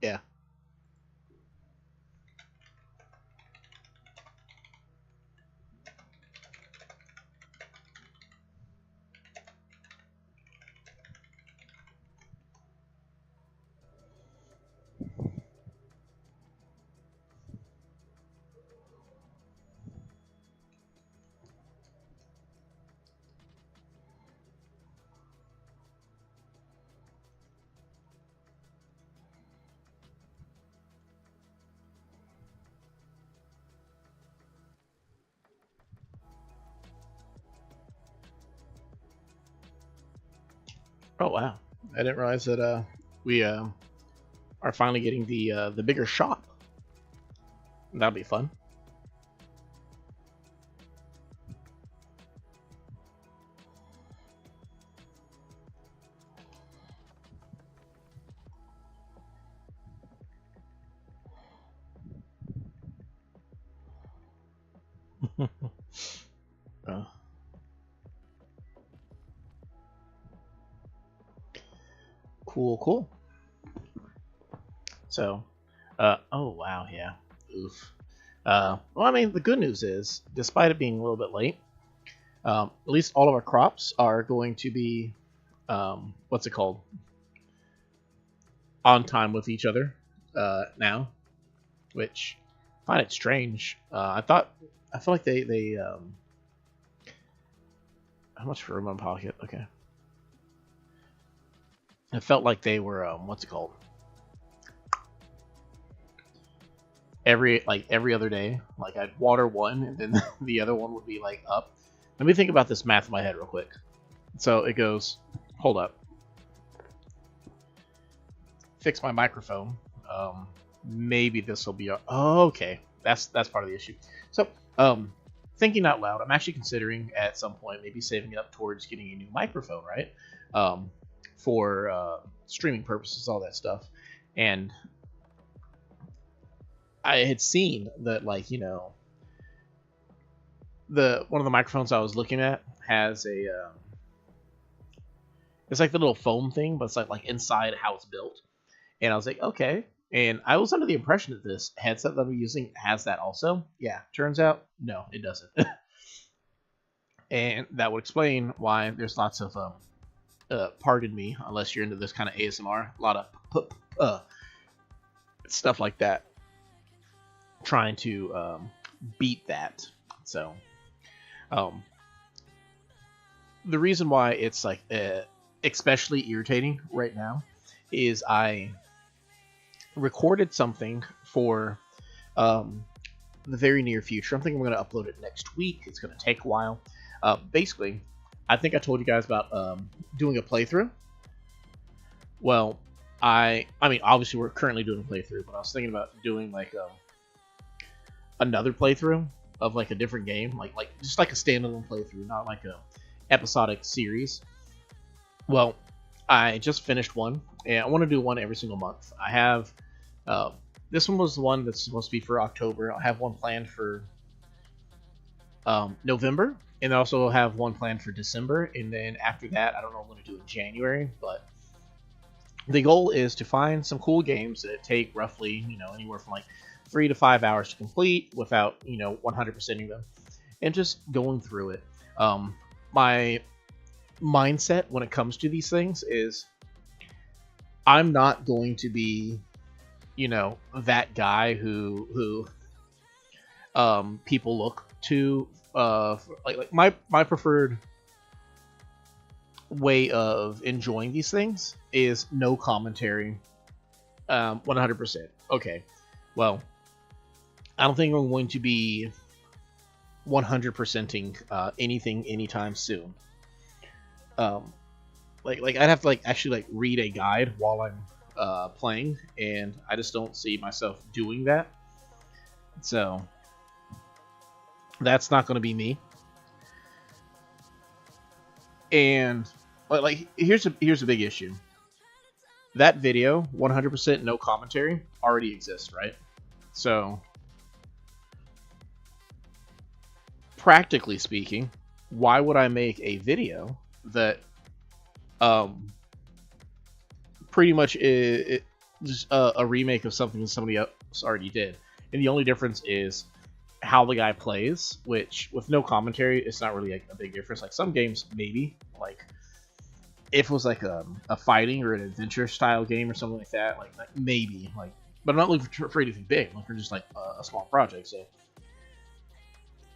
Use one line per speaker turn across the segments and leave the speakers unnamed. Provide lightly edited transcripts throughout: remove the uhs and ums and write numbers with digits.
Yeah. Oh wow. I didn't realize that we are finally getting the bigger shop. That'll be fun. uh, cool, cool. So, oh wow, yeah. Oof. Well, I mean, the good news is, despite it being a little bit late, at least all of our crops are going to be, what's it called, on time with each other now, which I find it strange. I feel like they how much for room in pocket? Okay, it felt like they were what's it called, every other day. Like I'd water one, and then the other one would be like up. Let me think about this math in my head real quick. So it goes. Hold up. Fix my microphone. Maybe this will be. Oh, okay, that's part of the issue. So, thinking out loud, I'm actually considering at some point maybe saving up towards getting a new microphone, right? For streaming purposes, all that stuff. And I had seen that, like, the one of the microphones I was looking at has a it's like the little foam thing, but it's like inside how it's built. And I was like, okay. And I was under the impression that this headset that I'm using has that also. Yeah, turns out no, it doesn't. And that would explain why there's lots of pardon me, unless you're into this kind of ASMR, a lot of stuff like that, trying to beat that. So, um, the reason why it's like especially irritating right now is I recorded something for the very near future. I'm thinking I'm going to upload it next week. It's going to take a while. Basically, I think I told you guys about doing a playthrough. Well, I mean, obviously we're currently doing a playthrough, but I was thinking about doing like another playthrough of like a different game, like just like a standalone playthrough, not like a episodic series. Well, I just finished one, and I want to do one every single month. I have this one was the one that's supposed to be for October. I have one planned for November, and I also have one planned for December. And then after that, I don't know what I'm going to do in January, but the goal is to find some cool games that take roughly, anywhere from like 3 to 5 hours to complete without, 100%ing them, and just going through it. My mindset when it comes to these things is I'm not going to be, that guy who people look to like my preferred way of enjoying these things is no commentary, 100%. Okay, well, I don't think I'm going to be 100%ing anything anytime soon. Um, like I'd have to like actually like read a guide while I'm playing, and I just don't see myself doing that. So that's not going to be me. And like here's a big issue. That video, 100% no commentary, already exists, right? So practically speaking, why would I make a video that pretty much just a remake of something that somebody else already did, and the only difference is how the guy plays. Which, with no commentary, it's not really like a big difference. Like some games, maybe like if it was like a fighting or an adventure style game or something like that, like maybe like. But I'm not looking for anything big. I'm looking for just like a small project. So,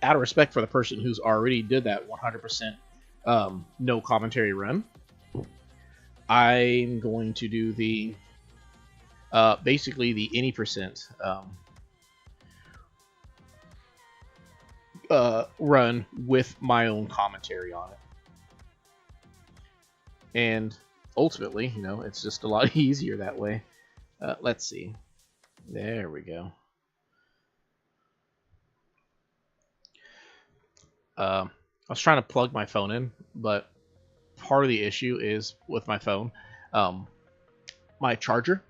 out of respect for the person who's already did that 100% no commentary run, I'm going to do the basically the any percent run with my own commentary on it. And ultimately, you know, it's just a lot easier that way. Let's see. There we go. I was trying to plug my phone in, but part of the issue is with my phone, my charger,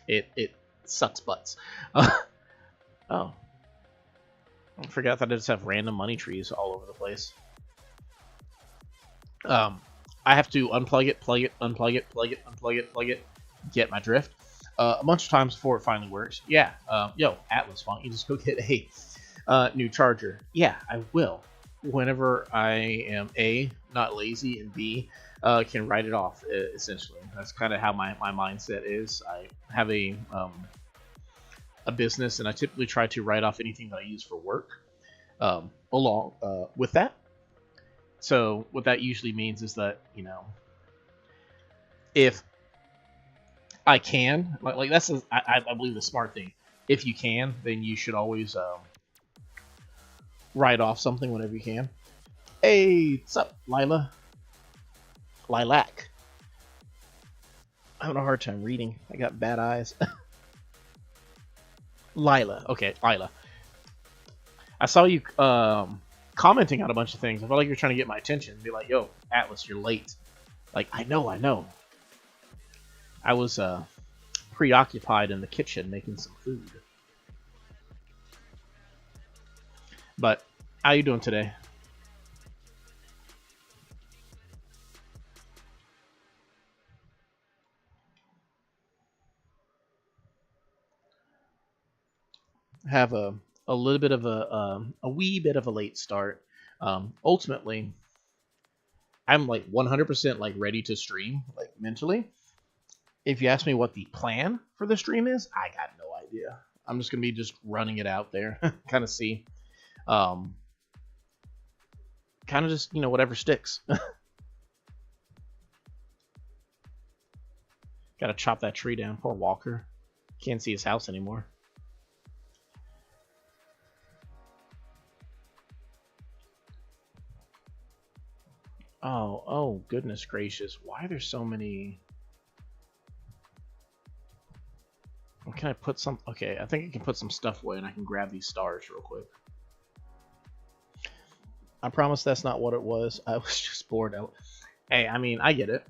it sucks butts. Oh, I forgot that I just have random money trees all over the place. I have to unplug it, plug it, unplug it, plug it, unplug it, plug it, get my drift. A bunch of times before it finally works. Yeah, yo, Atlas, why don't you just go get a new charger? Yeah, I will. Whenever I am A, not lazy, and B, can write it off, essentially. That's kind of how my mindset is. I have a business, and I typically try to write off anything that I use for work along with that. So what that usually means is that, you know, if I can, like that's I believe the smart thing. If you can, then you should always write off something whenever you can. Hey, what's up, Lila? Lilac. I'm having a hard time reading. I got bad eyes. Lila. Okay, Lila. I saw you commenting on a bunch of things. I felt like you're trying to get my attention. Be like, yo, Atlas, you're late. Like, I know. I was preoccupied in the kitchen making some food. But how you doing today? Have a little bit of a wee bit of a late start. Ultimately, I'm like 100% like ready to stream, like mentally. If you ask me what the plan for the stream is, I got no idea. I'm just gonna be just running it out there, kind of see, kind of just, you know, whatever sticks. Gotta chop that tree down. Poor Walker, can't see his house anymore. Oh, goodness gracious. Why are there so many? Can I put some? Okay, I think I can put some stuff away and I can grab these stars real quick. I promise that's not what it was. I was just bored. Hey, I mean, I get it.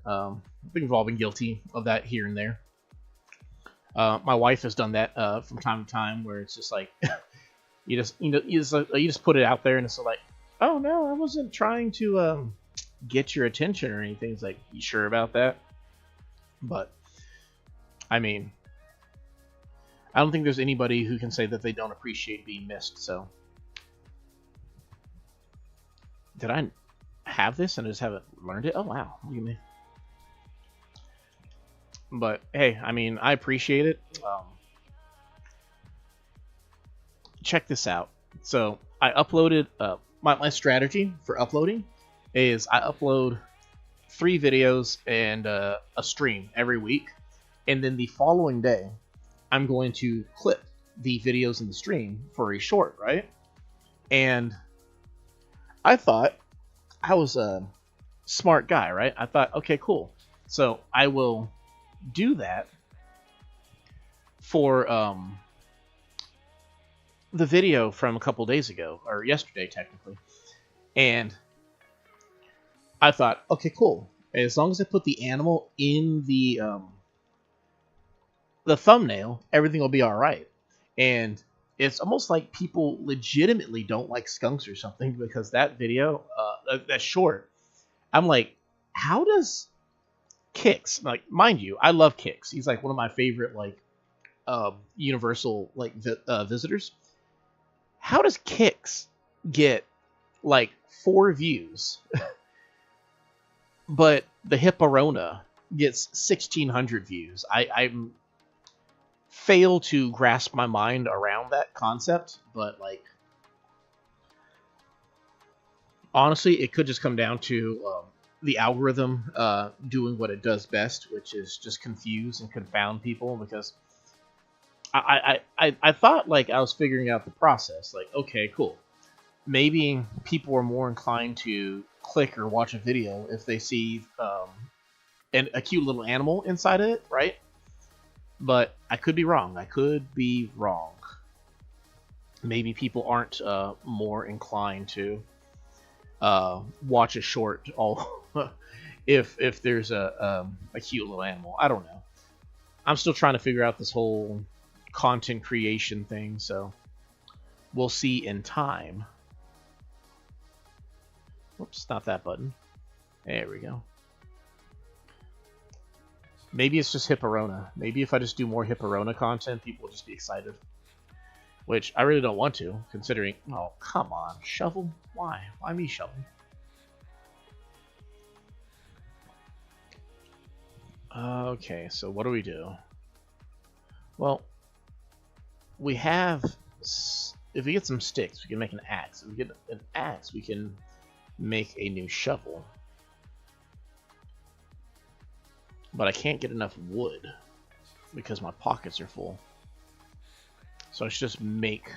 We've all been guilty of that here and there. My wife has done that from time to time, where it's just like you just put it out there and it's like, oh no, I wasn't trying to get your attention or anything. It's like, you sure about that? But I mean, I don't think there's anybody who can say that they don't appreciate being missed. So did I have this and I just haven't learned it? Oh wow, look at me. But hey, I mean, I appreciate it. Check this out. So I uploaded my strategy for uploading is I upload 3 videos and a stream every week, and then the following day I'm going to clip the videos in the stream for a short, right? And I thought I was a smart guy, right? I thought, okay, cool. So I will do that for the video from a couple days ago, or yesterday technically. And I thought, okay, cool. As long as I put the animal in the thumbnail, everything will be all right. And it's almost like people legitimately don't like skunks or something, because that video, that short, I'm like, how does Kix, like, mind you, I love Kix. He's like one of my favorite like Universal like visitors. How does Kix get like 4 views, but the Hipporona gets 1,600 views? I'm fail to grasp my mind around that concept, but like honestly, it could just come down to the algorithm doing what it does best, which is just confuse and confound people. Because I thought like I was figuring out the process. Like, okay, cool. Maybe people are more inclined to click or watch a video if they see a cute little animal inside of it, right? But I could be wrong. I could be wrong. Maybe people aren't more inclined to watch a short all if there's a cute little animal. I don't know. I'm still trying to figure out this whole content creation thing, so we'll see in time. Whoops, not that button. There we go. Maybe it's just Hipporona. Maybe if I just do more Hipporona content, people will just be excited. Which I really don't want to, considering... Oh, come on. Shovel? Why? Why me, Shovel? Okay, so what do we do? Well, we have... If we get some sticks, we can make an axe. If we get an axe, we can make a new shovel. But I can't get enough wood because my pockets are full. So I should just make...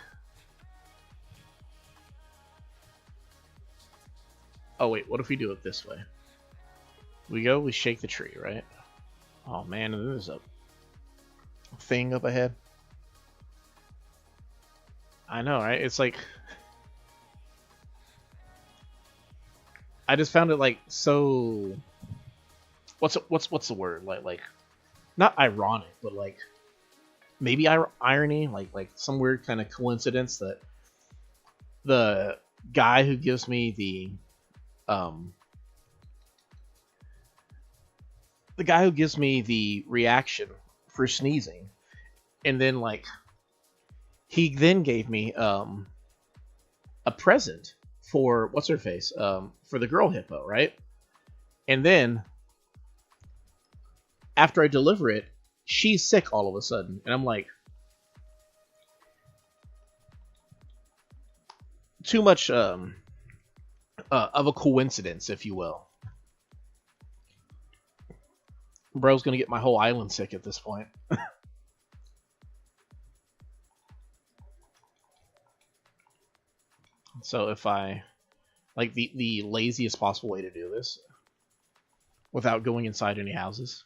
Oh wait, what if we do it this way? We shake the tree, right? Oh man, there's a thing up ahead. I know, right? It's like... I just found it like so... What's the word? Like not ironic, but like maybe irony, like some weird kind of coincidence that the guy who gives me the reaction for sneezing, and then like he then gave me a present for what's her face, for the girl hippo, right? And then after I deliver it, she's sick all of a sudden, and I'm like, too much of a coincidence, if you will. Bro's gonna get my whole island sick at this point. So if I like the laziest possible way to do this without going inside any houses.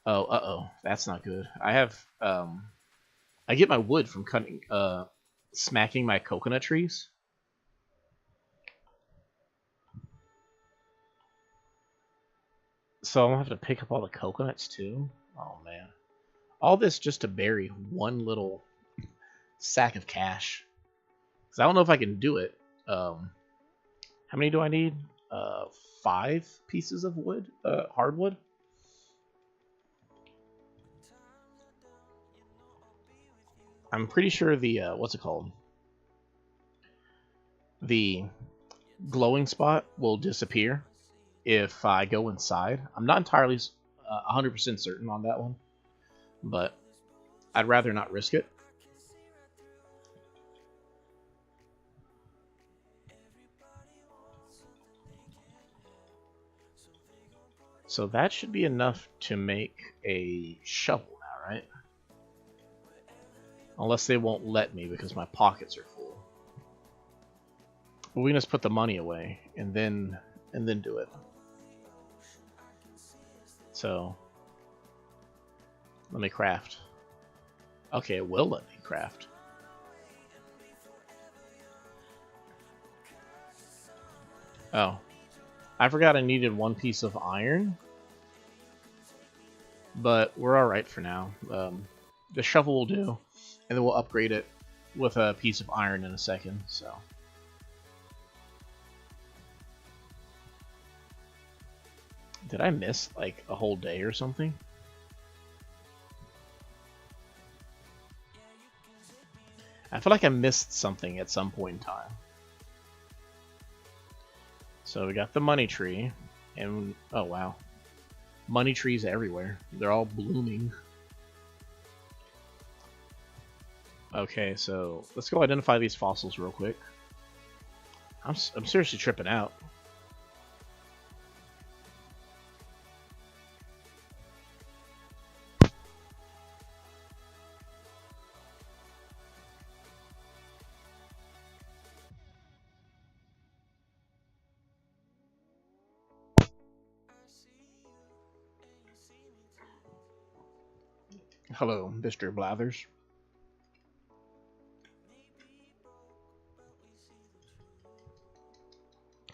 Oh, that's not good. I have I get my wood from cutting smacking my coconut trees. So I'm gonna have to pick up all the coconuts too. Oh man. All this just to bury one little sack of cash. Because I don't know if I can do it. How many do I need? 5 pieces of wood? Hardwood? I'm pretty sure the, what's it called? The glowing spot will disappear if I go inside. I'm not entirely 100% certain on that one, but I'd rather not risk it. So that should be enough to make a shovel now, right? Unless they won't let me because my pockets are full. Well, we can just put the money away and then do it. So let me craft. Okay, it will let me craft. Oh, I forgot I needed 1 piece of iron, but we're all right for now. The shovel will do, and then we'll upgrade it with a piece of iron in a second. So. Did I miss like a whole day or something? I feel like I missed something at some point in time. So we got the money tree, and oh wow, money trees everywhere. They're all blooming. Okay, so let's go identify these fossils real quick. I'm seriously tripping out. Hello, Mr. Blathers.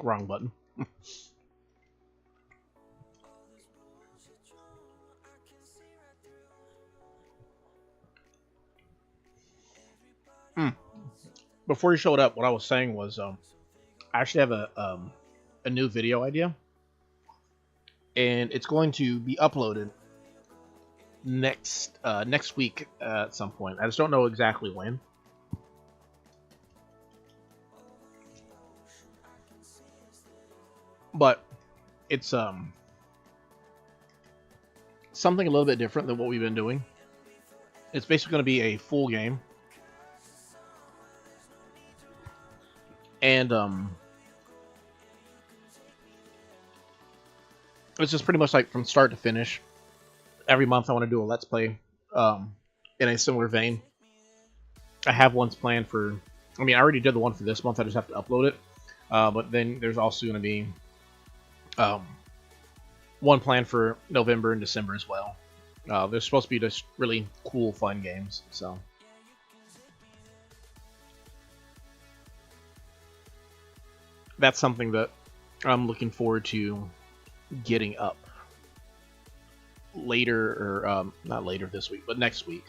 Wrong button. Before you showed up, what I was saying was, I actually have a new video idea, and it's going to be uploaded next week at some point. I just don't know exactly when. But it's something a little bit different than what we've been doing. It's basically going to be a full game. And it's just pretty much like from start to finish. Every month I want to do a Let's Play in a similar vein. I have ones planned for... I mean, I already did the one for this month. I just have to upload it. But then there's also going to be one planned for November and December as well. They're supposed to be just really cool, fun games. So that's something that I'm looking forward to getting up later, or not later this week, but next week.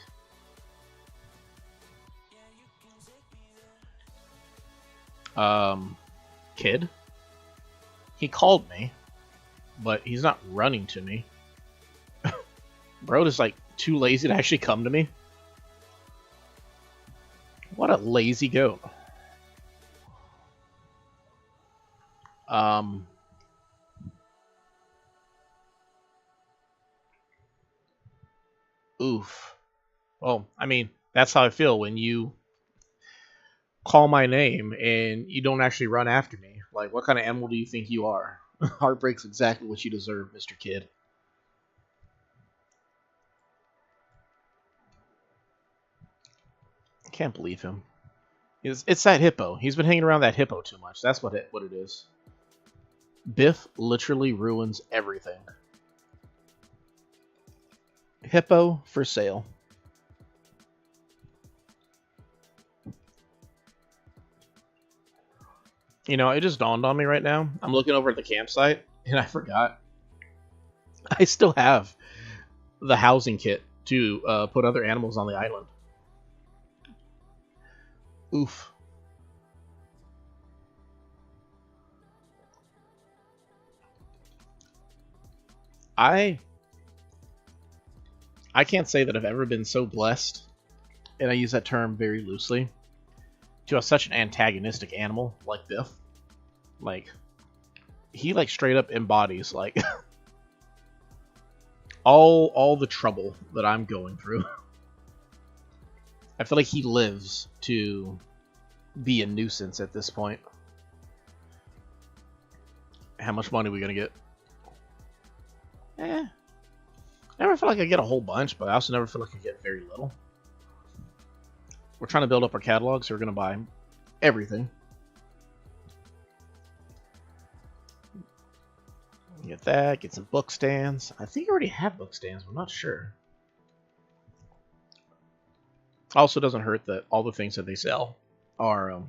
Kid? He called me, but he's not running to me. Bro is like too lazy to actually come to me. What a lazy goat. Oof. Well, I mean, that's how I feel when you call my name and you don't actually run after me. Like, what kind of animal do you think you are? Heartbreak's exactly what you deserve, Mr. Kid. I can't believe him. It's that hippo. He's been hanging around that hippo too much. That's what it is. Biff literally ruins everything. Hippo for sale. You know, it just dawned on me right now. I'm looking over at the campsite, and I forgot. I still have the housing kit to put other animals on the island. Oof. I can't say that I've ever been so blessed, and I use that term very loosely, to have such an antagonistic animal like Biff. Like, he like straight up embodies like all the trouble that I'm going through. I feel like he lives to be a nuisance at this point. How much money are we gonna get? I never feel like I get a whole bunch, but I also never feel like I get very little. We're trying to build up our catalog, so we're gonna buy everything. Get that, get some book stands. I think I already have book stands, but I'm not sure. Also, doesn't hurt that all the things that they sell are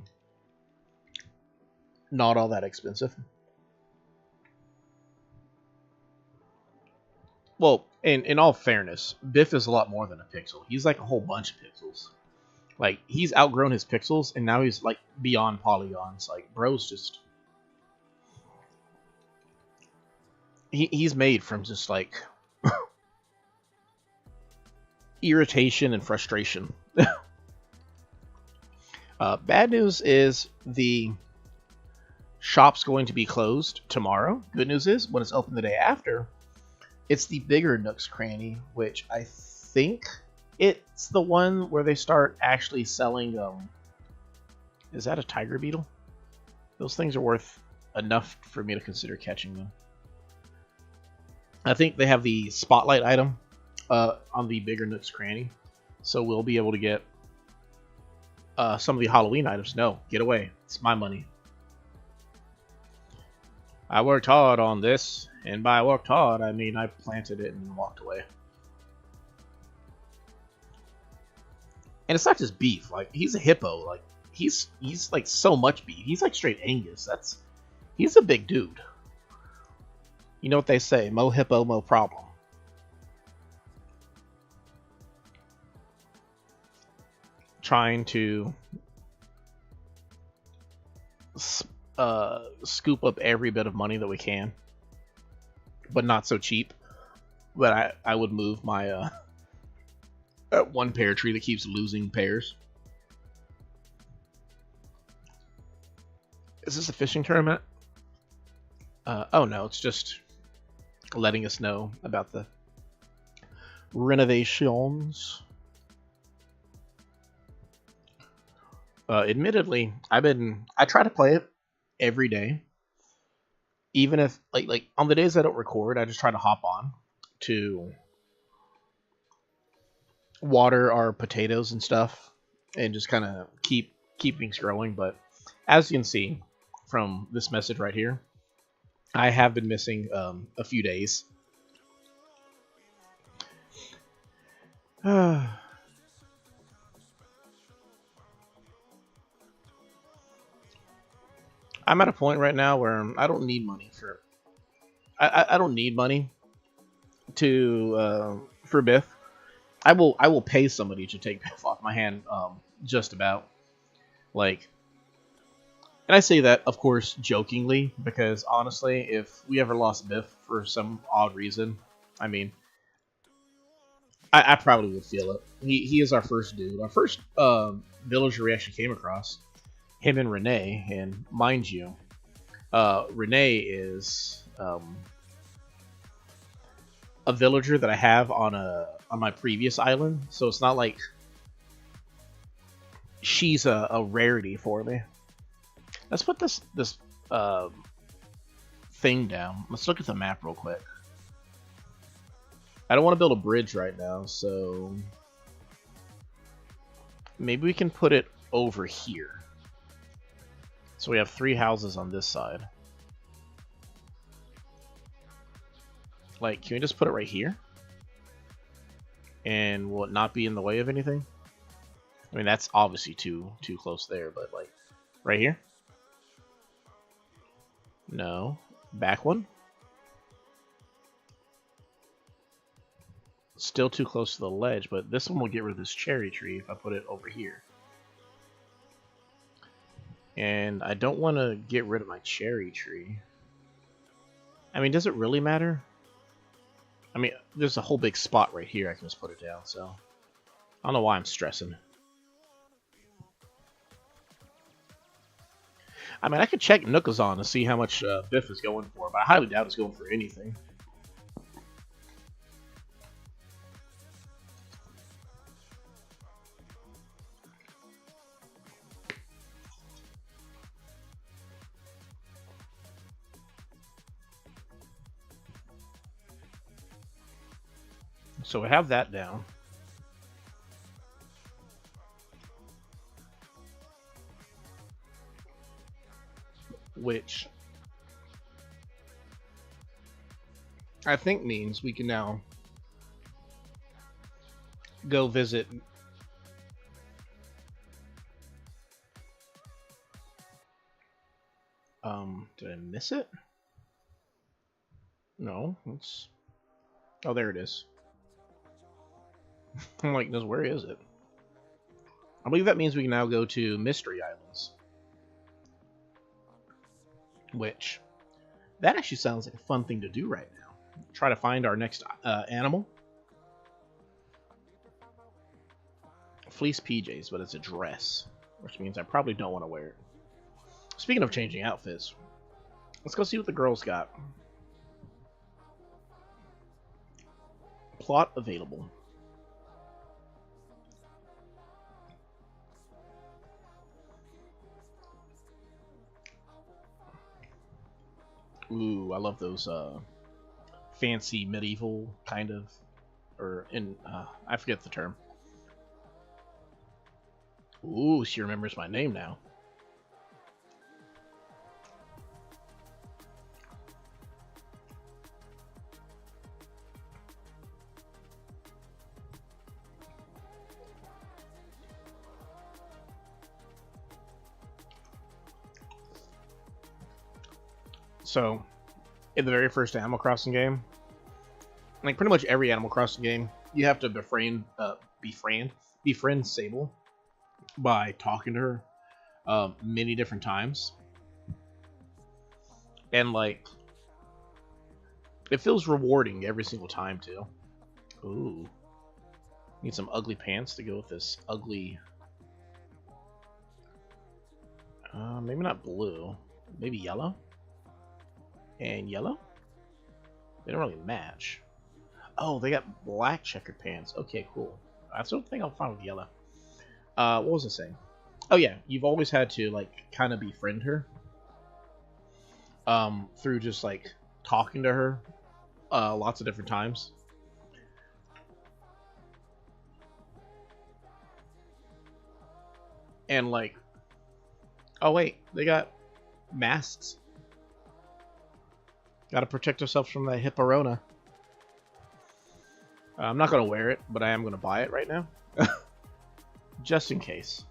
not all that expensive. Well, in all fairness, Biff is a lot more than a pixel. He's like a whole bunch of pixels. Like, he's outgrown his pixels, and now he's like beyond polygons. Like, bro's just... he's made from just like irritation and frustration. Bad news is the shop's going to be closed tomorrow. Good news is when it's open the day after, it's the bigger Nook's Cranny, which I think it's the one where they start actually selling. Is that a tiger beetle? Those things are worth enough for me to consider catching them. I think they have the spotlight item on the bigger Nook's Cranny, so we'll be able to get some of the Halloween items. No, get away. It's my money. I worked hard on this, and by worked hard, I mean I planted it and walked away. And it's not just beef. Like, he's a hippo. Like, he's like so much beef. He's like straight Angus. He's a big dude. You know what they say, mo hippo, mo problem. Trying to scoop up every bit of money that we can, but not so cheap. But I would move my one pear tree that keeps losing pears. Is this a fishing tournament? Oh no, it's just letting us know about the renovations. Admittedly, I try to play it every day. Even if like on the days I don't record, I just try to hop on to water our potatoes and stuff and just kind of keep things growing. But as you can see from this message right here, I have been missing a few days. I'm at a point right now where I don't need money for. I don't need money to for Biff. I will pay somebody to take Biff off my hand. Just about like, and I say that of course jokingly because honestly, if we ever lost Biff for some odd reason, I mean, I probably would feel it. He is our first dude, our first villager we actually came across. Him and Renee, and mind you, Renee is a villager that I have on my previous island, so it's not like she's a rarity for me. Let's put this thing down. Let's look at the map real quick. I don't want to build a bridge right now, so maybe we can put it over here. So we have 3 houses on this side. Like, can we just put it right here? And will it not be in the way of anything? I mean, that's obviously too close there, but like, right here? No. Back one? Still too close to the ledge, but this one will get rid of this cherry tree if I put it over here. And I don't want to get rid of my cherry tree. I mean, does it really matter? I mean, there's a whole big spot right here I can just put it down, so I don't know why I'm stressing. I mean, I could check Nookazon to see how much Biff is going for, but I highly doubt it's going for anything. So we have that down. Which I think means we can now go visit did I miss it? No, it's oh, there it is. I'm like, where is it? I believe that means we can now go to Mystery Islands. Which, that actually sounds like a fun thing to do right now. try to find our next animal. Fleece PJs, but it's a dress, which means I probably don't want to wear it. Speaking of changing outfits, let's go see what the girls got. Plot available. Ooh, I love those fancy medieval kind of, or in I forget the term. Ooh, she remembers my name now. So, in the very first Animal Crossing game, like pretty much every Animal Crossing game, you have to befriend Sable by talking to her many different times, and like it feels rewarding every single time too. Ooh, need some ugly pants to go with this ugly. Maybe not blue, maybe yellow. And yellow? They don't really match. Oh, they got black checkered pants. Okay, cool. I still think I'm fine with yellow. What was I saying? Oh yeah, you've always had to like kind of befriend her. Through just like talking to her, lots of different times. And like, oh wait, they got masks. Gotta protect ourselves from that hipporona. I'm not gonna wear it, but I am gonna buy it right now. Just in case.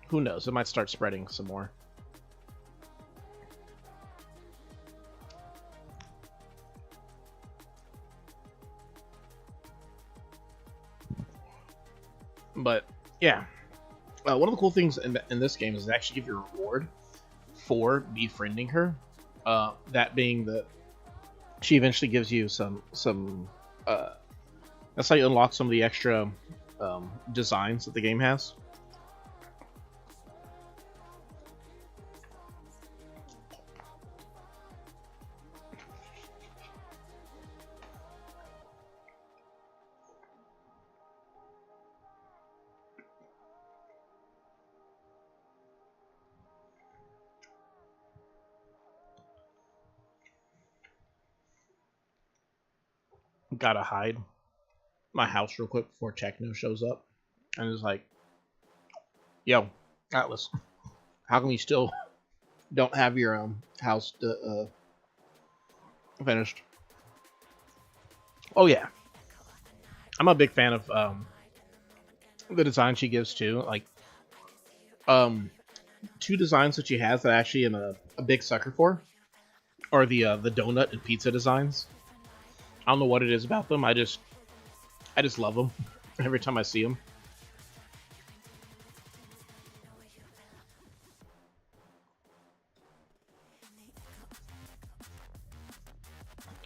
Who knows, it might start spreading some more. But, yeah. One of the cool things in this game is they actually give you a reward for befriending her. That being that she eventually gives you some that's how you unlock some of the extra designs that the game has. Gotta hide my house real quick before Techno shows up. And it's like, yo, Atlas, how come you still don't have your house finished? Oh yeah, I'm a big fan of the design she gives too. Like, two designs that she has that I actually am a big sucker for are the donut and pizza designs. I don't know what it is about them. I just love them every time I see them.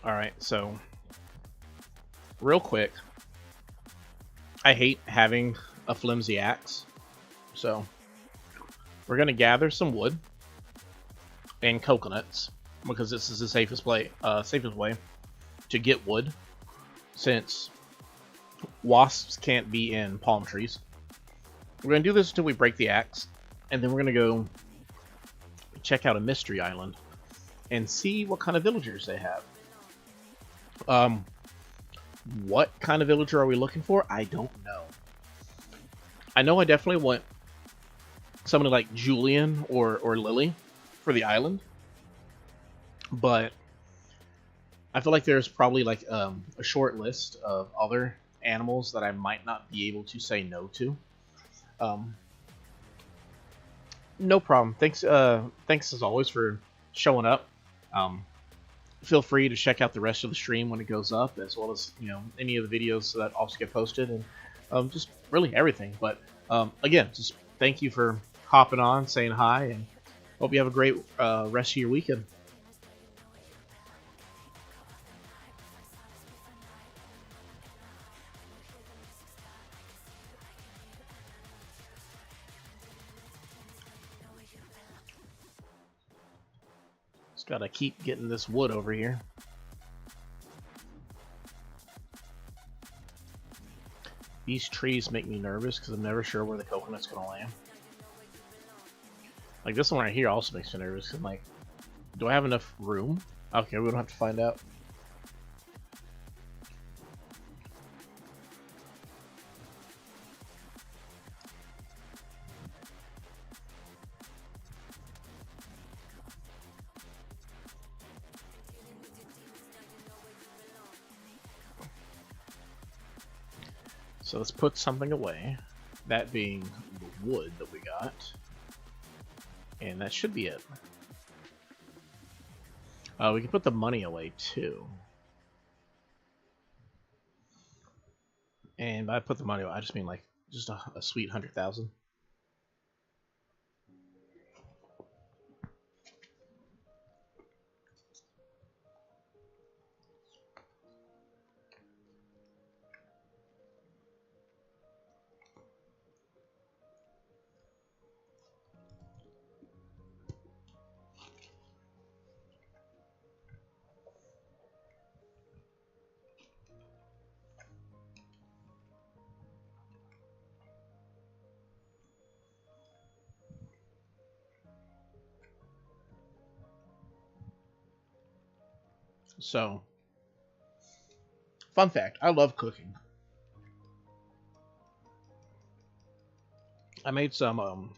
All right, so real quick, I hate having a flimsy axe, so we're gonna gather some wood and coconuts because this is the safest way to get wood, since wasps can't be in palm trees. We're going to do this until we break the axe, and then we're going to go check out a mystery island and see what kind of villagers they have. What kind of villager are we looking for? I don't know. I know I definitely want somebody like Julian or Lily for the island, but I feel like there's probably like a short list of other animals that I might not be able to say no to. No problem. Thanks as always for showing up. Feel free to check out the rest of the stream when it goes up, as well as any of the videos that also get posted, and just really everything. But again, just thank you for hopping on, saying hi, and hope you have a great rest of your weekend. Just gotta keep getting this wood over here. These trees make me nervous because I'm never sure where the coconut's gonna land. Like this one right here also makes me nervous. I'm like, do I have enough room? Okay, we don't have to find out. So let's put something away. That being the wood that we got. And that should be it. We can put the money away too. And by put the money away, I just mean like just a sweet 100,000. So, fun fact, I love cooking. I made some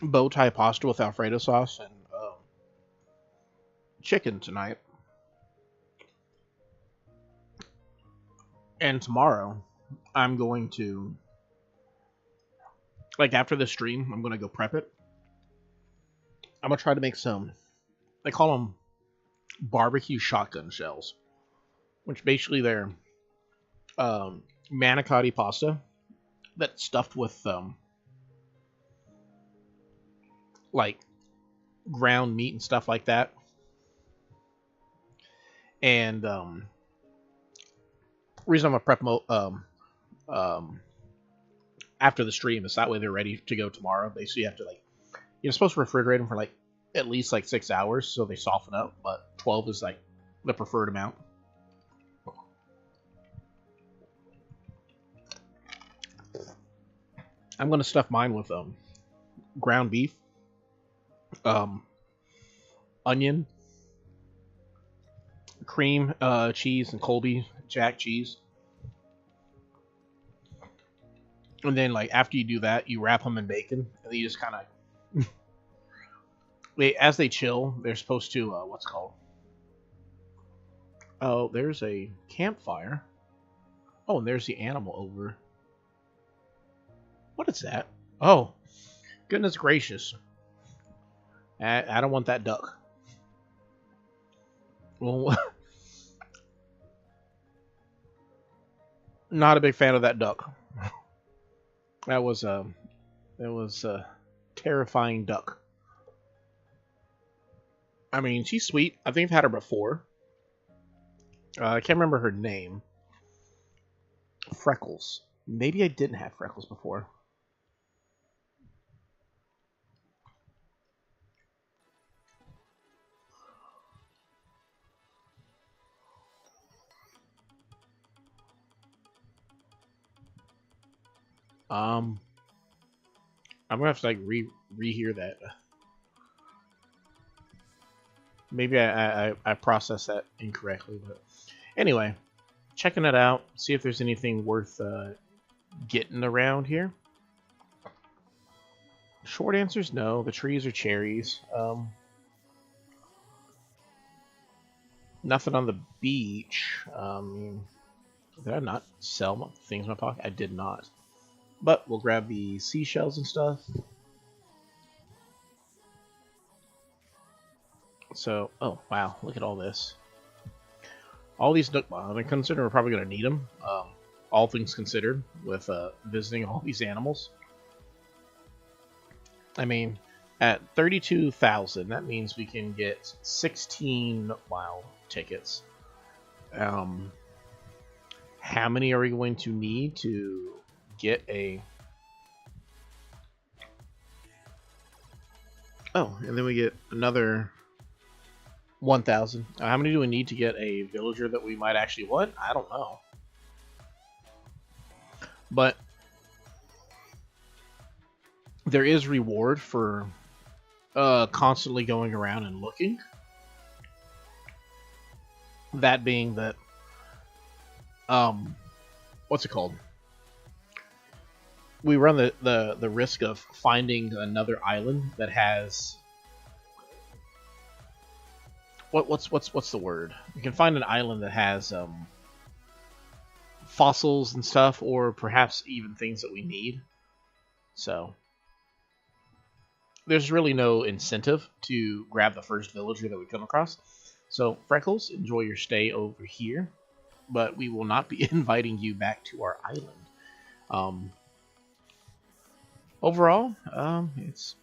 bow tie pasta with Alfredo sauce and chicken tonight. And tomorrow, I'm going to, like after the stream, I'm going to go prep it. I'm going to try to make some, they call them barbecue shotgun shells, which basically they're manicotti pasta that's stuffed with like ground meat and stuff like that. And reason I'm gonna prep after the stream is that way they're ready to go tomorrow. Basically, you have to like you're supposed to refrigerate them for like at least like 6 hours so they soften up, but 12 is like the preferred amount. I'm gonna stuff mine with ground beef, onion, cream, cheese, and Colby Jack cheese. And then, like, after you do that, you wrap them in bacon, and then you just kind of... as they chill, they're supposed to, what's it called? Oh, there's a campfire. Oh, and there's the animal over. What is that? Oh, goodness gracious. I don't want that duck. Well, not a big fan of that duck. That was a terrifying duck. I mean, she's sweet. I think I've had her before. I can't remember her name. Freckles. Maybe I didn't have Freckles before. I'm gonna have to like rehear that. Maybe I processed that incorrectly, but anyway, checking it out. See if there's anything worth getting around here. Short answer is no. The trees are cherries. Nothing on the beach. Did I not sell things in my pocket? I did not. But we'll grab the seashells and stuff. So, oh wow, look at all this. All these nook bombs. I consider we're probably going to need them. All things considered, with visiting all these animals. I mean, at 32,000, that means we can get 16 WoW tickets. How many are we going to need to get a Oh, and then we get another 1,000. How many do we need to get a villager that we might actually want? I don't know. But there is reward for constantly going around and looking. That being that, what's it called? We run the risk of finding another island that has what's the word? We can find an island that has fossils and stuff, or perhaps even things that we need. So there's really no incentive to grab the first villager that we come across. So Freckles, enjoy your stay over here, but we will not be inviting you back to our island. Overall, it's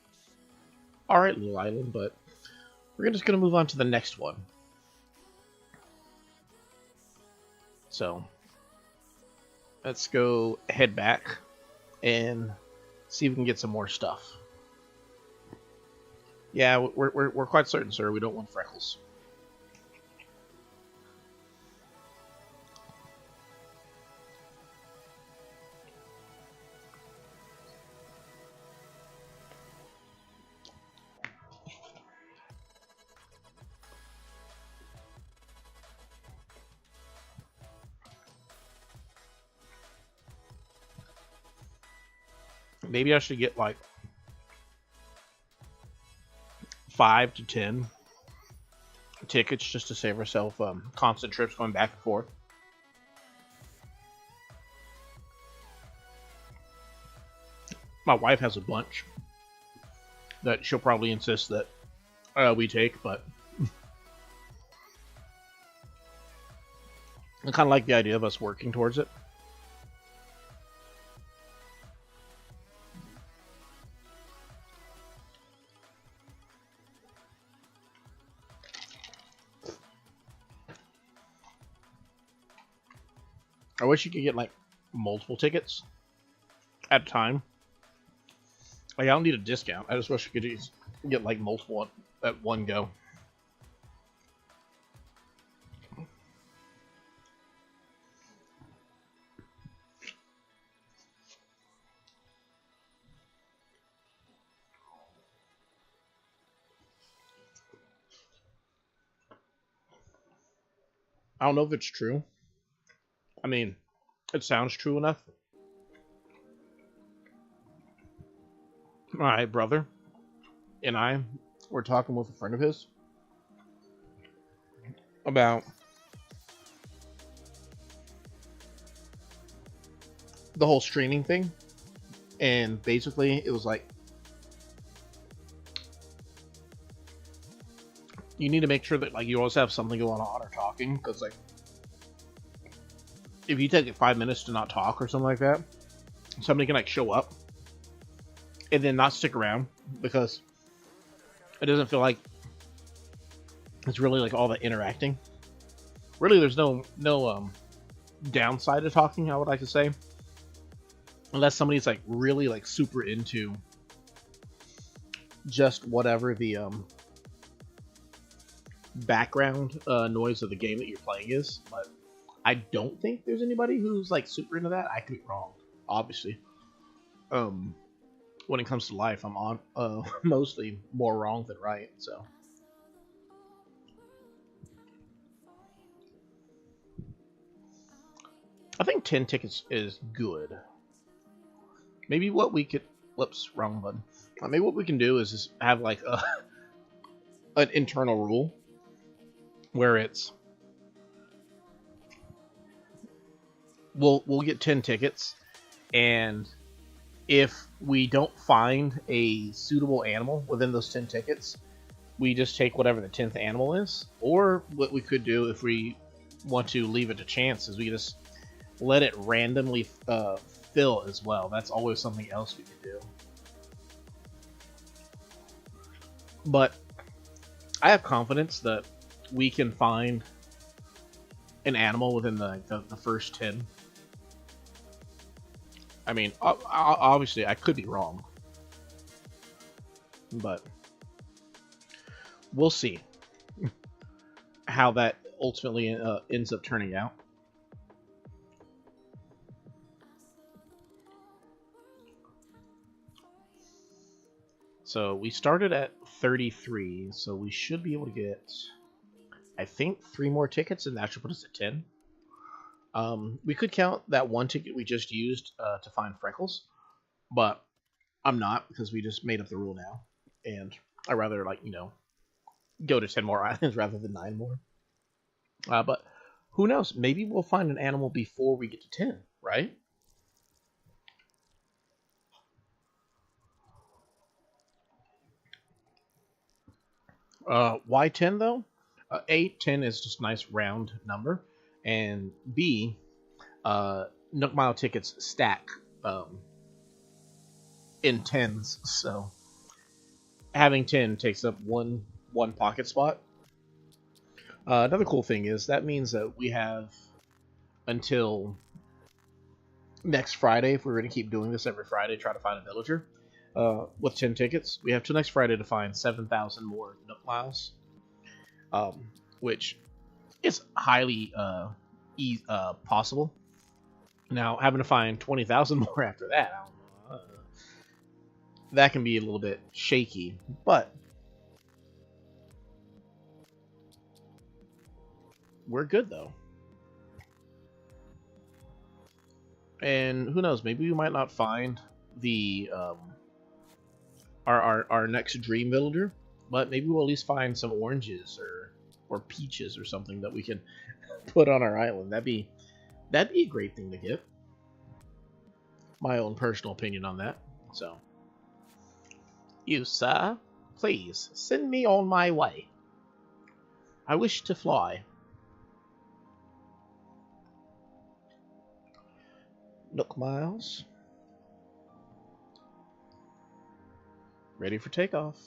alright little island, but we're just going to move on to the next one. So, let's go head back and see if we can get some more stuff. Yeah, we're quite certain, sir, we don't want Freckles. Maybe I should get like 5 to 10 tickets just to save ourselves constant trips going back and forth. My wife has a bunch that she'll probably insist that we take, but I kind of like the idea of us working towards it. I wish you could get like multiple tickets at a time. Like, I don't need a discount. I just wish you could just get like multiple at one go. I don't know if it's true. I mean, it sounds true enough. My brother and I were talking with a friend of his about the whole streaming thing, and basically it was like, you need to make sure that like you always have something going on or talking, because like if you take like 5 minutes to not talk or something like that, somebody can like show up and then not stick around because it doesn't feel like it's really like all that interacting. Really, there's no downside to talking, I would like to say, unless somebody's like really like super into just whatever the background noise of the game that you're playing is. But I don't think there's anybody who's like super into that. I could be wrong, obviously. When it comes to life, I'm on mostly more wrong than right. So I think 10 tickets is good. Maybe what we could, whoops, wrong button. Maybe what we can do is just have like an internal rule where it's we'll get 10 tickets, and if we don't find a suitable animal within those 10 tickets, we just take whatever the 10th animal is. Or what we could do, if we want to leave it to chance, is we just let it randomly fill as well. That's always something else we could do. But I have confidence that we can find an animal within the first 10. I mean, obviously, I could be wrong, but we'll see how that ultimately ends up turning out. So we started at 33, so we should be able to get, I think, 3 more tickets, and that should put us at 10. We could count that one ticket we just used to find Freckles, but I'm not, because we just made up the rule now, and I'd rather, like, go to 10 more islands rather than 9 more. But who knows? Maybe we'll find an animal before we get to 10, right? Why 10 though? A, 10 is just a nice round number, and B, Nook Mile tickets stack in tens, so having 10 takes up one pocket spot. Another cool thing is that means that we have until next Friday, if we're going to keep doing this every Friday, try to find a villager with 10 tickets. We have till next Friday to find 7,000 more Nook Miles, which is highly possible. Now, having to find 20,000 more after that, I don't know, that can be a little bit shaky, but we're good though. And who knows, maybe we might not find the our next dream villager, but maybe we'll at least find some oranges or peaches or something that we can put on our island. That'd be a great thing to get. My own personal opinion on that. So, you, sir, please send me on my way. I wish to fly. Nook Miles. Ready for takeoff.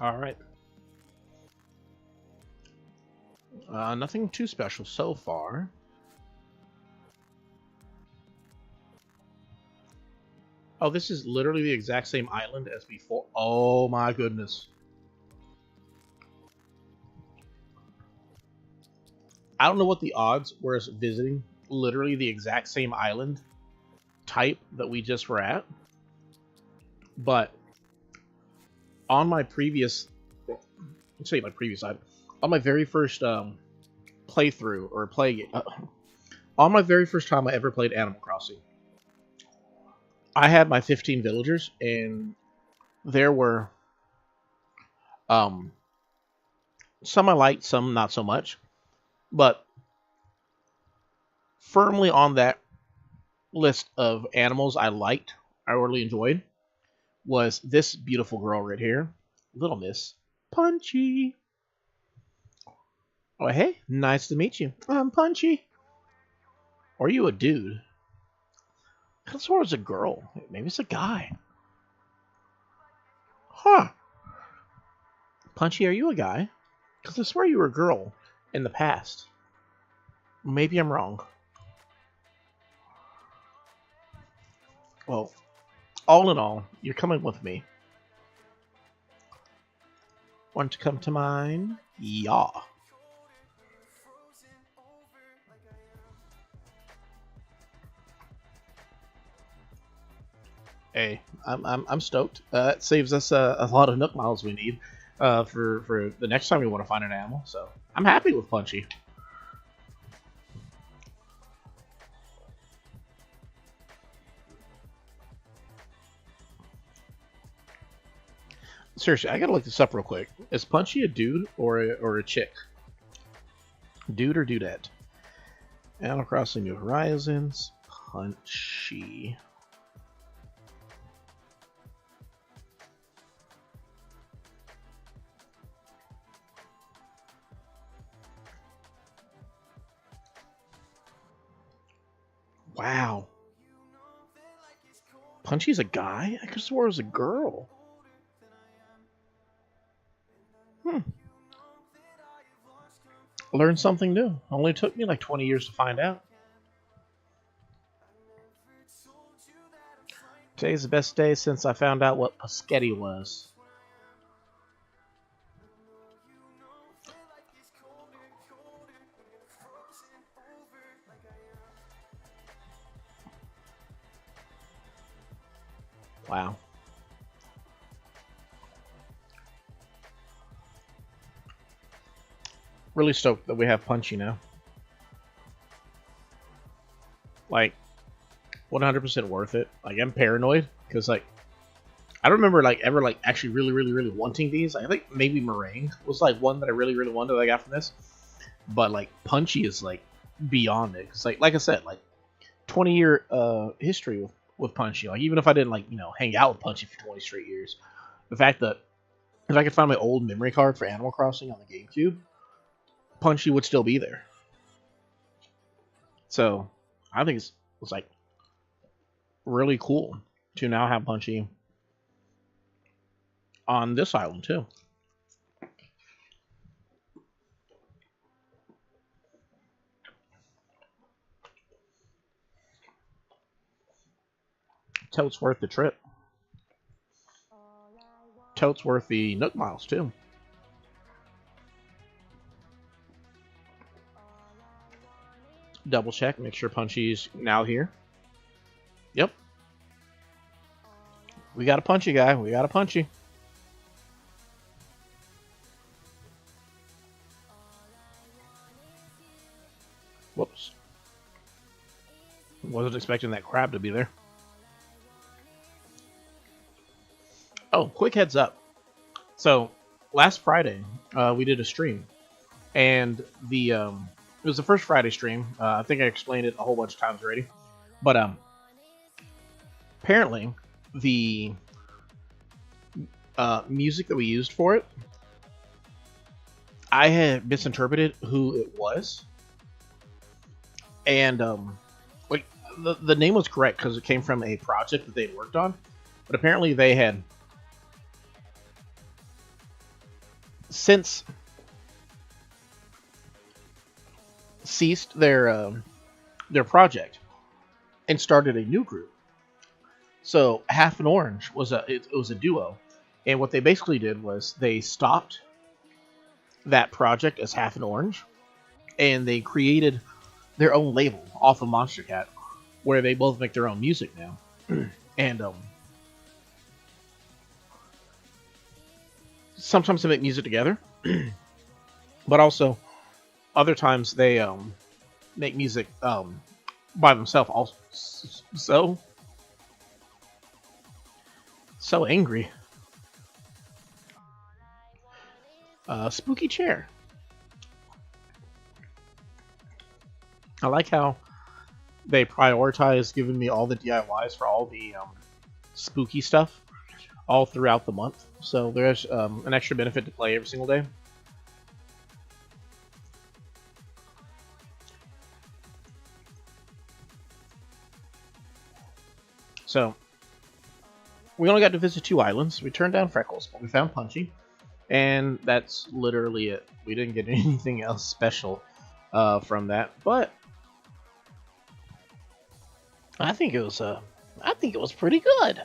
All right. Nothing too special so far. Oh, this is literally the exact same island as before. Oh my goodness. I don't know what the odds were as visiting literally the exact same island type that we just were at, but on my previous, let's say my previous side, on my very first playthrough or on my very first time I ever played Animal Crossing, I had my 15 villagers, and there were some I liked, some not so much, but firmly on that list of animals I liked, I really enjoyed, was this beautiful girl right here, Little Miss Punchy. Oh, hey, nice to meet you. I'm Punchy. Or are you a dude? I swore it was a girl. Maybe it's a guy. Huh. Punchy, are you a guy? Because I swear you were a girl in the past. Maybe I'm wrong. Well, all in all, you're coming with me. Want to come to mine? Yeah. Hey, I'm stoked. It saves us a lot of Nook Miles we need for the next time we want to find an animal. So I'm happy with Punchy. Seriously, I gotta look this up real quick. Is Punchy a dude or a chick? Dude or dudette? Animal Crossing New Horizons. Punchy. Wow. Punchy's a guy? I could have swore it was a girl. Learned something new. Only took me like 20 years to find out. Today's the best day since I found out what Paschetti was. Wow. Really stoked that we have Punchy now. Like, 100% worth it. Like, I'm paranoid because, like, I don't remember like ever like actually really wanting these. I think maybe Meringue was like one that I really wanted that I got from this. But like Punchy is like beyond it. Cause like I said, like 20-year history with Punchy. Like even if I didn't like, you know, hang out with Punchy for 20 straight years, the fact that if I could find my old memory card for Animal Crossing on the GameCube, Punchy would still be there. So I think it's like really cool to now have Punchy on this island too. Totes worth the trip. Totes worth the Nook Miles too. Double check, make sure Punchy's now here. Yep. We got a Punchy guy. We got a Punchy. Whoops. Wasn't expecting that crab to be there. Oh, quick heads up. So, last Friday, we did a stream. And the it was the first Friday stream. I think I explained it a whole bunch of times already. But apparently, the music that we used for it, I had misinterpreted who it was. And like the name was correct because it came from a project that they had worked on. But apparently they had since ceased their project and started a new group. So Half an Orange was it was a duo, and what they basically did was they stopped that project as Half an Orange, and they created their own label off of Monster Cat, where they both make their own music now, and sometimes they make music together, but also other times they make music by themselves. Also, so angry. Spooky chair. I like how they prioritize giving me all the DIYs for all the spooky stuff all throughout the month. So there's an extra benefit to play every single day. So we only got to visit 2 islands. We turned down Freckles, but we found Punchy. And that's literally it. We didn't get anything else special from that. But I think it was pretty good.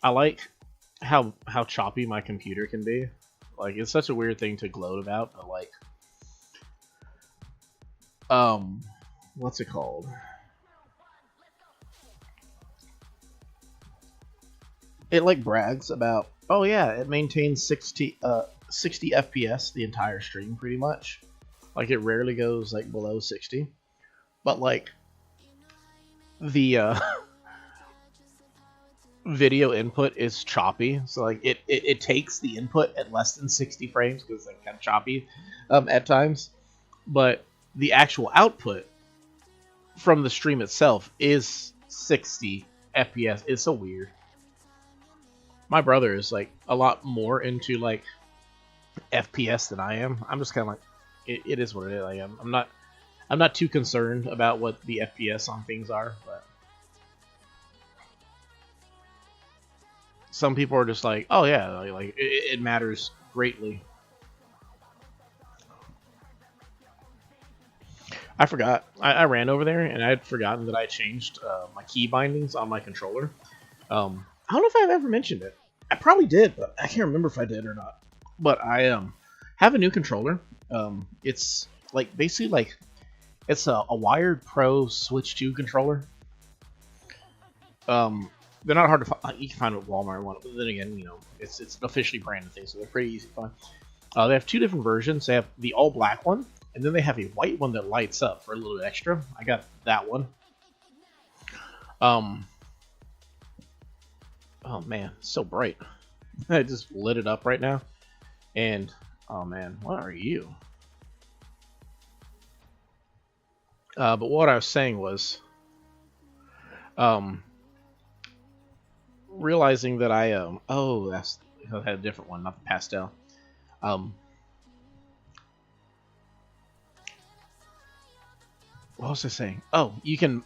I like how choppy my computer can be. Like it's such a weird thing to gloat about, but like what's it called? It like brags about, oh yeah, it maintains 60 FPS the entire stream pretty much. Like it rarely goes like below 60. But like the video input is choppy, so like it takes the input at less than 60 frames because it's like kind of choppy at times. But the actual output from the stream itself is 60 FPS. It's so weird. My brother is like a lot more into like FPS than I am. I'm just kind of like, it is what it is. Like, I'm not too concerned about what the FPS on things are, but some people are just like, oh yeah, like it matters greatly. I forgot. I ran over there and I had forgotten that I changed my key bindings on my controller. I don't know if I've ever mentioned it. I probably did, but I can't remember if I did or not. But I have a new controller. It's like basically like it's a wired Pro Switch 2 controller. They're not hard to find. You can find them at Walmart or one, but then again, you know, it's an officially branded thing, so they're pretty easy to find. They have two different versions. They have the all black one, and then they have a white one that lights up for a little bit extra. I got that one. Oh man, it's so bright. I just lit it up right now, and oh man, what are you? But what I was saying was, realizing that I had a different one, not the pastel. What was I saying? Oh, you can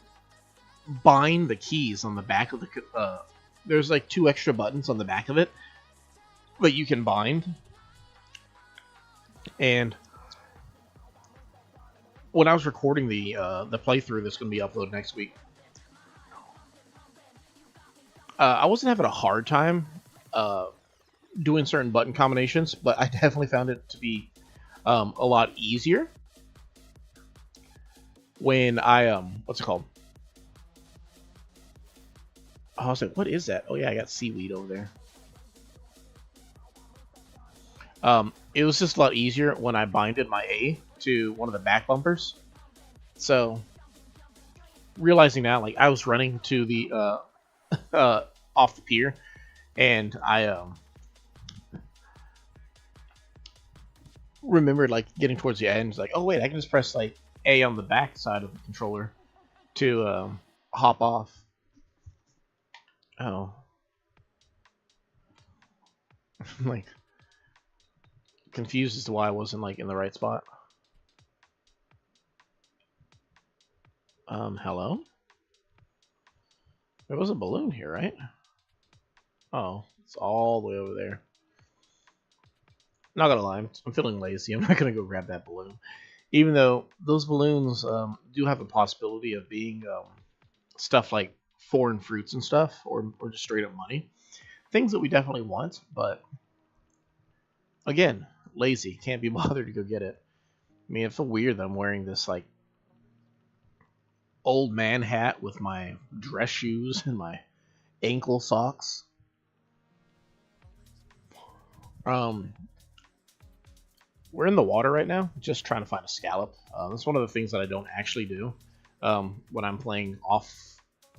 bind the keys on the back of the. There's like 2 extra buttons on the back of it, but you can bind. And when I was recording the playthrough that's going to be uploaded next week, I wasn't having a hard time doing certain button combinations, but I definitely found it to be a lot easier when I what's it called? Oh, I was like, what is that? Oh yeah, I got seaweed over there. It was just a lot easier when I binded my A to one of the back bumpers. So realizing that, like, I was running to the off the pier, and I remembered like getting towards the end, like, oh wait, I can just press like A on the back side of the controller to hop off. Oh, I'm like confused as to why I wasn't like in the right spot. Hello? There was a balloon here, right? Oh, it's all the way over there. Not gonna lie, I'm feeling lazy. I'm not gonna go grab that balloon. Even though those balloons do have a possibility of being stuff like foreign fruits and stuff, or just straight up money. Things that we definitely want, but again, lazy. Can't be bothered to go get it. I mean, it's so weird that I'm wearing this like old man hat with my dress shoes and my ankle socks. We're in the water right now, just trying to find a scallop. That's one of the things that I don't actually do when I'm playing off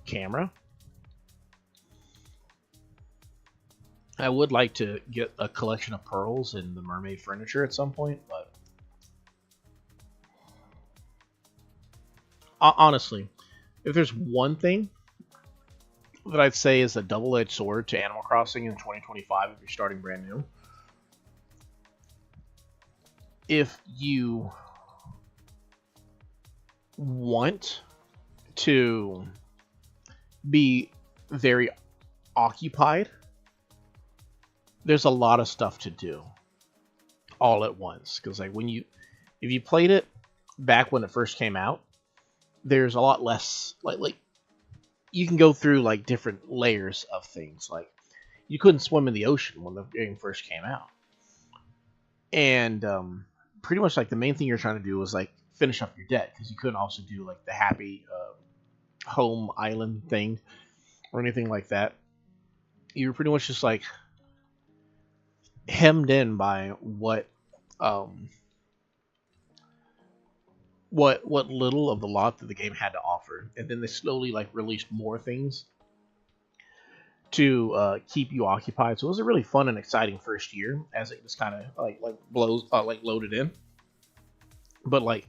camera. I would like to get a collection of pearls and the mermaid furniture at some point, but honestly, if there's one thing that I'd say is a double-edged sword to Animal Crossing in 2025 if you're starting brand new, if you want to be very occupied, there's a lot of stuff to do all at once. Because like if you played it back when it first came out, there's a lot less like you can go through like different layers of things. Like you couldn't swim in the ocean when the game first came out, and pretty much like the main thing you're trying to do was like finish up your debt, because you couldn't also do like the happy home island thing or anything like that. You were pretty much just like hemmed in by what little of the lot that the game had to offer, and then they slowly like released more things to keep you occupied. So it was a really fun and exciting first year as it just kind of like blows like loaded in. But like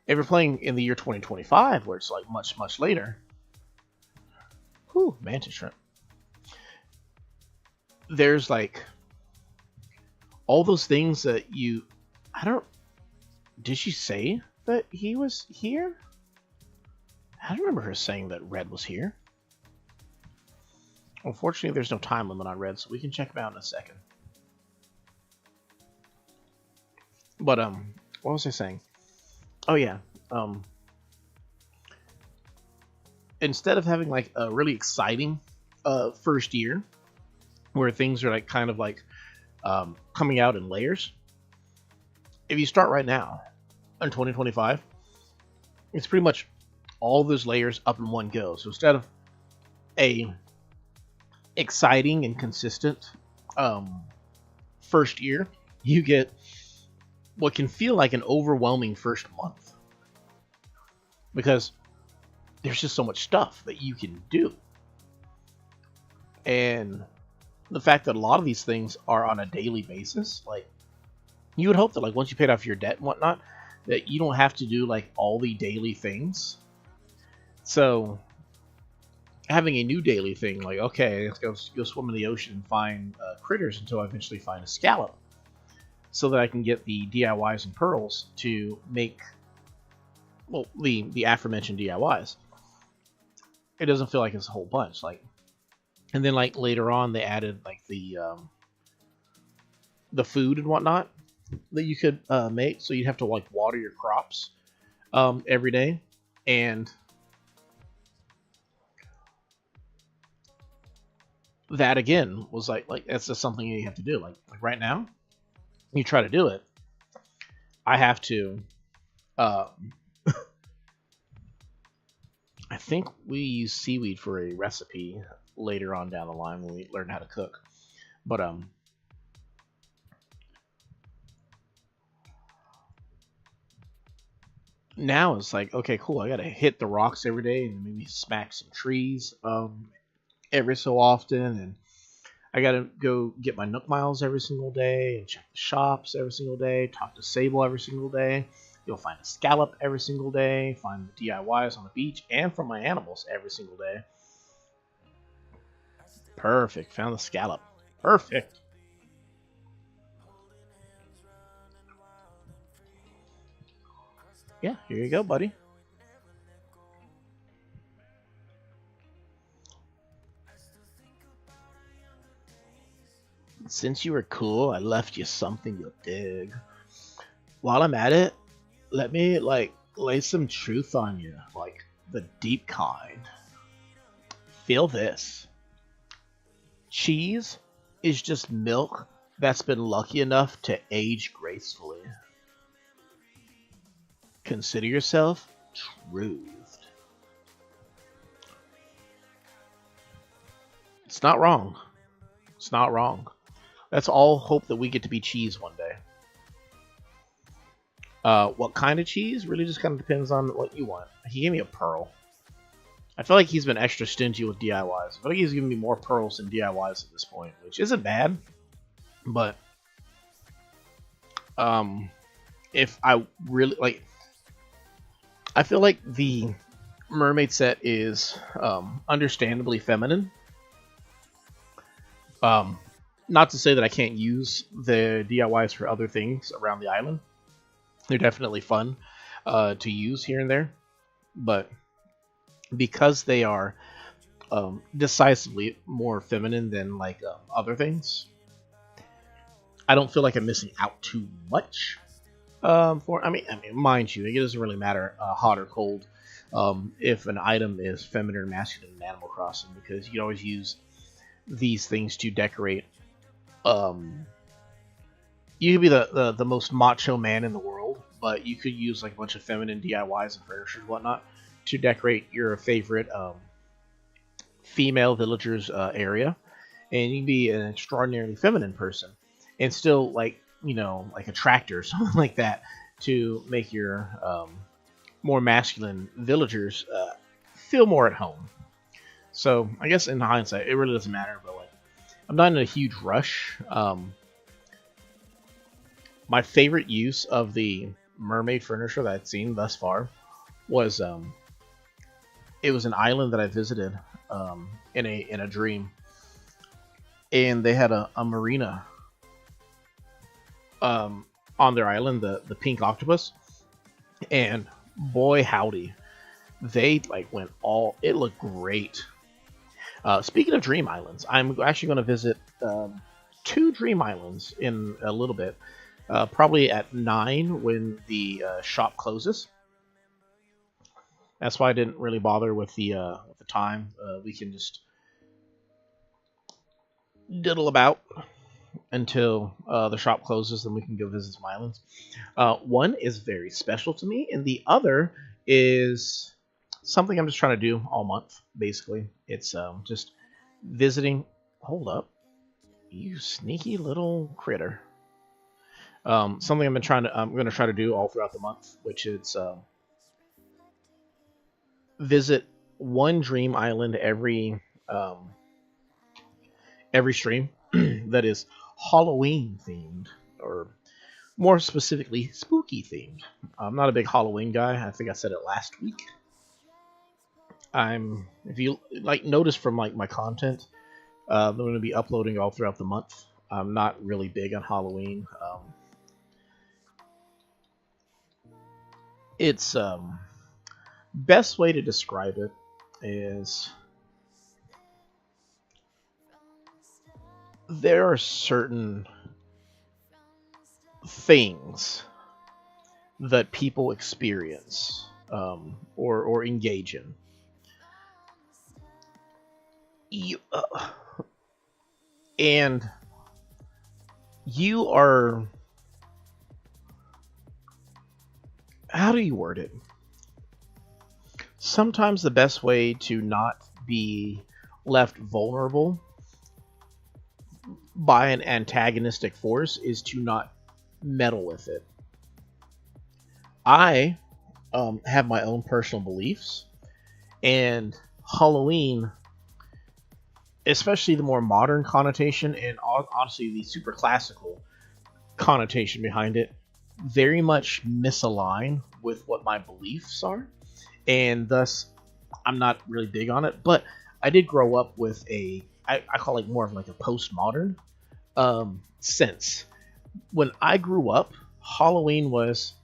if you're playing in the year 2025, where it's like much later, whew, mantis shrimp. There's like all those things that you, I don't, did she say that he was here? I don't remember her saying that Red was here. Unfortunately, there's no time limit on Red, so we can check him out in a second. But what was I saying? Oh yeah, instead of having like a really exciting first year where things are like kind of like coming out in layers, if you start right now in 2025, it's pretty much all those layers up in one go. So instead of a exciting and consistent first year, you get what can feel like an overwhelming first month, because there's just so much stuff that you can do. And the fact that a lot of these things are on a daily basis, like, you would hope that like once you paid off your debt and whatnot, that you don't have to do like all the daily things. So having a new daily thing, like, okay, let's go swim in the ocean and find critters until I eventually find a scallop, so that I can get the DIYs and pearls to make, well, the aforementioned DIYs. It doesn't feel like it's a whole bunch. Like, and then like later on they added like the food and whatnot that you could make, so you'd have to like water your crops every day, and that again was like that's just something you have to do. Like right now, you try to do it, I have to. I think we use seaweed for a recipe later on down the line when we learn how to cook. But now it's like, okay, cool. I gotta hit the rocks every day and maybe smack some trees every so often, and I gotta go get my Nook Miles every single day and check the shops every single day, talk to Sable every single day. You'll find a scallop every single day, find the DIYs on the beach, and from my animals every single day. Perfect. Found the scallop. Perfect. Yeah, here you go, buddy. Since you were cool, I left you something you'll dig. While I'm at it, let me like lay some truth on you, like the deep kind. Feel this. Cheese is just milk that's been lucky enough to age gracefully. Consider yourself truthed. It's not wrong. It's not wrong. Let's all hope that we get to be cheese one day. What kind of cheese? Really just kind of depends on what you want. He gave me a pearl. I feel like he's been extra stingy with DIYs. I feel like he's giving me more pearls than DIYs at this point, which isn't bad. But if I really like, I feel like the mermaid set is understandably feminine. Not to say that I can't use the DIYs for other things around the island. They're definitely fun to use here and there, but because they are decisively more feminine than like other things, I don't feel like I'm missing out too much. I mean, mind you, it doesn't really matter hot or cold if an item is feminine or masculine in Animal Crossing, because you can always use these things to decorate. You could be the most macho man in the world, but you could use like a bunch of feminine DIYs and furniture and whatnot to decorate your favorite female villagers area, and you can be an extraordinarily feminine person and still like, you know, like a tractor or something like that to make your more masculine villagers feel more at home. So I guess in hindsight, it really doesn't matter, but like, I'm not in a huge rush. My favorite use of the mermaid furniture that I'd seen thus far was it was an island that I visited in a dream, and they had a marina on their island, the pink octopus, and boy howdy, they like went all. It looked great. Speaking of dream islands, I'm actually going to visit 2 dream islands in a little bit. Probably at 9 when the shop closes. That's why I didn't really bother with the time. We can just diddle about until the shop closes, then we can go visit some islands. One is very special to me, and the other is something I'm just trying to do all month, basically. It's just visiting. Hold up, you sneaky little critter. Something I'm going to try to do all throughout the month, which is visit one dream island every stream that is Halloween themed, or more specifically, spooky themed. I'm not a big Halloween guy. I think I said it last week. If you like notice from like my content, I'm going to be uploading all throughout the month. I'm not really big on Halloween. It's best way to describe it is there are certain things that people experience or engage in. And you are, how do you word it? Sometimes the best way to not be left vulnerable by an antagonistic force is to not meddle with it. I have my own personal beliefs, and Halloween, especially the more modern connotation and honestly the super classical connotation behind it, very much misalign with what my beliefs are, and thus I'm not really big on it. But I did grow up with I call it more of like a postmodern sense. When I grew up, Halloween was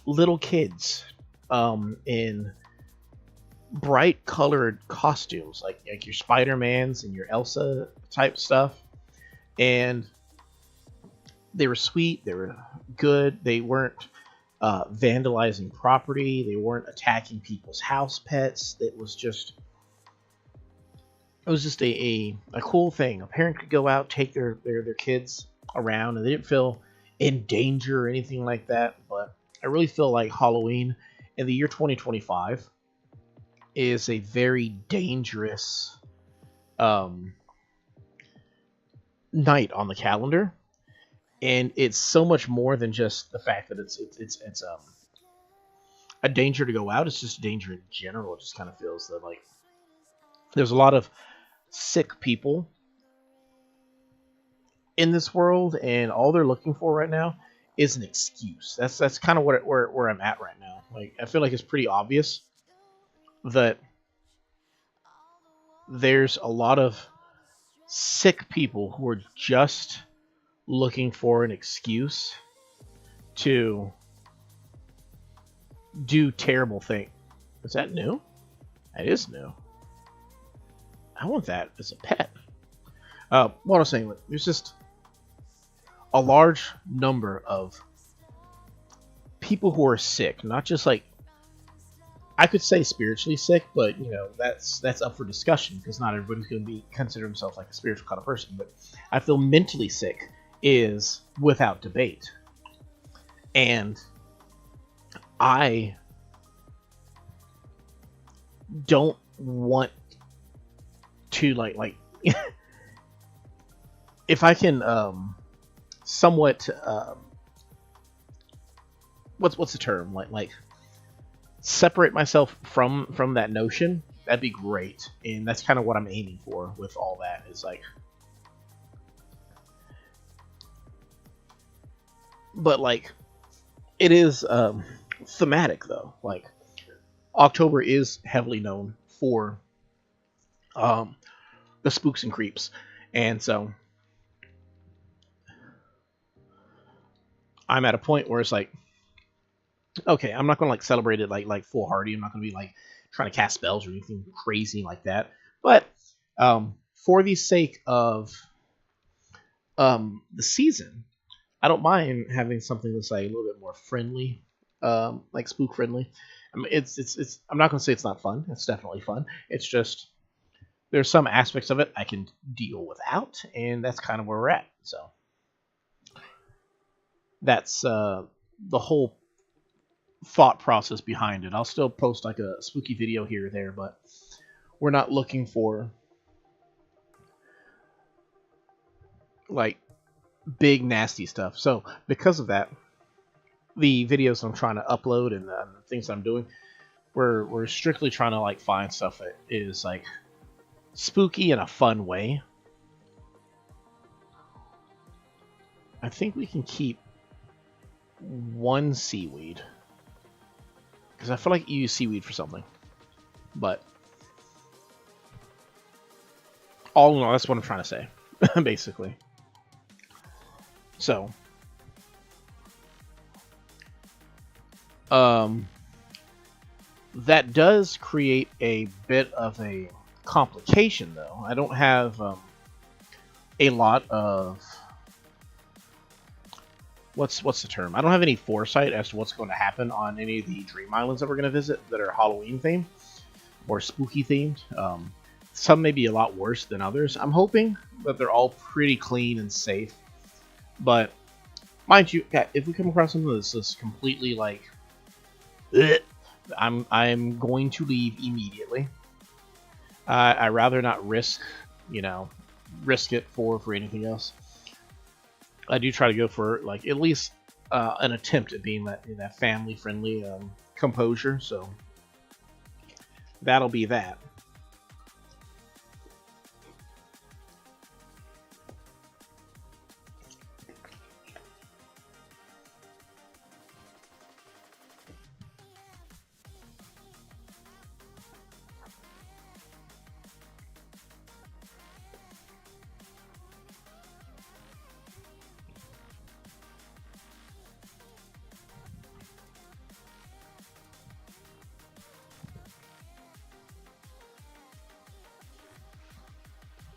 little kids in bright colored costumes, like your Spider-Mans and your Elsa type stuff, and they were sweet, they were good, they weren't vandalizing property, they weren't attacking people's house pets. It was just a cool thing. A parent could go out, take their kids around, and they didn't feel in danger or anything like that. But I really feel like Halloween in the year 2025 is a very dangerous night on the calendar, and it's so much more than just the fact that it's a danger to go out. It's just a danger in general. It just kind of feels that like there's a lot of sick people in this world, and all they're looking for right now is an excuse. That's kind of where I'm at right now. Like, I feel like it's pretty obvious that there's a lot of sick people who are just looking for an excuse to do terrible things. Is that new? That is new. I want that as a pet. What I was saying, there's just a large number of people who are sick, not just like, I could say spiritually sick, but you know, that's up for discussion because not everybody's going to be consider himself like a spiritual kind of person. But I feel mentally sick is without debate, and I don't want to like if I can somewhat what's the term, like separate myself from that notion, that'd be great. And that's kind of what I'm aiming for with all that, is like, but like it is thematic though. Like October is heavily known for the spooks and creeps, and so I'm at a point where it's like, okay, I'm not gonna like celebrate it like foolhardy. I'm not gonna be like trying to cast spells or anything crazy like that. But for the sake of the season, I don't mind having something that's like a little bit more friendly, like spook friendly. I mean, it's. I'm not gonna say it's not fun. It's definitely fun. It's just there's some aspects of it I can deal without, and that's kind of where we're at. So that's the whole thought process behind it. I'll still post like a spooky video here or there, but we're not looking for like big nasty stuff. So because of that, the videos I'm trying to upload and the things I'm doing, we're strictly trying to like find stuff that is like spooky in a fun way. I think we can keep one seaweed because I feel like you use seaweed for something, but all in all, that's what I'm trying to say, basically. So, that does create a bit of a complication, though. I don't have a lot of what's the term? I don't have any foresight as to what's going to happen on any of the dream islands that we're going to visit that are Halloween themed or spooky themed. Some may be a lot worse than others. I'm hoping that they're all pretty clean and safe. But mind you, if we come across something that's just completely like, ugh, I'm going to leave immediately. I rather not risk it for anything else. I do try to go for like at least an attempt at being that family friendly composure. So that'll be that.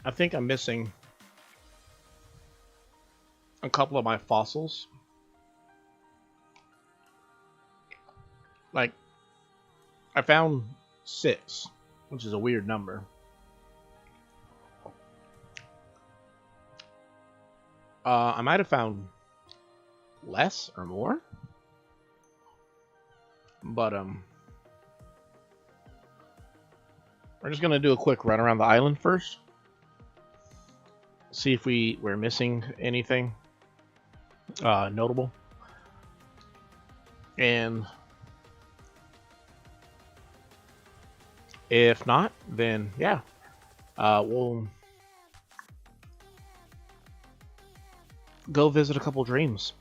I think I'm missing a couple of my fossils. Like, I found 6, which is a weird number. I might have found less or more, but we're just gonna do a quick run around the island first. See if we're missing anything notable, and if not, then yeah, we'll go visit a couple dreams.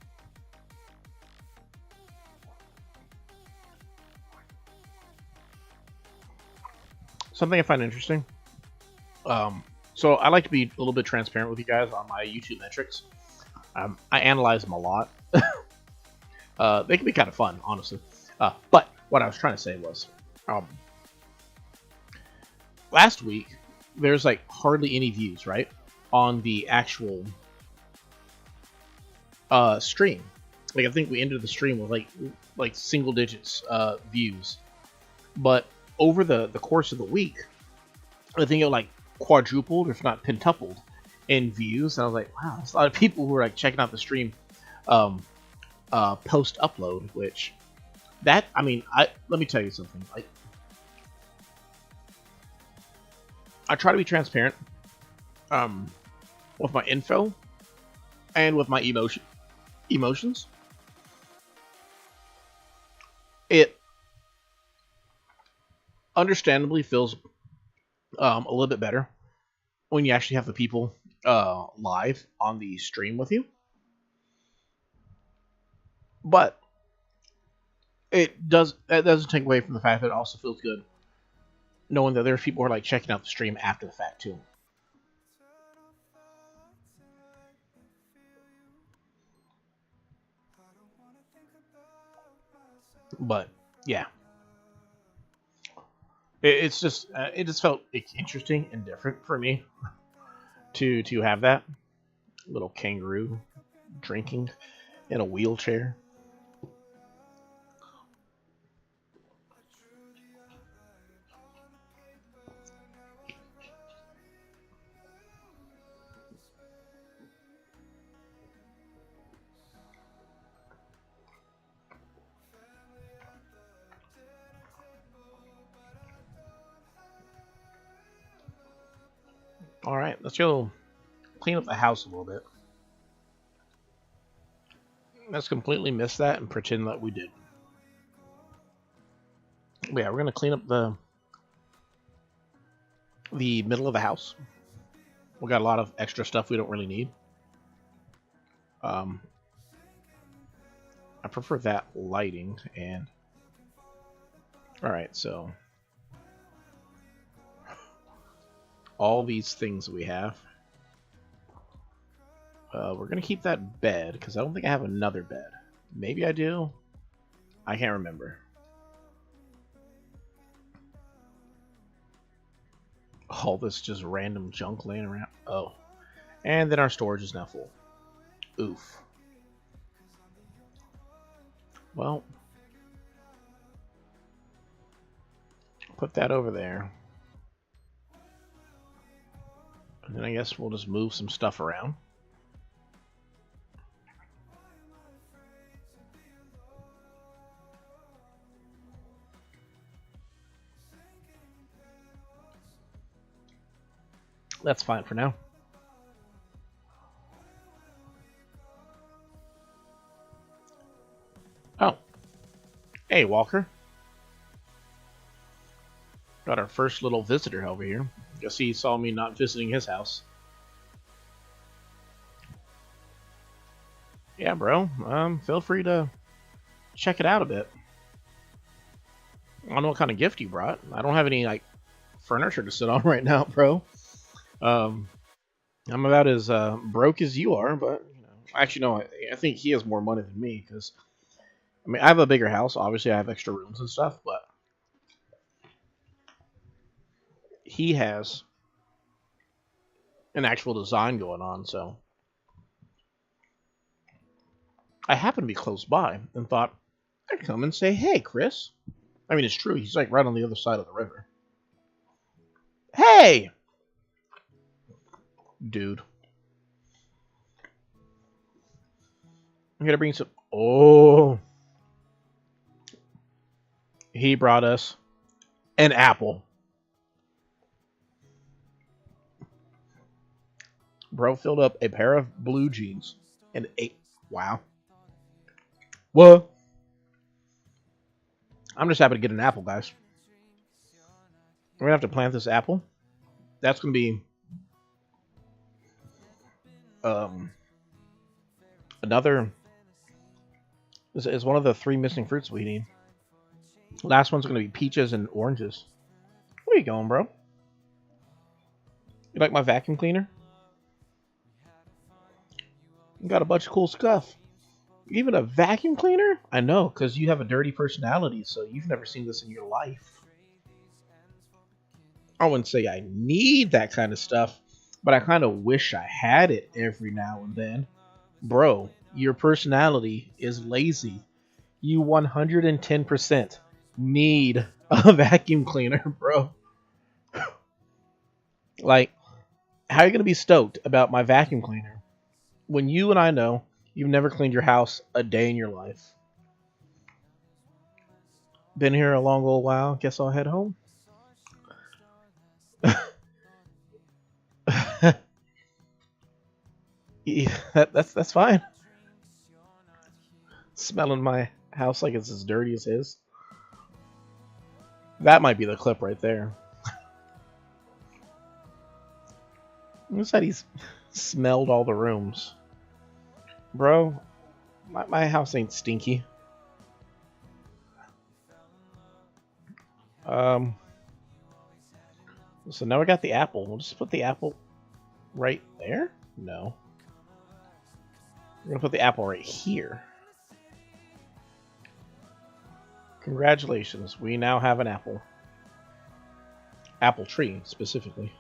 Something I find interesting. So I like to be a little bit transparent with you guys on my YouTube metrics. I analyze them a lot. They can be kind of fun, honestly. But what I was trying to say was, last week there's like hardly any views, right, on the actual stream. Like I think we ended the stream with like single digits views, but over the course of the week, I think it like quadrupled, if not pentupled, in views. And I was like, wow, there's a lot of people who are like checking out the stream post upload. Which that let me tell you something. Like, I try to be transparent with my info and with my emotions. It understandably feels a little bit better when you actually have the people live on the stream with you. But that doesn't take away from the fact that it also feels good knowing that there's people who are like checking out the stream after the fact too. But yeah, it just felt interesting and different for me to have that little kangaroo drinking in a wheelchair. All right, let's go clean up the house a little bit. Let's completely miss that and pretend that we did. But yeah, we're gonna clean up the middle of the house. We got a lot of extra stuff we don't really need. Um, I prefer that lighting and. All right, so all these things we have. We're gonna keep that bed because I don't think I have another bed. Maybe I do. I can't remember. All this just random junk laying around. Oh, and then our storage is now full. Oof. Well, put that over there. And then I guess we'll just move some stuff around. That's fine for now. Oh. Hey, Walker. Got our first little visitor over here. Guess he saw me not visiting his house. Yeah, bro. Feel free to check it out a bit. I don't know what kind of gift you brought. I don't have any, like, furniture to sit on right now, bro. I'm about as broke as you are, but, you know. Actually, no, I think he has more money than me, because, I mean, I have a bigger house. Obviously, I have extra rooms and stuff, but he has an actual design going on, so I happened to be close by and thought I'd come and say, hey, Chris. I mean, it's true. He's like right on the other side of the river. Hey! Dude. I'm going to bring some... Oh. He brought us an apple. Bro filled up a pair of blue jeans and ate... Wow. What? I'm just happy to get an apple, guys. We're going to have to plant this apple. That's going to be... another... is one of the 3 missing fruits we need. Last one's going to be peaches and oranges. Where you going, bro? You like my vacuum cleaner? You got a bunch of cool stuff. Even a vacuum cleaner? I know, because you have a dirty personality, so you've never seen this in your life. I wouldn't say I need that kind of stuff, but I kind of wish I had it every now and then. Bro, your personality is lazy. You 110% need a vacuum cleaner, bro. Like, how are you going to be stoked about my vacuum cleaner when you and I know you've never cleaned your house a day in your life? Been here a long old while. Guess I'll head home. Yeah, that's fine. Smelling my house like it's as dirty as his. That might be the clip right there. Who said he's smelled all the rooms? Bro, my house ain't stinky. So now we got the apple. We'll just put the apple right there? No. We're gonna put the apple right here. Congratulations, we now have an apple. Apple tree, specifically.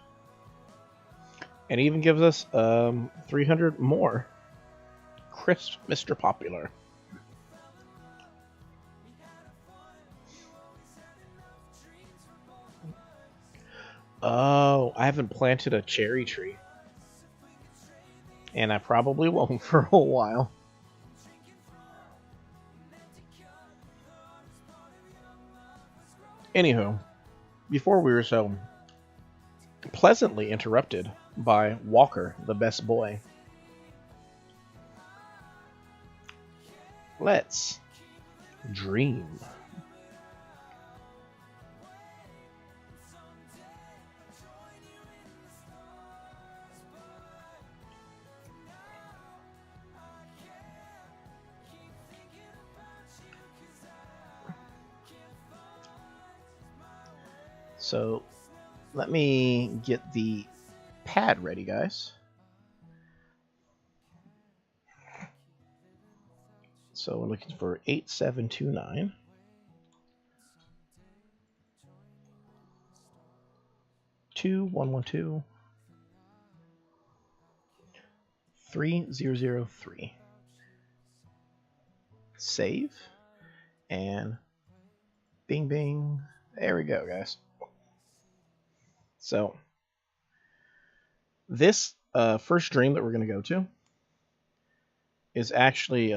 And it even gives us 300 more. Crisp Mr. Popular. Oh, I haven't planted a cherry tree. And I probably won't for a while. Anywho, before we were so pleasantly interrupted by Walker, the best boy, let's dream. So let me get the pad ready, guys. So we're looking for 8729. 2112 3003. Save. And bing bing. There we go, guys. So this first dream that we're going to go to is actually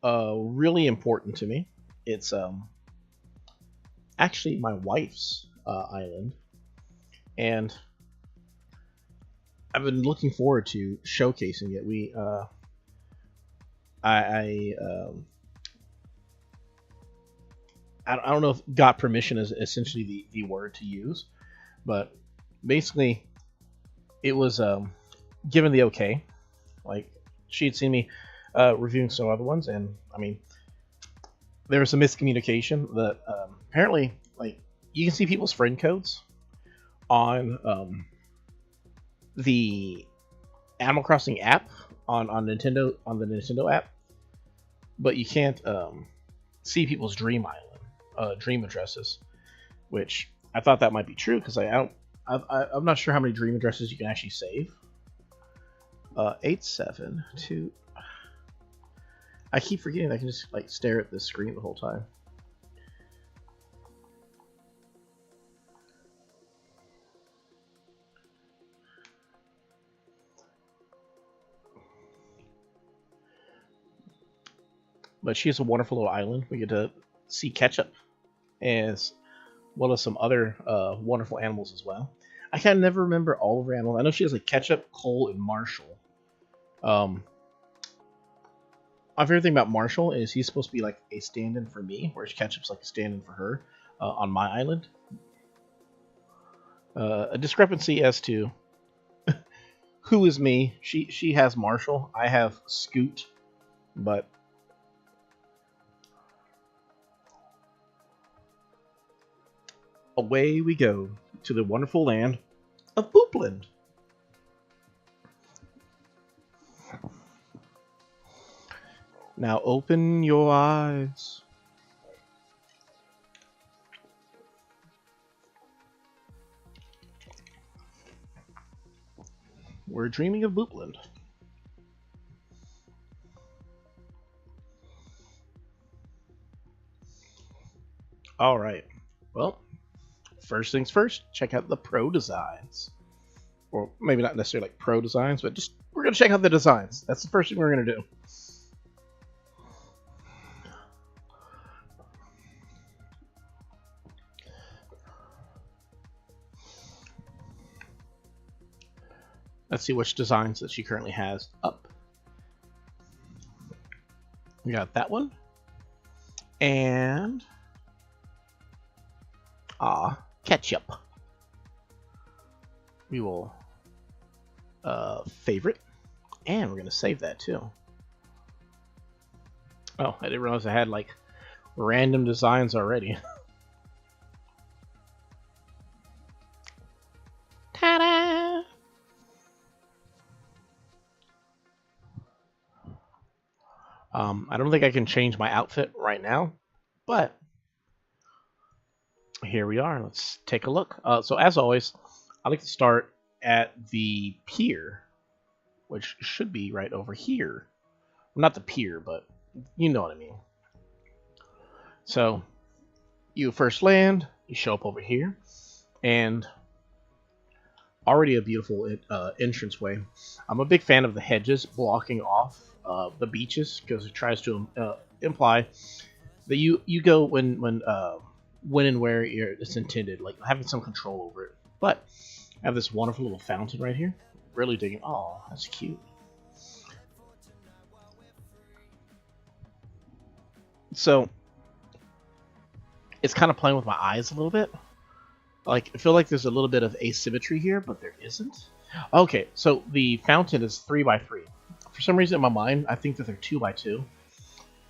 really important to me. It's actually my wife's island, and I've been looking forward to showcasing it. I don't know if got permission is essentially the word to use, but basically it was given the okay. Like, she had seen me reviewing some other ones, and I mean, there was some miscommunication that apparently, like, you can see people's friend codes on the Animal Crossing app on Nintendo, on the Nintendo app, but you can't see people's dream island dream addresses, which I thought that might be true because I'm not sure how many dream addresses you can actually save. 872. I keep forgetting I can just like stare at this screen the whole time. But she has a wonderful little island. We get to see Ketchup as well as some other wonderful animals as well. I kind of never remember all of her animals. I know she has like Ketchup, Cole, and Marshall. My favorite thing about Marshall is he's supposed to be like a stand-in for me, whereas Ketchup's like a stand-in for her on my island. A discrepancy as to who is me. She has Marshall. I have Scoot, but away we go to the wonderful land of Boopland. Now open your eyes. We're dreaming of Boopland. Alright. Well, first things first, check out the pro designs. Or maybe not necessarily like pro designs, but just we're going to check out the designs. That's the first thing we're going to do. Let's see which designs that she currently has up. We got that one. And Ketchup. We will favorite. And we're going to save that too. Oh, I didn't realize I had like random designs already. Ta-da! I don't think I can change my outfit right now, but here we are. Let's take a look. So as always, I like to start at the pier, which should be right over here. Not the pier, but you know what I mean. So you first land, you show up over here, and already a beautiful entranceway. I'm a big fan of the hedges blocking off the beaches because it tries to imply that you go when and where it's intended, like having some control over it. But I have this wonderful little fountain right here. Really digging. Oh, that's cute. So it's kind of playing with my eyes a little bit. Like, I feel like there's a little bit of asymmetry here, but there isn't. Okay, so the fountain is 3x3. For some reason in my mind, I think that they're 2x2.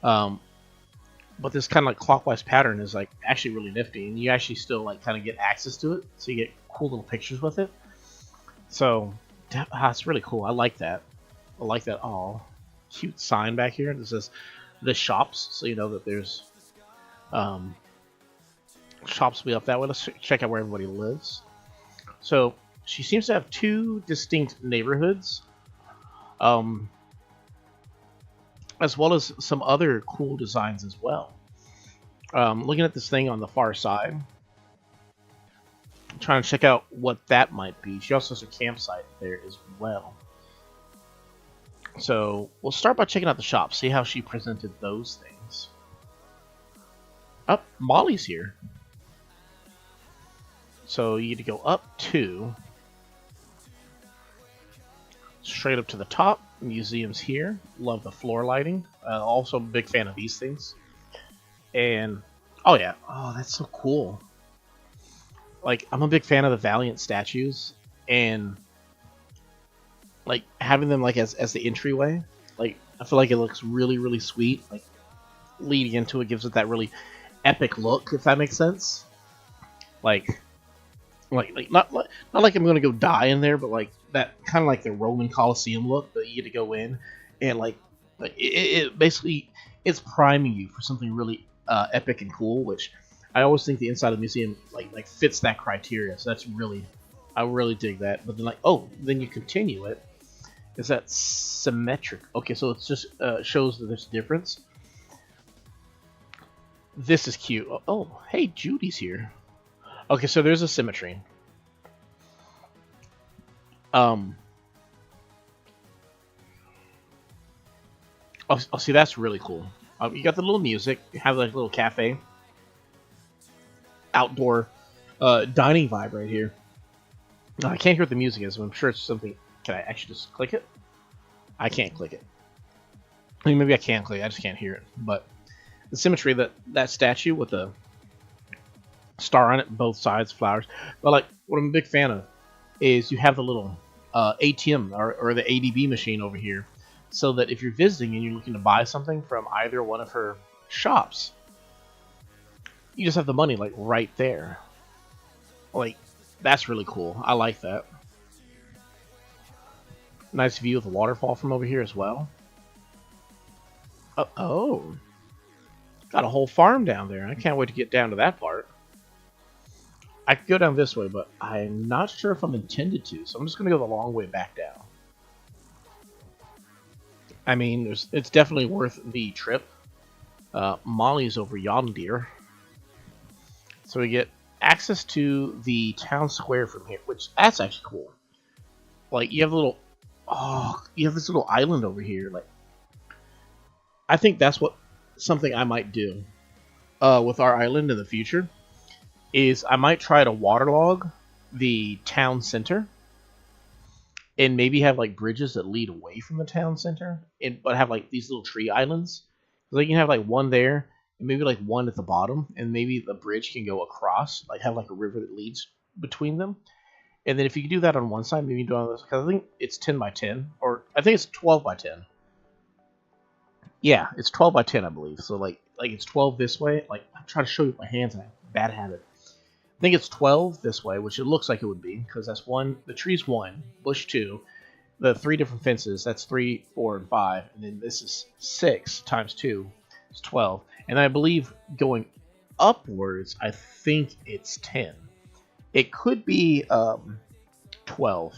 But this kind of like clockwise pattern is like actually really nifty, and you actually still like kind of get access to it, so you get cool little pictures with it. So it's really cool. I like that. I like that. Oh, cute sign back here that says the shops, so you know that there's shops will be up that way. Let's check out where everybody lives. So she seems to have two distinct neighborhoods, as well as some other cool designs as well. Looking at this thing on the far side, I'm trying to check out what that might be. She also has a campsite there as well. So we'll start by checking out the shop, see how she presented those things. Oh, Molly's here. So you need to go up 2, straight up to the top. Museums here. Love the floor lighting. Also a big fan of these things. And oh yeah, oh that's so cool. Like, I'm a big fan of the Valiant statues, and like having them like as the entryway. Like, I feel like it looks really sweet. Like, leading into it gives it that really epic look, if that makes sense. Like not like I'm gonna go die in there, but like that kind of like the Roman Colosseum look that you get to go in, and like it basically it's priming you for something really epic and cool, which I always think the inside of the museum like fits that criteria. So that's really, I really dig that. But then then you continue it. Is that symmetric? Okay, so it's just shows that there's a difference. This is cute. Oh, hey, Judy's here. Okay, so there's a symmetry. Oh, see, that's really cool. You got the little music. You have like a little cafe, outdoor dining vibe right here. I can't hear what the music is, but I'm sure it's something. Can I actually just click it? I can't click it. I mean, maybe I can click it. I just can't hear it. But the symmetry, that statue with the star on it, both sides, flowers. But like, what I'm a big fan of is you have the little ATM or the ADB machine over here, so that if you're visiting and you're looking to buy something from either one of her shops, you just have the money like right there. Like, that's really cool. I like that. Nice view of the waterfall from over here as well. Oh, got a whole farm down there. I can't wait to get down to that part. I could go down this way, but I'm not sure if I'm intended to, so I'm just going to go the long way back down. I mean, it's definitely worth the trip. Molly's over yonder. So we get access to the town square from here, which that's actually cool. Like, you have you have this little island over here. Like, I think that's something I might do with our island in the future. Is I might try to waterlog the town center, and maybe have like bridges that lead away from the town center, but have like these little tree islands. So you can have like one there, and maybe like one at the bottom, and maybe the bridge can go across, like have like a river that leads between them. And then if you can do that on one side, maybe do it on this, because I think it's 10 by 10, or I think it's 12 by 10. Yeah, it's 12 by 10, I believe. So like it's 12 this way. Like, I'm trying to show you with my hands, and I have a bad habit. I think it's 12 this way, which it looks like it would be, because that's one. The tree's 1, bush 2, the 3 different fences. That's 3, 4, and 5, and then this is 6 times 2 is 12. And I believe going upwards, I think it's 10. It could be 12,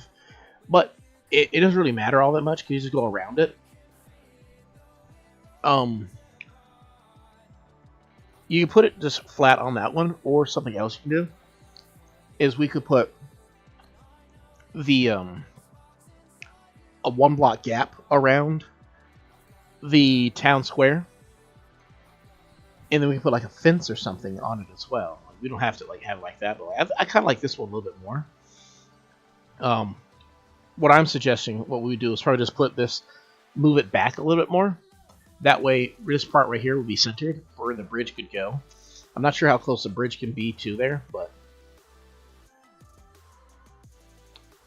but it doesn't really matter all that much because you just go around it. You can put it just flat on that one, or something else you can do is we could put the a 1 block gap around the town square, and then we can put like a fence or something on it as well. We don't have to like have it like that, but I kind of like this one a little bit more. What I'm suggesting, what we do is probably just put this, move it back a little bit more. That way, this part right here will be centered where the bridge could go. I'm not sure how close the bridge can be to there, but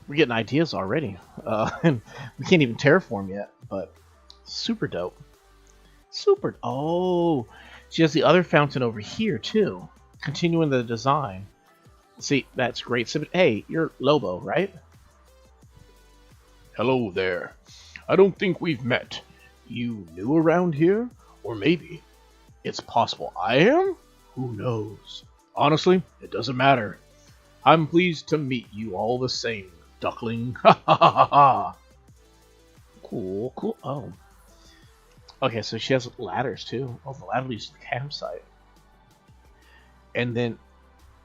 we're getting ideas already. And we can't even terraform yet, but super dope. Super. Oh, she has the other fountain over here too, continuing the design. See, that's great. So, hey, you're Lobo, right?
Hello there. I don't think we've met. You new around here? Or maybe it's possible I am? Who knows? Honestly, it doesn't matter. I'm pleased to meet you all the same, duckling. Ha ha ha ha.
Cool, cool. Oh. Okay, so she has ladders too. Oh, the ladder leads to the campsite. And then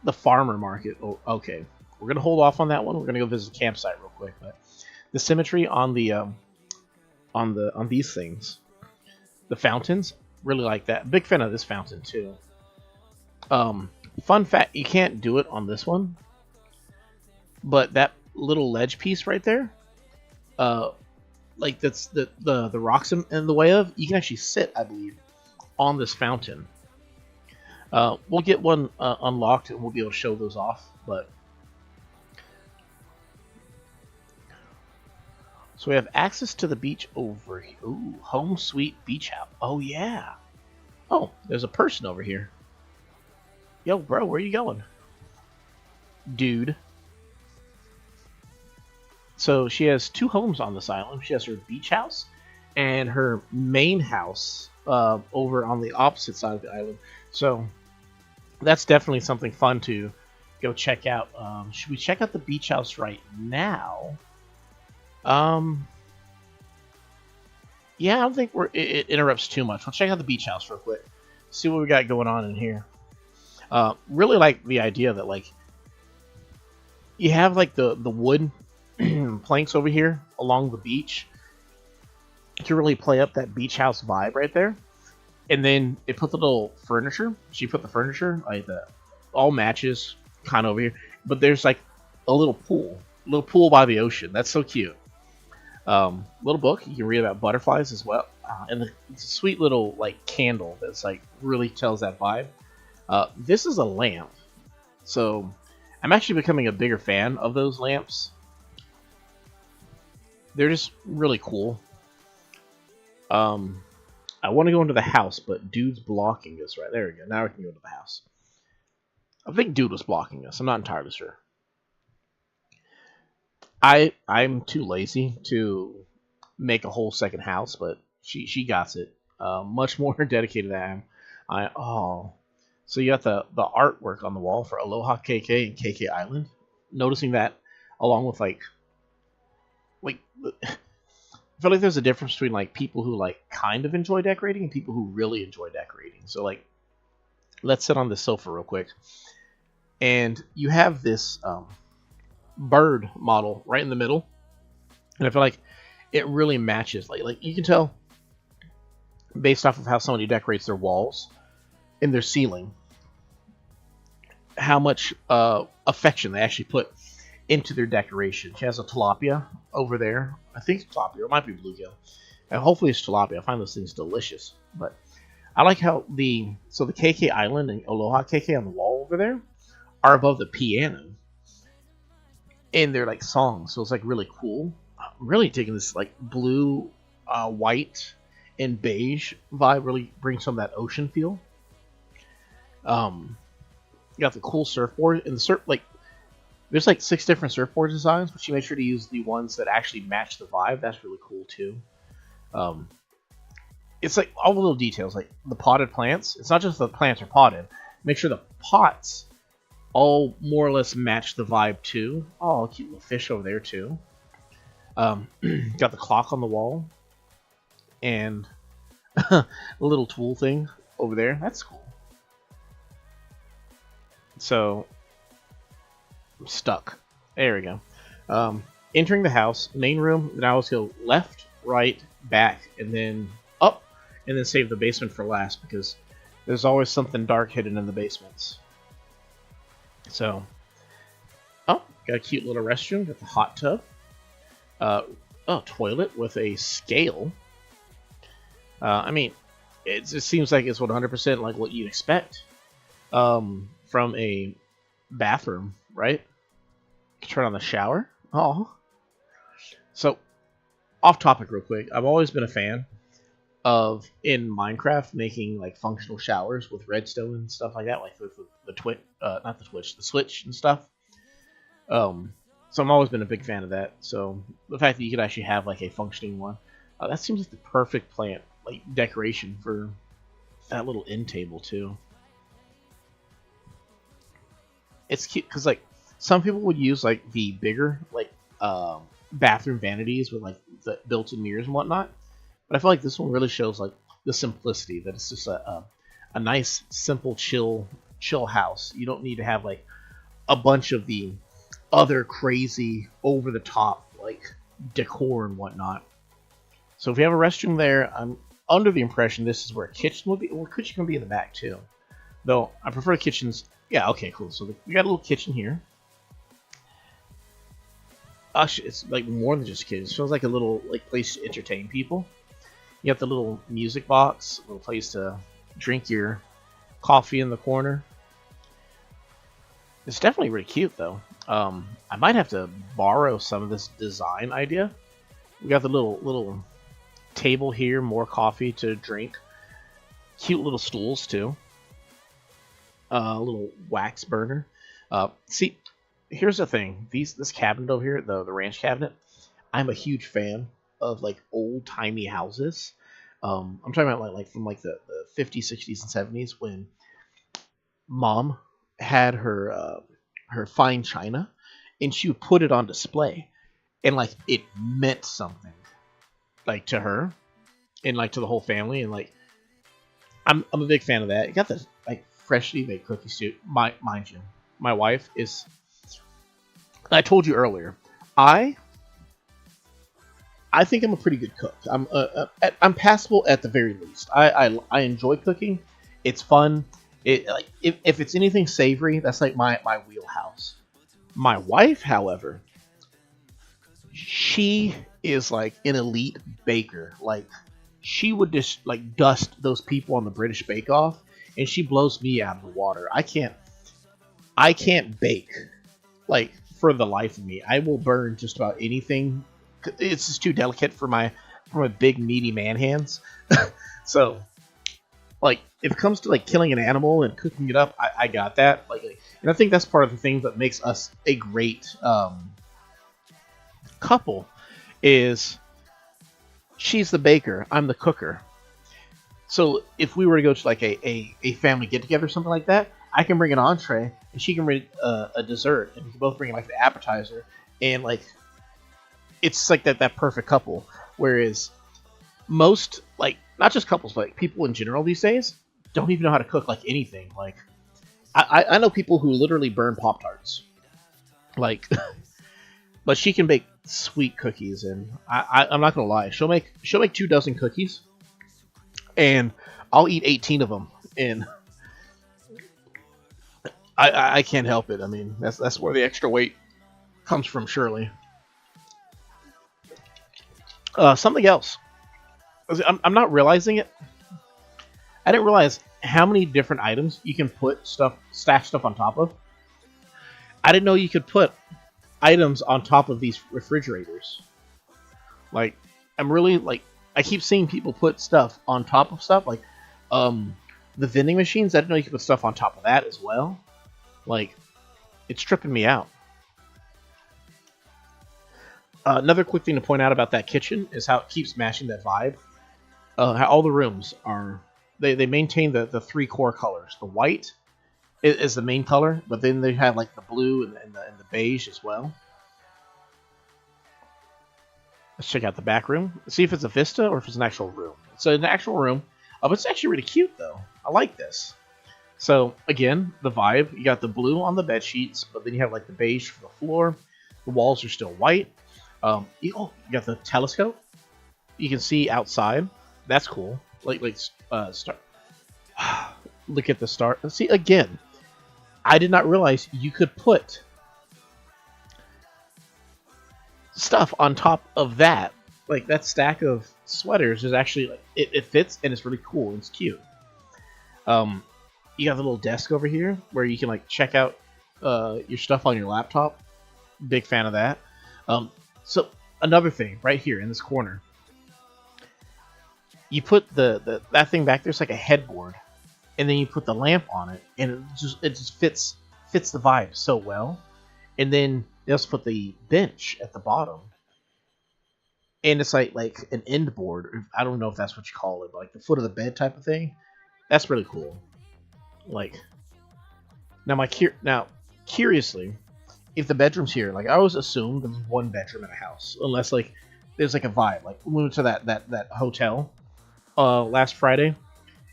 the farmer market. Oh, okay. We're going to hold off on that one. We're going to go visit the campsite real quick. But the symmetry on the on these things, the fountains, really like that. Big fan of this fountain too. Fun fact, you can't do it on this one, but that little ledge piece right there, like that's the rocks in the way of, you can actually sit, I believe, on this fountain. We'll get one unlocked and we'll be able to show those off, but so we have access to the beach over here. Ooh, home sweet beach house. Oh yeah. Oh, there's a person over here. Yo, bro, where you going? Dude. So she has 2 homes on this island. She has her beach house and her main house over on the opposite side of the island. So that's definitely something fun to go check out. Should we check out the beach house right now? Yeah, I don't think it interrupts too much. We'll check out the beach house real quick. See what we got going on in here. Really like the idea that like you have like the wood planks over here along the beach to really play up that beach house vibe right there. And then it put the little furniture. She put the furniture like that, all matches kind of over here. But there's like a little pool by the ocean. That's so cute. Little book you can read about butterflies as well, and it's a sweet little like candle that's like really tells that vibe. This is a lamp, so I'm actually becoming a bigger fan of those lamps. They're just really cool. I want to go into the house, but dude's blocking us. Right there we go. Now we can go to the house. I think dude was blocking us. I'm not entirely sure. I'm too lazy to make a whole second house, but she got it. Much more dedicated than I am. So you got the artwork on the wall for Aloha KK and KK Island. Noticing that, along with like I feel like there's a difference between like people who like kind of enjoy decorating and people who really enjoy decorating. So like, let's sit on this sofa real quick, and you have this bird model right in the middle, and I feel like it really matches. Like you can tell based off of how somebody decorates their walls and their ceiling how much affection they actually put into their decoration. She has a tilapia over there. I think it's tilapia. It might be bluegill. And hopefully it's tilapia. I find those things delicious. But I like how the KK Island and Aloha KK on the wall over there are above the piano. And they're like songs. So it's like really cool. I'm really taking this like blue, white, and beige vibe. Really brings some of that ocean feel. You got the cool surfboard and the surf, like There's like 6 different surfboard designs, but you make sure to use the ones that actually match the vibe. That's really cool too. Um, it's like all the little details, like the potted plants. It's not just the plants are potted. Make sure the pots all more or less match the vibe too. Oh, cute little fish over there too. Got the clock on the wall and a little tool thing over there. That's cool. So I'm stuck. There we go. Entering the house, main room. Then I always go left, right, back, and then up, and then save the basement for last because there's always something dark hidden in the basements. So, oh, got a cute little restroom. Got the hot tub. Toilet with a scale. I mean, it seems like it's 100% like what you'd expect from a bathroom, right? Turn on the shower. Oh. So, off topic real quick. I've always been a fan of, in Minecraft, making like functional showers with redstone and stuff like that, like the switch and stuff. So I've always been a big fan of that. So the fact that you could actually have like a functioning one, that seems like the perfect plant, like decoration for that little end table too. It's cute because like some people would use like the bigger like bathroom vanities with like the built-in mirrors and whatnot, but I feel like this one really shows like the simplicity that it's just a nice, simple, chill house. You don't need to have like a bunch of the other crazy over the top like decor and whatnot. So if you have a restroom there, I'm under the impression this is where a kitchen would be. Well, kitchen can be in the back too, though I prefer kitchens. Yeah, okay, cool. So we got a little kitchen here. Actually, it's like more than just a kitchen. It feels like a little like place to entertain people. You got the little music box, a little place to drink your coffee in the corner. It's definitely really cute though. I might have to borrow some of this design idea. We got the little table here, more coffee to drink. Cute little stools too. A little wax burner. See, here's the thing. This cabinet over here, the ranch cabinet, I'm a huge fan of like old timey houses. I'm talking about like from like the 50s, 60s, and 70s when mom had her fine china, and she would put it on display, and like it meant something, like to her, and like to the whole family, and like I'm a big fan of that. You got the like freshly baked cookies too. Mind you, my wife is. I told you earlier, I think I'm a pretty good cook. I'm passable at the very least. I enjoy cooking. It's fun. It like if it's anything savory, that's like my wheelhouse. My wife, however, she is like an elite baker. Like she would just like dust those people on the British Bake Off, and she blows me out of the water. I can't bake like for the life of me. I will burn just about anything. It's just too delicate for my big meaty man hands. So like if it comes to like killing an animal and cooking it up, I got that. Like, and I think that's part of the thing that makes us a great couple. Is she's the baker, I'm the cooker. So if we were to go to like a family get together or something like that, I can bring an entree and she can bring a dessert, and we can both bring like the appetizer, and like it's like that perfect couple. Whereas most like not just couples, but like people in general these days don't even know how to cook like anything. Like I know people who literally burn Pop-Tarts, like, but she can bake sweet cookies, and I'm not gonna lie, she'll make 24 cookies, and I'll eat 18 of them, and I can't help it. I mean, that's where the extra weight comes from, surely. Something else. I'm not realizing it. I didn't realize how many different items you can stack stuff on top of. I didn't know you could put items on top of these refrigerators. Like, I keep seeing people put stuff on top of stuff. Like, the vending machines, I didn't know you could put stuff on top of that as well. Like, it's tripping me out. Another quick thing to point out about that kitchen is how it keeps matching that vibe. How all the rooms are, they maintain the three core colors. The white is the main color, but then they have like the blue and the beige as well. Let's check out the back room. See if it's a vista or if it's an actual room. It's an actual room. But it's actually really cute though. I like this. So again, the vibe. You got the blue on the bed sheets, but then you have like the beige for the floor. The walls are still white. You got the telescope. You can see outside. That's cool. Star. Look at the star. See again. I did not realize you could put stuff on top of that. Like that stack of sweaters is actually like it fits and it's really cool and it's cute. You got the little desk over here where you can like check out your stuff on your laptop. Big fan of that. So another thing right here in this corner, you put that thing back there's like a headboard, and then you put the lamp on it, and it just fits the vibe so well. And then they also put the bench at the bottom, and it's like an end board. I don't know if that's what you call it, but like the foot of the bed type of thing. That's really cool. Like now curiously, if the bedroom's here, like I always assume there's one bedroom in a house, unless like there's like a vibe. Like when we went to that hotel last Friday,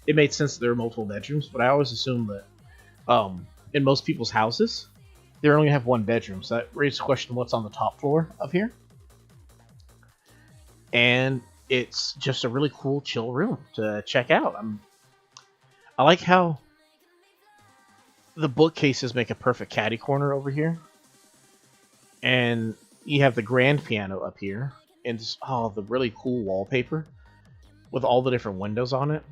it made sense that there were multiple bedrooms, but I always assume that in most people's houses they only have one bedroom. So that raises the question: what's on the top floor of here? And it's just a really cool, chill room to check out. I like how the bookcases make a perfect caddy corner over here. And you have the grand piano up here. And just, the really cool wallpaper with all the different windows on it.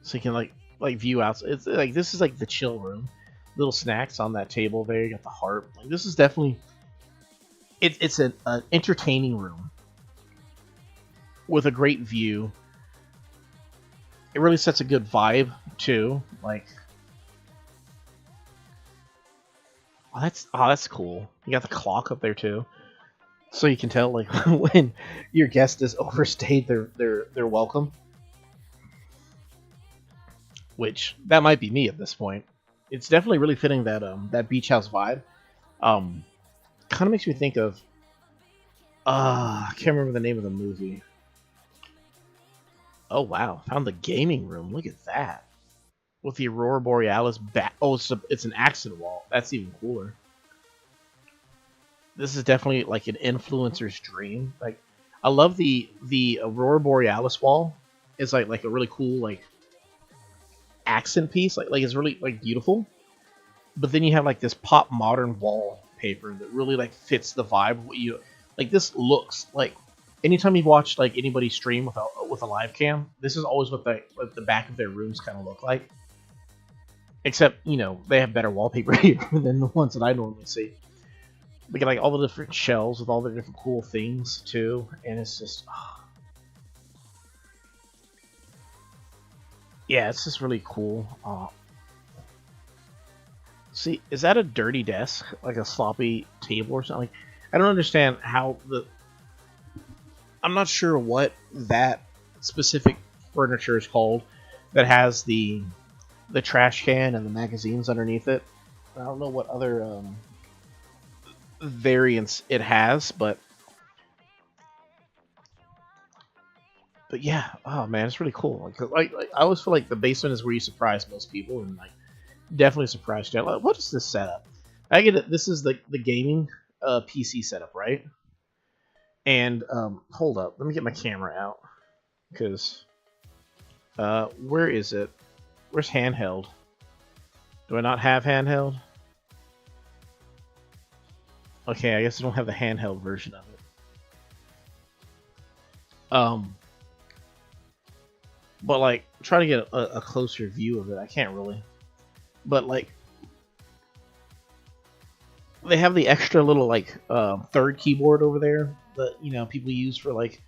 So you can like view out. It's like this is like the chill room. Little snacks on that table there. You got the harp. Like this is definitely it's an entertaining room with a great view. It really sets a good vibe too. Like, that's cool. You got the clock up there too, so you can tell like when your guest has overstayed their welcome. Which that might be me at this point. It's definitely really fitting that beach house vibe. Kind of makes me think of I can't remember the name of the movie. Oh wow, found the gaming room. Look at that. With the Aurora Borealis back. Oh, it's an accent wall. That's even cooler. This is definitely like an influencer's dream. Like, I love the Aurora Borealis wall. It's like a really cool like accent piece. Like it's really like beautiful. But then you have like this pop modern wallpaper that really like fits the vibe. What you like? This looks like. Anytime you've watched like anybody stream with a live cam, this is always what the back of their rooms kind of look like. Except, they have better wallpaper here than the ones that I normally see. We get like all the different shelves with all the different cool things too, and it's just, yeah, it's just really cool. See, is that a dirty desk, like a sloppy table or something? I don't understand how I'm not sure what that specific furniture is called that has the trash can and the magazines underneath it. I don't know what other variants it has, but yeah, oh man, it's really cool. Like I always feel like the basement is where you surprise most people, and like definitely surprised you. Like, what is this setup? I get it. This is the gaming PC setup, right? And hold up, let me get my camera out, because where is it? Where's handheld? Do I not have handheld? Okay, I guess I don't have the handheld version of it. But like, try to get a closer view of it. I can't really. But like, they have the extra little like third keyboard over there that people use for like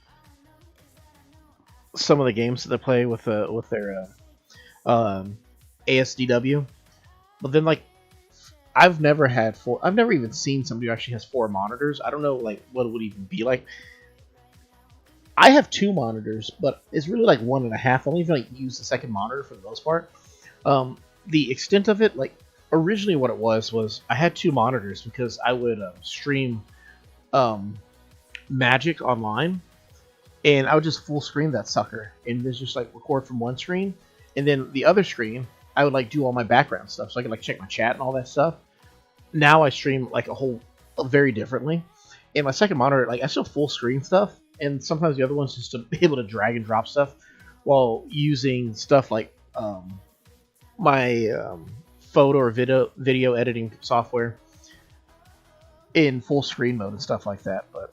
some of the games that they play with their ASDW. But then like, I've never had four. I've never even seen somebody who actually has four monitors. I don't know like what it would even be like. I have two monitors, but it's really like one and a half. I don't even like use the second monitor for the most part. The extent of it, like originally what it was I had two monitors because I would stream Magic online, and I would just full screen that sucker and just like record from one screen, and then the other screen I would like do all my background stuff, so I could like check my chat and all that stuff. Now I stream like very differently. And my second monitor, like I still full screen stuff, and sometimes the other one's just to be able to drag and drop stuff while using stuff like my photo or video editing software in full screen mode and stuff like that. But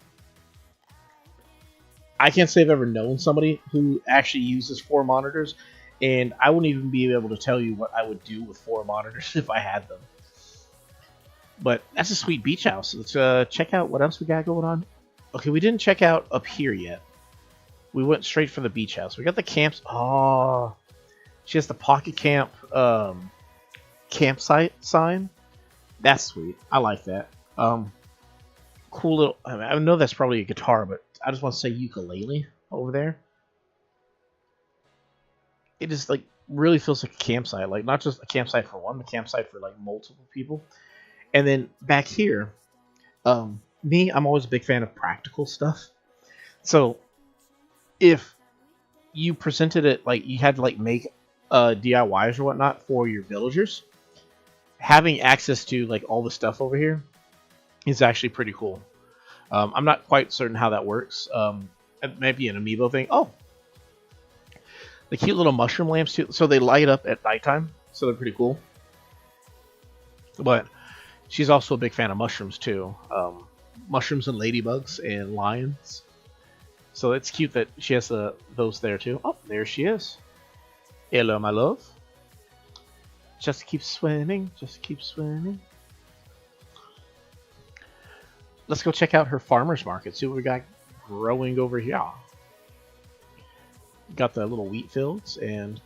I can't say I've ever known somebody who actually uses four monitors, and I wouldn't even be able to tell you what I would do with four monitors if I had them. But that's a sweet beach house. Let's check out what else we got going on. Okay, we didn't check out up here yet. We went straight for the beach house. We got the camps. Oh, she has the pocket camp campsite sign. That's sweet. I like that. Cool little. I know that's probably a guitar, but I just want to say ukulele over there. It just like really feels like a campsite. Like not just a campsite for one, but a campsite for like multiple people. And then back here, I'm always a big fan of practical stuff. So if you presented it like you had to like make DIYs or whatnot for your villagers, having access to like all the stuff over here is actually pretty cool. I'm not quite certain how that works. It might be an amiibo thing. Oh, the cute little mushroom lamps too. So they light up at nighttime, so they're pretty cool. But she's also a big fan of mushrooms too. Mushrooms and ladybugs and lions. So it's cute that she has those there too. Oh, there she is. Hello, my love. Just keep swimming. Just keep swimming. Let's go check out her farmer's market. See what we got growing over here. Got the little wheat fields, and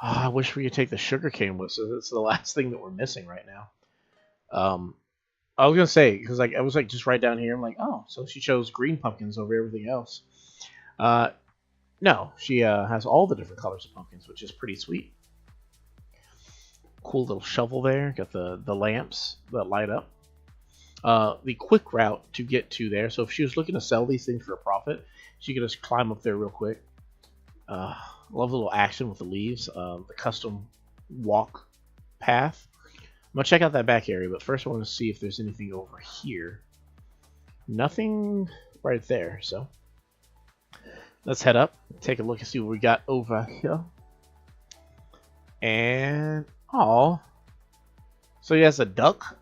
I wish we could take the sugarcane with us. It's the last thing that we're missing right now. I was gonna say because like I was like just right down here. I'm like, oh, so she chose green pumpkins over everything else. No, she has all the different colors of pumpkins, which is pretty sweet. Cool little shovel there. Got the lamps that light up. The quick route to get to there. So if she was looking to sell these things for a profit, she could just climb up there real quick. Love the little action with the leaves. The custom walk path. I'm going to check out that back area, but first I want to see if there's anything over here. Nothing right there, so let's head up, take a look and see what we got over here. And, oh, so he has a duck,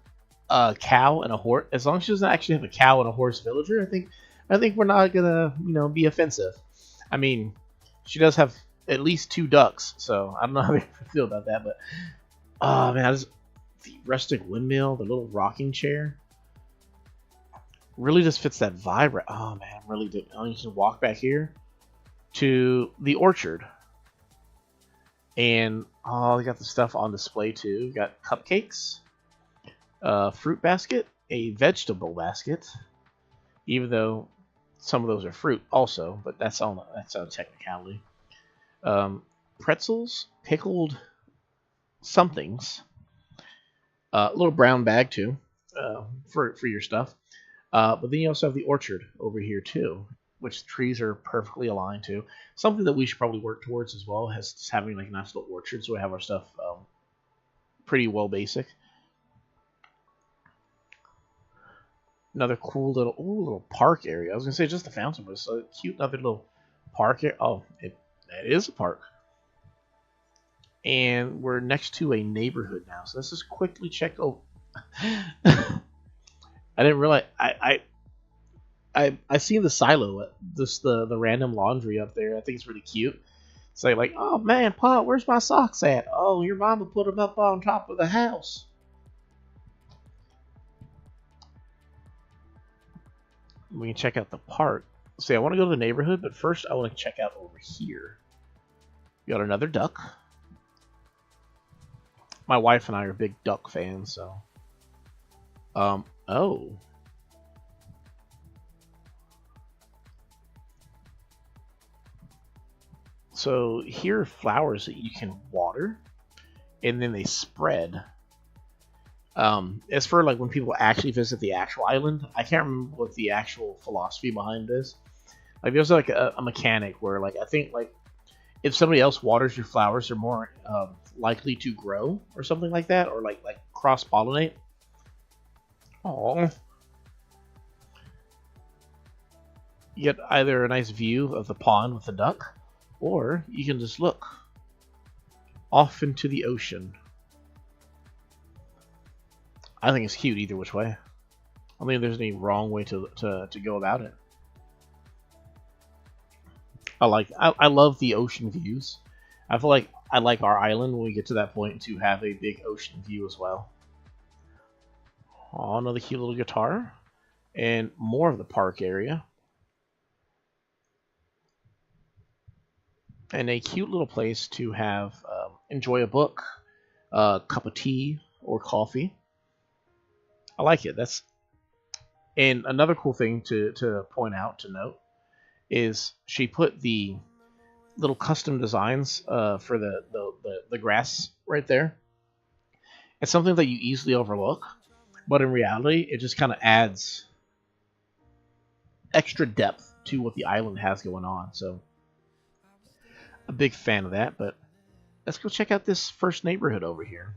a cow, and a horse. As long as she doesn't actually have a cow and a horse villager, I think we're not gonna, be offensive. I mean, she does have at least 2 ducks, so I don't know how I feel about that, but oh man, the rustic windmill, the little rocking chair, really just fits that vibe. Right? Oh man, I'm really digging. I need to walk back here to the orchard, and oh, they got the stuff on display too. We got cupcakes, fruit basket, a vegetable basket, even though some of those are fruit also, but that's a technicality. Pretzels, pickled somethings, a little brown bag too, for your stuff. But then you also have the orchard over here too, which trees are perfectly aligned to. Something that we should probably work towards as well, has just having like a nice little orchard, so we have our stuff pretty well basic. Another cool little park area. I was gonna say just the fountain, but it's a cute another little park here. Oh, it is a park. And we're next to a neighborhood now, so let's just quickly check. Oh, I didn't realize I seen the silo, just the random laundry up there. I think it's really cute. It's like, oh man, Pa, where's my socks at? Oh, your mama put them up on top of the house. We can check out the park. See, I want to go to the neighborhood, but first I want to check out over here. We got another duck. My wife and I are big duck fans, so. Oh. So here are flowers that you can water, and then they spread. As for like when people actually visit the actual island, I can't remember what the actual philosophy behind this. Like there's like a mechanic where like I think like if somebody else waters your flowers, they're more likely to grow or something like that, or like cross pollinate. Oh, you get either a nice view of the pond with the duck, or you can just look off into the ocean. I think it's cute either which way. I don't think there's any wrong way to go about it. I love the ocean views. I feel like I like our island when we get to that point to have a big ocean view as well. Oh, another cute little guitar. And more of the park area. And a cute little place to have enjoy a book, a cup of tea or coffee. I like it. And another cool thing to point out, to note, is she put the little custom designs for the grass right there. It's something that you easily overlook, but in reality, it just kind of adds extra depth to what the island has going on. So, a big fan of that. But let's go check out this first neighborhood over here.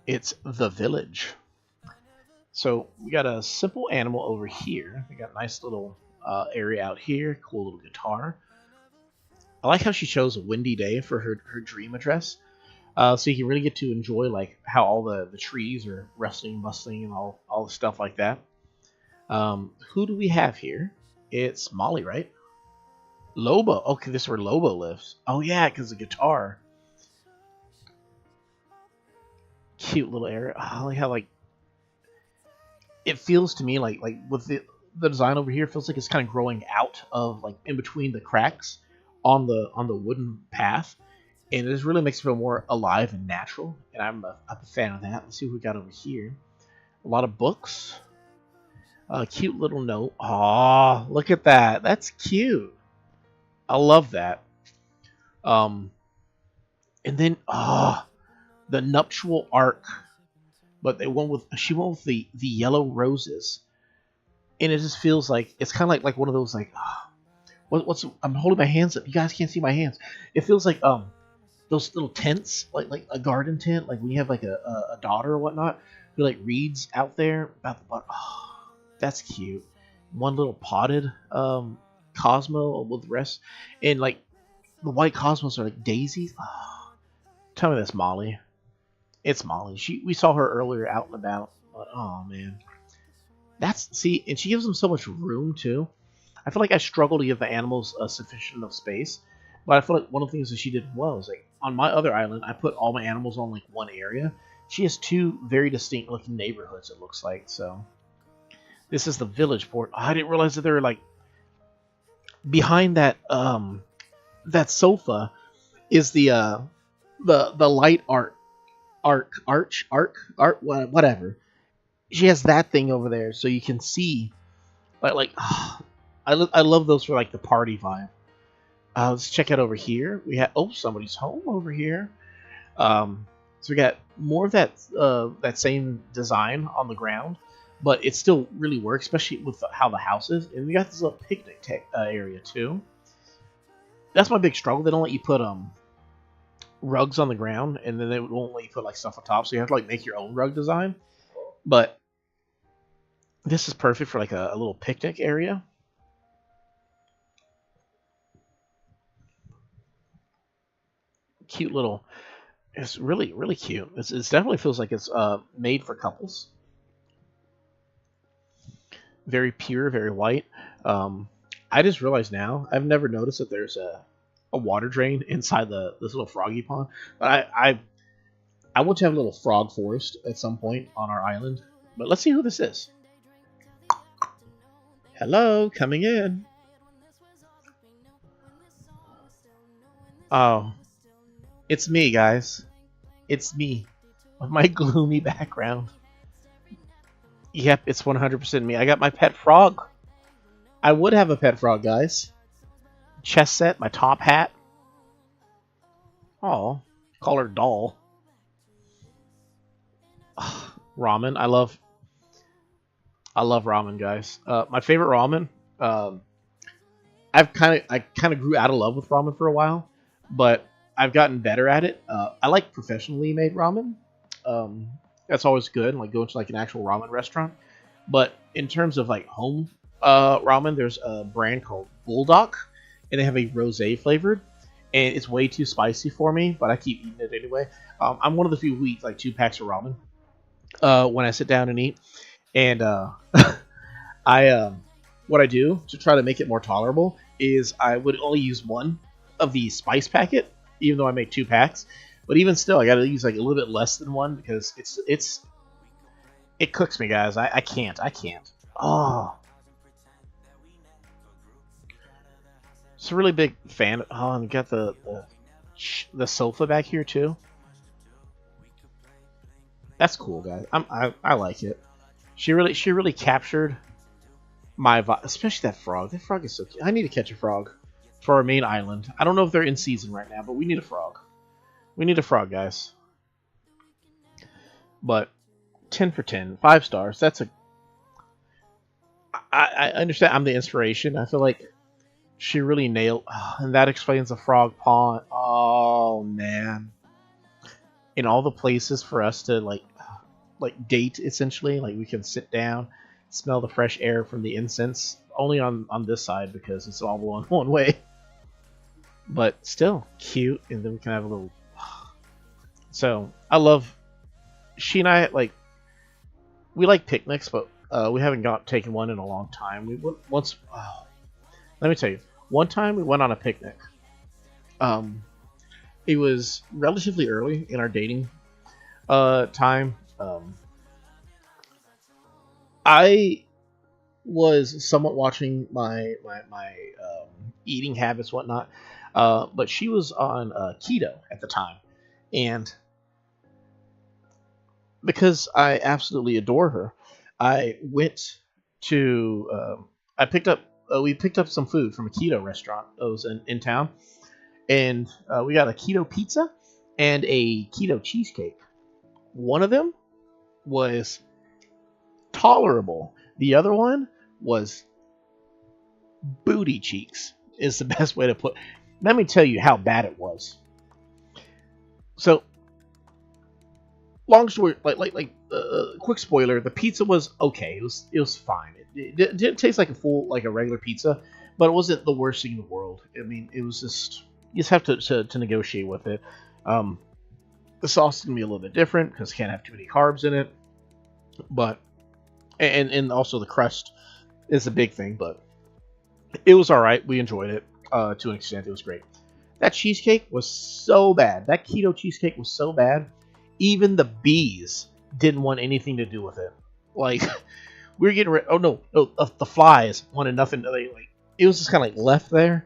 It's the village. So we got a simple animal over here. We got a nice little area out here. Cool little guitar. I like how she chose a windy day for her dream address. So you can really get to enjoy like how all the trees are rustling, bustling, and all the stuff like that. Who do we have here? It's Molly, right? Lobo. Okay, this is where Lobo lives. Oh yeah, because the guitar. Cute little area. Oh, I like how like it feels to me like with the design over here, it feels like it's kind of growing out of like in between the cracks on the wooden path, and it just really makes it feel more alive and natural. And I'm a fan of that. Let's see what we got over here. A lot of books. A cute little note. Aw, look at that. That's cute. I love that. And then the nuptial arc. But she went with the yellow roses, and it just feels like it's kind of like one of those like I'm holding my hands up. You guys can't see my hands. It feels like those little tents, like a garden tent, like when you have like a daughter or whatnot who like reads out there about the button. Oh, that's cute. One little potted Cosmo with the rest, and like the white Cosmos are like daisies. Oh, tell me that's Molly. It's Molly. We saw her earlier out and about. But, oh man, and she gives them so much room too. I feel like I struggle to give the animals a sufficient enough space, but I feel like one of the things that she did well is like on my other island, I put all my animals on like one area. She has two very distinct looking neighborhoods. It looks like so. This is the village port. Oh, I didn't realize that they were like behind that that sofa is the light arc, whatever. She has that thing over there, so you can see, I love those for like the party vibe. Let's check out over here. We have somebody's home over here. So we got more of that same design on the ground, but it still really works, especially with how the house is. And we got this little picnic area too. That's my big struggle. They don't let you put rugs on the ground, and then they won't let you put like stuff on top, so you have to like make your own rug design. But this is perfect for like a little picnic area. Cute little. It's really really cute. It definitely feels like it's made for couples. Very pure, very white. I just realized now I've never noticed that there's a water drain inside this little froggy pond. But I want to have a little frog forest at some point on our island. But let's see who this is. Hello, coming in. Oh, It's me, guys. It's me. With my gloomy background. Yep, it's 100% me. I got my pet frog. I would have a pet frog, guys. Chess set, my top hat. Oh, call her doll. Ramen. I love ramen, guys. My favorite ramen. Um, I kind of grew out of love with ramen for a while, but I've gotten better at it. I like professionally made ramen. Um, that's always good, like going to like an actual ramen restaurant. But in terms of like home ramen, there's a brand called Bulldog, and they have a rosé flavored, and it's way too spicy for me, but I keep eating it anyway. I'm one of the few who eat like 2 packs of ramen when I sit down and eat, and I what I do to try to make it more tolerable is I would only use one of the spice packet, even though I make 2 packs. But even still, I got to use like a little bit less than one because it cooks me, guys. I can't. Oh, it's a really big fan. Oh, and you got the sofa back here too. That's cool, guys. I like it. She really captured my vibe, especially that frog. That frog is so cute. I need to catch a frog for our main island. I don't know if they're in season right now, but we need a frog. We need a frog, guys. But 10 for 10, 5 stars. That's a. I understand. I'm the inspiration. I feel like she really nailed, and that explains the frog pond. Oh man, in all the places for us to like date essentially, like we can sit down, smell the fresh air from the incense. Only on this side because it's all blowing one way. But still cute, and then we can have a little. So I love. She and I we like picnics, but we haven't taken one in a long time. We went once. Oh, let me tell you, one time we went on a picnic. It was relatively early in our dating time. I was somewhat watching my eating habits, whatnot. But she was on keto at the time, and because I absolutely adore her, I went to I picked up we picked up some food from a keto restaurant that was in town, and we got a keto pizza and a keto cheesecake. One of them was tolerable. The other one was booty cheeks. Is the best way to put. Let me tell you how bad it was. So, long story, quick spoiler: the pizza was okay. It was fine. It didn't taste like a regular pizza, but it wasn't the worst thing in the world. I mean, it was just you just have to negotiate with it. The sauce is gonna be a little bit different because it can't have too many carbs in it, but and also the crust is a big thing. But it was all right. We enjoyed it to an extent. It was great. That cheesecake was so bad. That keto cheesecake was so bad. Even the bees didn't want anything to do with it. Like we were getting rid. Oh no, the flies wanted nothing. It was just kind of left there,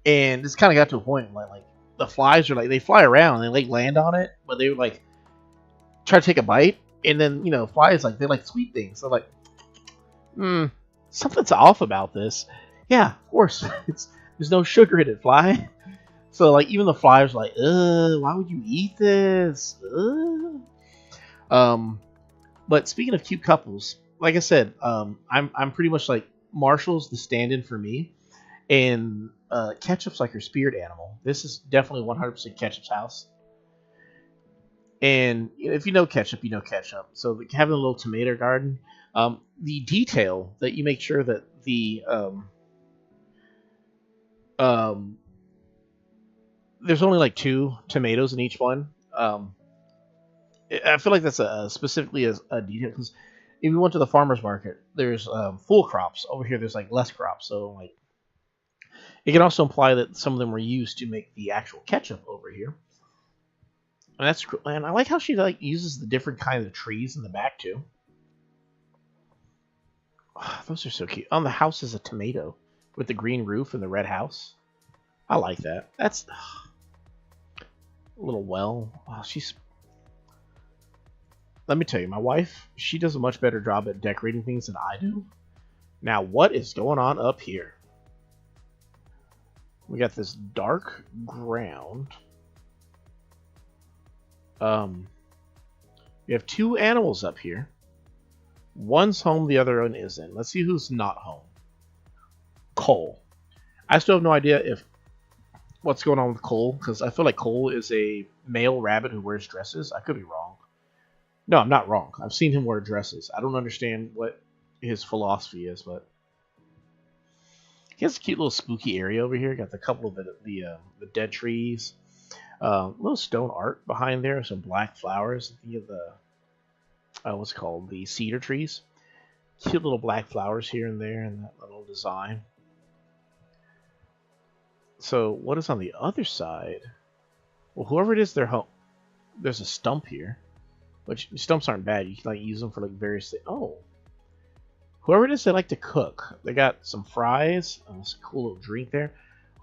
and it's kind of got to a point like the flies are they fly around and they land on it, but they would try to take a bite, and then flies they like sweet things. So something's off about this. Yeah, of course. There's no sugar in it, fly. So even the flies are why would you eat this? But speaking of cute couples, like I said, I'm pretty much like Marshall's the stand-in for me, and Ketchup's like her spirit animal. This is definitely 100% Ketchup's house. And if you know Ketchup, you know Ketchup. So having a little tomato garden, the detail that you make sure that the there's only 2 tomatoes in each one. I feel like that's specifically as a detail because if you went to the farmer's market, there's full crops. Over here, there's less crops. So it can also imply that some of them were used to make the actual ketchup over here. And that's cool. And I like how she uses the different kinds of trees in the back too. Oh, those are so cute. On the house is a tomato with the green roof and the red house. I like that. A little well. Oh, she's. Let me tell you, my wife, she does a much better job at decorating things than I do. Now, what is going on up here? We got this dark ground. We have two animals up here. One's home, the other one isn't. Let's see who's not home. Cole. I still have no idea if what's going on with Cole, because I feel like Cole is a male rabbit who wears dresses. I could be wrong. No, I'm not wrong. I've seen him wear dresses. I don't understand what his philosophy is, but he has a cute little spooky area over here. Got the couple of the dead trees, little stone art behind there, some black flowers. I think of the what's it called, the cedar trees. Cute little black flowers here and there, and that little design. So what is on the other side? Well, whoever it is, they're home. There's a stump here, which stumps aren't bad. You can like use them for like various things. Oh, whoever it is, they like to cook. They got some fries. Some cool little drink there.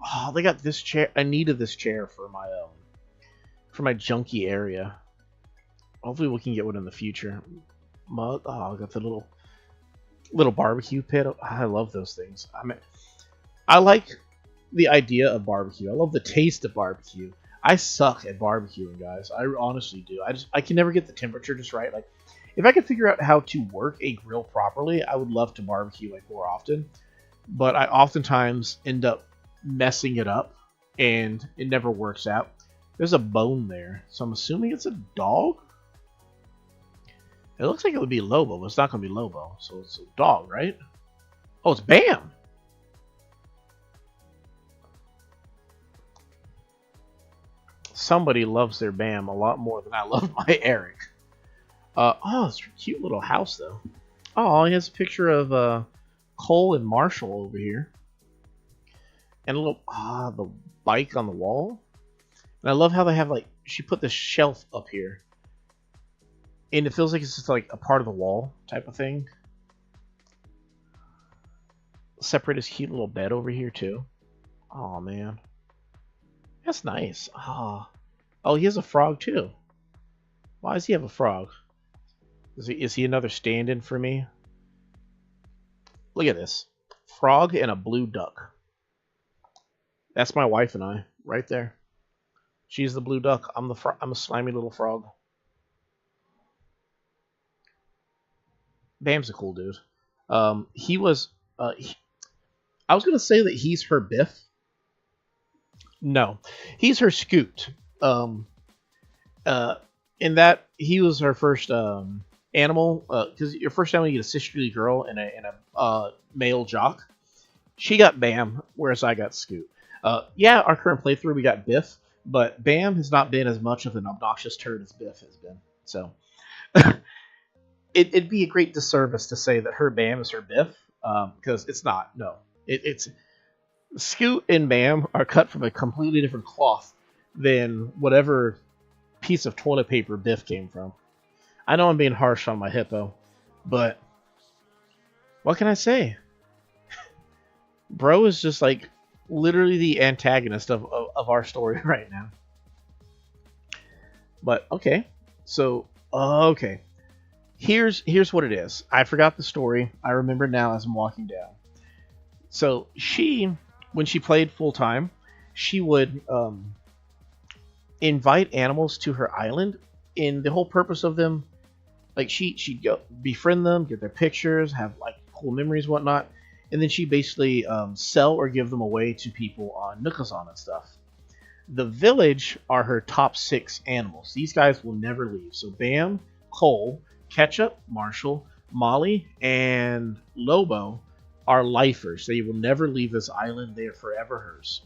Oh, they got this chair. I needed this chair for my junky area. Hopefully, we can get one in the future. Mug. Oh, I got the little barbecue pit. I love those things. I like the idea of barbecue. I love the taste of barbecue. I suck at barbecuing, guys. I honestly do. I can never get the temperature just right. Like, if I could figure out how to work a grill properly, I would love to barbecue like more often. But I oftentimes end up messing it up, and it never works out. There's a bone there, so I'm assuming it's a dog. It looks like it would be Lobo, but it's not going to be Lobo, so it's a dog, right? Oh, it's Bam! Somebody loves their Bam a lot more than I love my Eric. Oh, it's a cute little house, though. Oh, he has a picture of Cole and Marshall over here. And a little, the bike on the wall. And I love how they have, like, she put this shelf up here. And it feels like it's just like a part of the wall type of thing. Separate his cute little bed over here, too. Oh, man. That's nice. Oh, he has a frog, too. Why does he have a frog? Is he another stand-in for me? Look at this. Frog and a blue duck. That's my wife and I, right there. She's the blue duck. I'm a slimy little frog. Bam's a cool dude. I was gonna say that he's her Biff. No, he's her Scoot. In that he was her first animal. Because your first animal, you get a sisterly girl and a male jock. She got Bam, whereas I got Scoot. Yeah, our current playthrough we got Biff, but Bam has not been as much of an obnoxious turd as Biff has been. So it'd be a great disservice to say that her Bam is her Biff, because it's not. No, it's Scoot and Bam are cut from a completely different cloth than whatever piece of toilet paper Biff came from. I know I'm being harsh on my hippo, but what can I say? Bro is just like literally the antagonist of our story right now. But okay, so okay, here's what it is. I forgot the story. I remember now as I'm walking down. So when she played full time, she would invite animals to her island, and the whole purpose of them, like she'd go befriend them, get their pictures, have like cool memories, whatnot, and then she basically sell or give them away to people on Nookazon and stuff. The village are her top 6 animals. These guys will never leave. So Bam, Cole, Ketchup, Marshall, Molly, and Lobo are lifers. They will never leave this island. They are forever hers.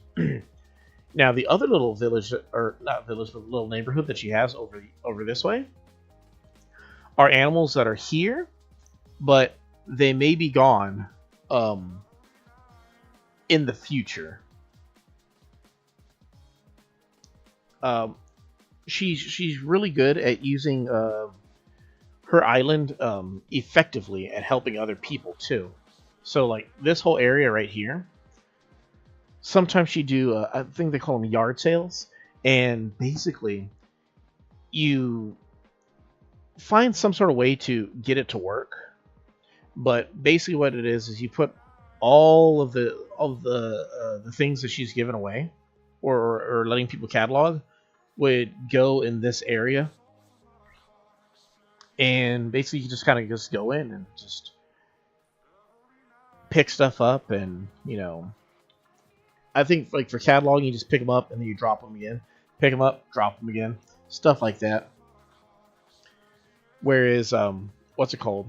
Now, the other little village, or not village, but little neighborhood that she has over this way, are animals that are here, but they may be gone in the future. She's really good at using her island effectively at helping other people too. So like this whole area right here, sometimes she do I think they call them yard sales, And basically, you find some sort of way to get it to work. But basically, what it is you put all of the things that she's given away, or letting people catalog, would go in this area, and basically you just kind of just go in and just pick stuff up, and I think like for cataloging, you just pick them up and then you drop them again, pick them up, drop them again, stuff like that. Whereas what's it called?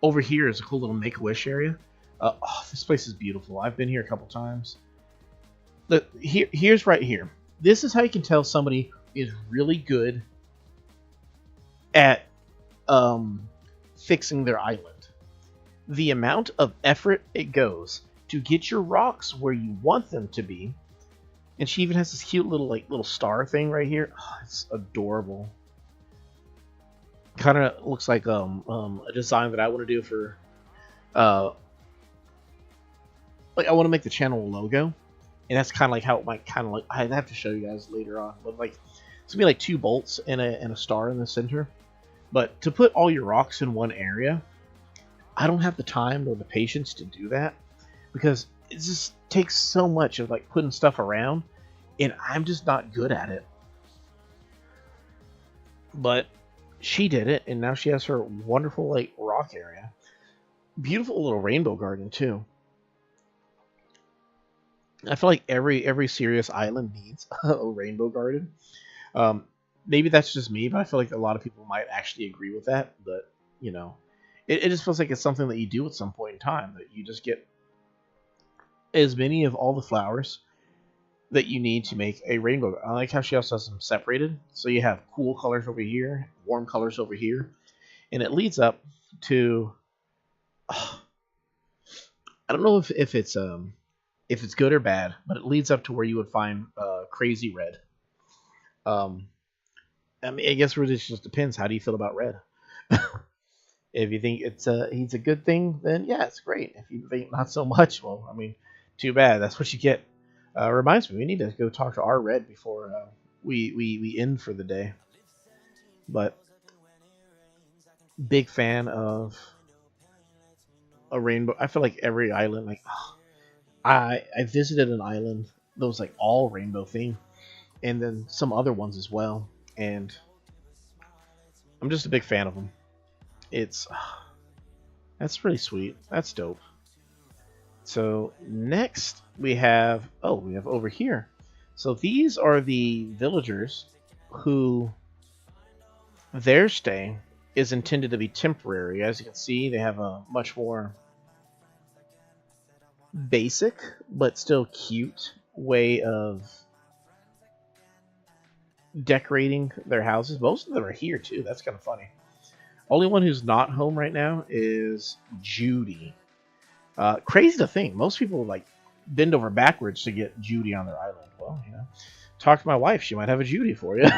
Over here is a cool little Make-A-Wish area. This place is beautiful. I've been here a couple times. Here's right here. This is how you can tell somebody is really good at fixing their island. The amount of effort it goes to get your rocks where you want them to be. And she even has this cute little star thing right here. Oh, it's adorable. Kind of looks like a design that I want to do for like I want to make the channel logo, and that's kind of like how it might kind of like. I have to show you guys later on, but like it's gonna be like 2 bolts and a star in the center. But to put all your rocks in one area, I don't have the time or the patience to do that, because it just takes so much of like putting stuff around, and I'm just not good at it. But she did it, and now she has her wonderful like rock area. Beautiful little rainbow garden too. I feel like every serious island needs a rainbow garden. Maybe that's just me, but I feel like a lot of people might actually agree with that. But it just feels like it's something that you do at some point in time, that you just get as many of all the flowers that you need to make a rainbow. I like how she also has them separated, so you have cool colors over here, warm colors over here, and it leads up to I don't know if it's good or bad, but it leads up to where you would find crazy red. I mean, I guess really it just depends. How do you feel about red? If you think he's a good thing, then yeah, it's great. If you think not so much, well, I mean, too bad. That's what you get. Reminds me, we need to go talk to our red before we end for the day. But big fan of a rainbow. I feel like every island, like I visited an island that was like all rainbow theme, and then some other ones as well, and I'm just a big fan of them. It's that's really sweet. That's dope. So next we have over here. So these are the villagers who their stay is intended to be temporary. As you can see, they have a much more basic but still cute way of decorating their houses. Most of them are here too. That's kind of funny. Only one who's not home right now is Judy. Crazy to think, most people like bend over backwards to get Judy on their island. Well, talk to my wife. She might have a Judy for you.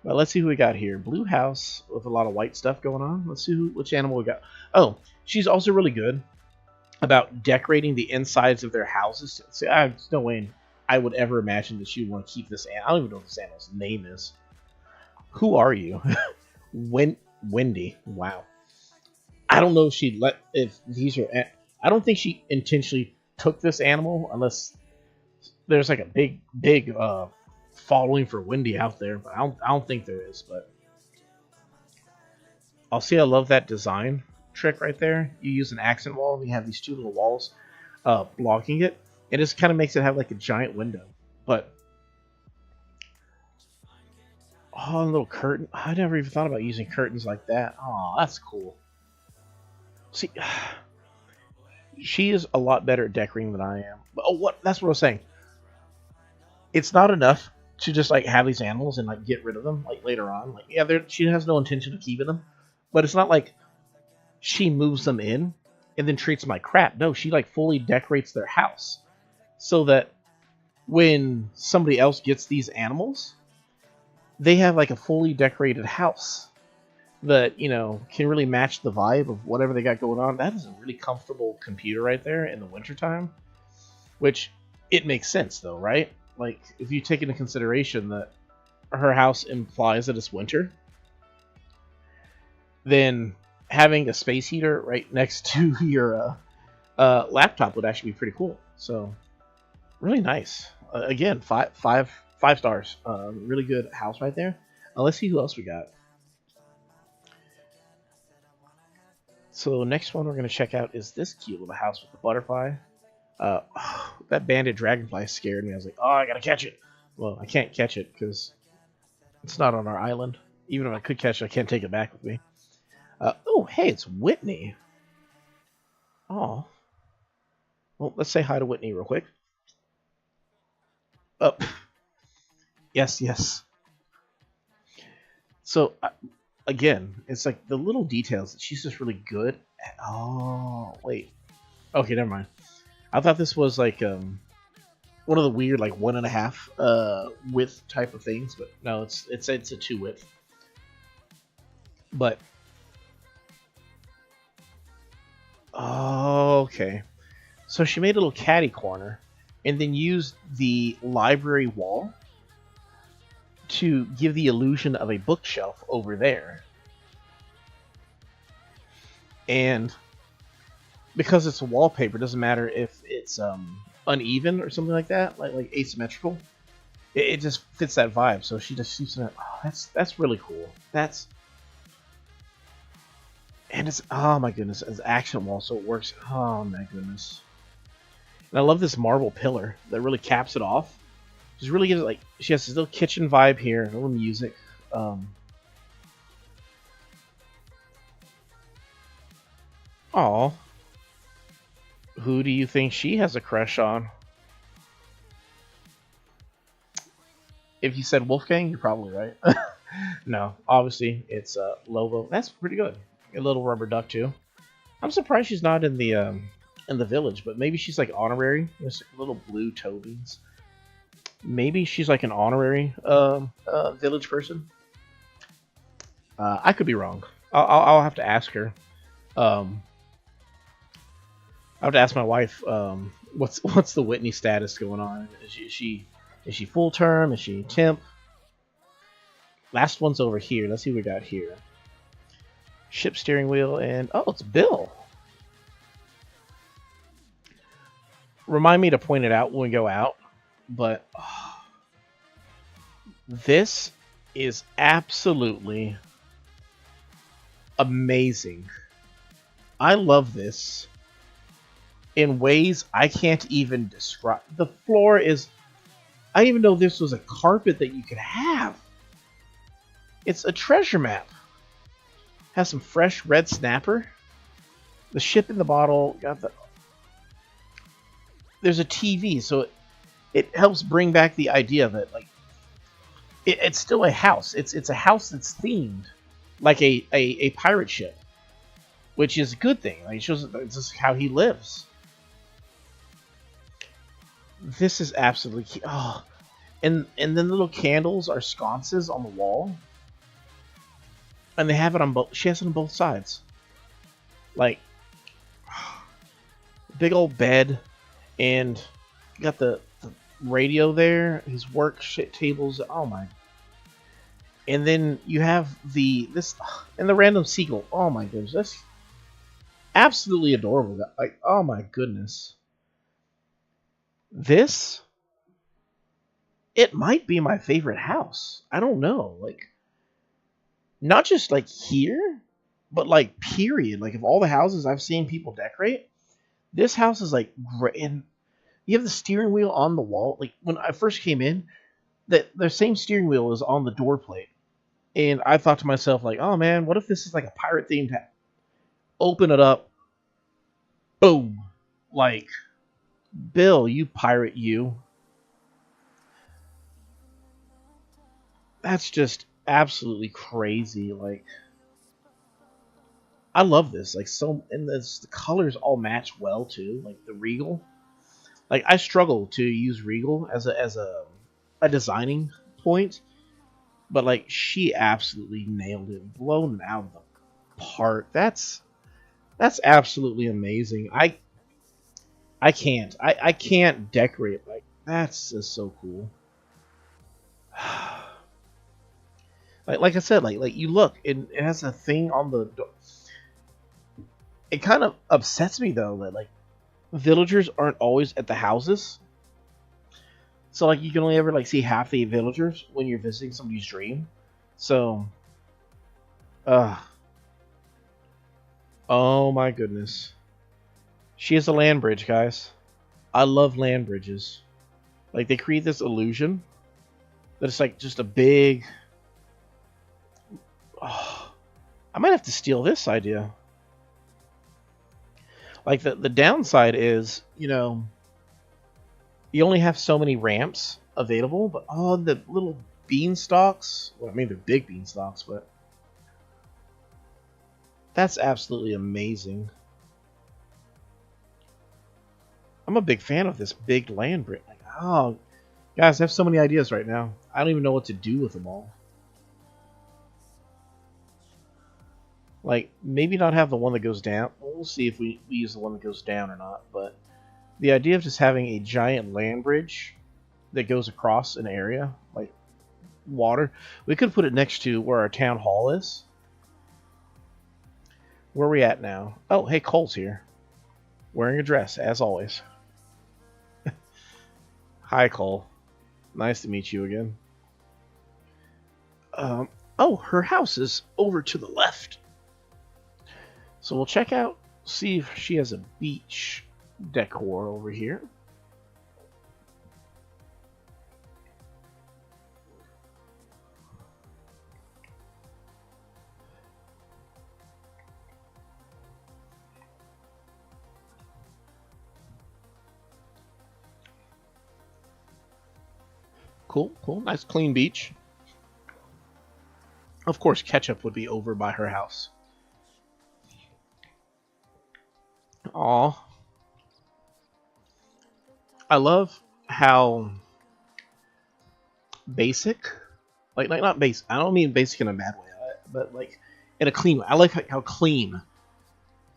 But let's see who we got here. Blue house with a lot of white stuff going on. Let's see which animal we got. Oh, she's also really good about decorating the insides of their houses. See, there's no way I would ever imagine that she would want to keep this animal. I don't even know what this animal's name is. Who are you? Wendy. Wow. I don't know if these are. I don't think she intentionally took this animal, unless there's like a big following for Wendy out there. But I don't think there is. But I'll see. I love that design trick right there. You use an accent wall, and you have these 2 little walls blocking it. It just kind of makes it have like a giant window. But a little curtain. I never even thought about using curtains like that. Oh, that's cool. See, she is a lot better at decorating than I am. That's what I was saying. It's not enough to just like have these animals and like get rid of them like later on. Like, yeah, she has no intention of keeping them, but it's not like she moves them in and then treats them like crap. No, she like fully decorates their house so that when somebody else gets these animals, they have like a fully decorated house that can really match the vibe of whatever they got going on. That is a really comfortable computer right there in the wintertime, which it makes sense though, right? Like, if you take into consideration that her house implies that it's winter, then having a space heater right next to your laptop would actually be pretty cool. So really nice. Again, five stars. Really good house right there. Let's see who else we got. So next one we're going to check out is this cute little house with the butterfly. That banded dragonfly scared me. I was like, oh, I got to catch it. Well, I can't catch it because it's not on our island. Even if I could catch it, I can't take it back with me. Oh, hey, it's Whitney. Oh. Well, let's say hi to Whitney real quick. Oh. Yes. So, again, it's like the little details that she's just really good at. Oh, wait. Okay, never mind. I thought this was like one of the weird like 1.5 width type of things, but no, it's a 2 width. But okay, so she made a little caddy corner, and then used the library wall to give the illusion of a bookshelf over there. And because it's a wallpaper, it doesn't matter if it's uneven or something like that, like asymmetrical. It just fits that vibe. So she just keeps it. Oh, that's really cool. And it's, oh my goodness, it's accent wall, so it works. Oh my goodness. And I love this marble pillar that really caps it off. Just really gives it, like, she has this little kitchen vibe here, a little music. Aw. Who do you think she has a crush on? If you said Wolfgang, you're probably right. No, obviously it's Lobo. That's pretty good. A little rubber duck too. I'm surprised she's not in the village, but maybe she's like honorary. There's little blue toe beans. Maybe she's like an honorary village person. I could be wrong. I'll have to ask her. I have to ask my wife. What's the Whitney status going on? Is she full term? Is she temp? Last one's over here. Let's see what we got here. Ship steering wheel, and oh, it's Bill. Remind me to point it out when we go out, but this is absolutely amazing. I love this in ways I can't even describe. The floor is, I didn't even know this was a carpet that you could have. It's a treasure map. Has some fresh red snapper. The ship in the bottle got the. There's a TV, so it helps bring back the idea that like it's still a house. It's a house that's themed like a pirate ship, which is a good thing. Like, it shows this is how he lives. This is absolutely cute. Oh, and then little candles are sconces on the wall. And they have it on both. She has it on both sides. Like, big old bed, and you got the radio there. His work shit tables. Oh my! And then you have this and the random seagull. Oh my goodness, that's absolutely adorable. Like, oh my goodness, this. It might be my favorite house. I don't know, like. Not just like here, but like period. Like, of all the houses I've seen people decorate, this house is like great. And you have the steering wheel on the wall. Like, when I first came in, the same steering wheel is on the door plate, and I thought to myself, like, oh man, what if this is like a pirate themed house? Open it up, boom, like, Bill, you pirate, you. That's just absolutely crazy. Like, I love this. Like, so, and the colors all match well too. Like the Regal. Like, I struggle to use Regal as a designing point, but like, she absolutely nailed it, blown it out of the park. That's absolutely amazing. I can't decorate like That's just so cool. Like I said, like you look, it has a thing on the door. It kind of upsets me though that like villagers aren't always at the houses. So like you can only ever like see half the villagers when you're visiting somebody's dream. So, uh, oh my goodness, she has a land bridge, guys. I love land bridges. Like they create this illusion that it's like just a big. Oh, I might have to steal this idea. Like the downside is, you only have so many ramps available, but oh, the little beanstalks. Well, I mean they're big beanstalks, but that's absolutely amazing. I'm a big fan of this big land bridge. Like, oh, guys, I have so many ideas right now. I don't even know what to do with them all. Like, maybe not have the one that goes down. We'll see if we use the one that goes down or not. But the idea of just having a giant land bridge that goes across an area, like water. We could put it next to where our town hall is. Where are we at now? Oh, hey, Cole's here. Wearing a dress, as always. Hi, Cole. Nice to meet you again. Oh, her house is over to the left. So we'll check out, see if she has a beach decor over here. Cool, cool. Nice clean beach. Of course, ketchup would be over by her house. Aw. I love how basic, like not basic. I don't mean basic in a bad way, but like in a clean way. I like how clean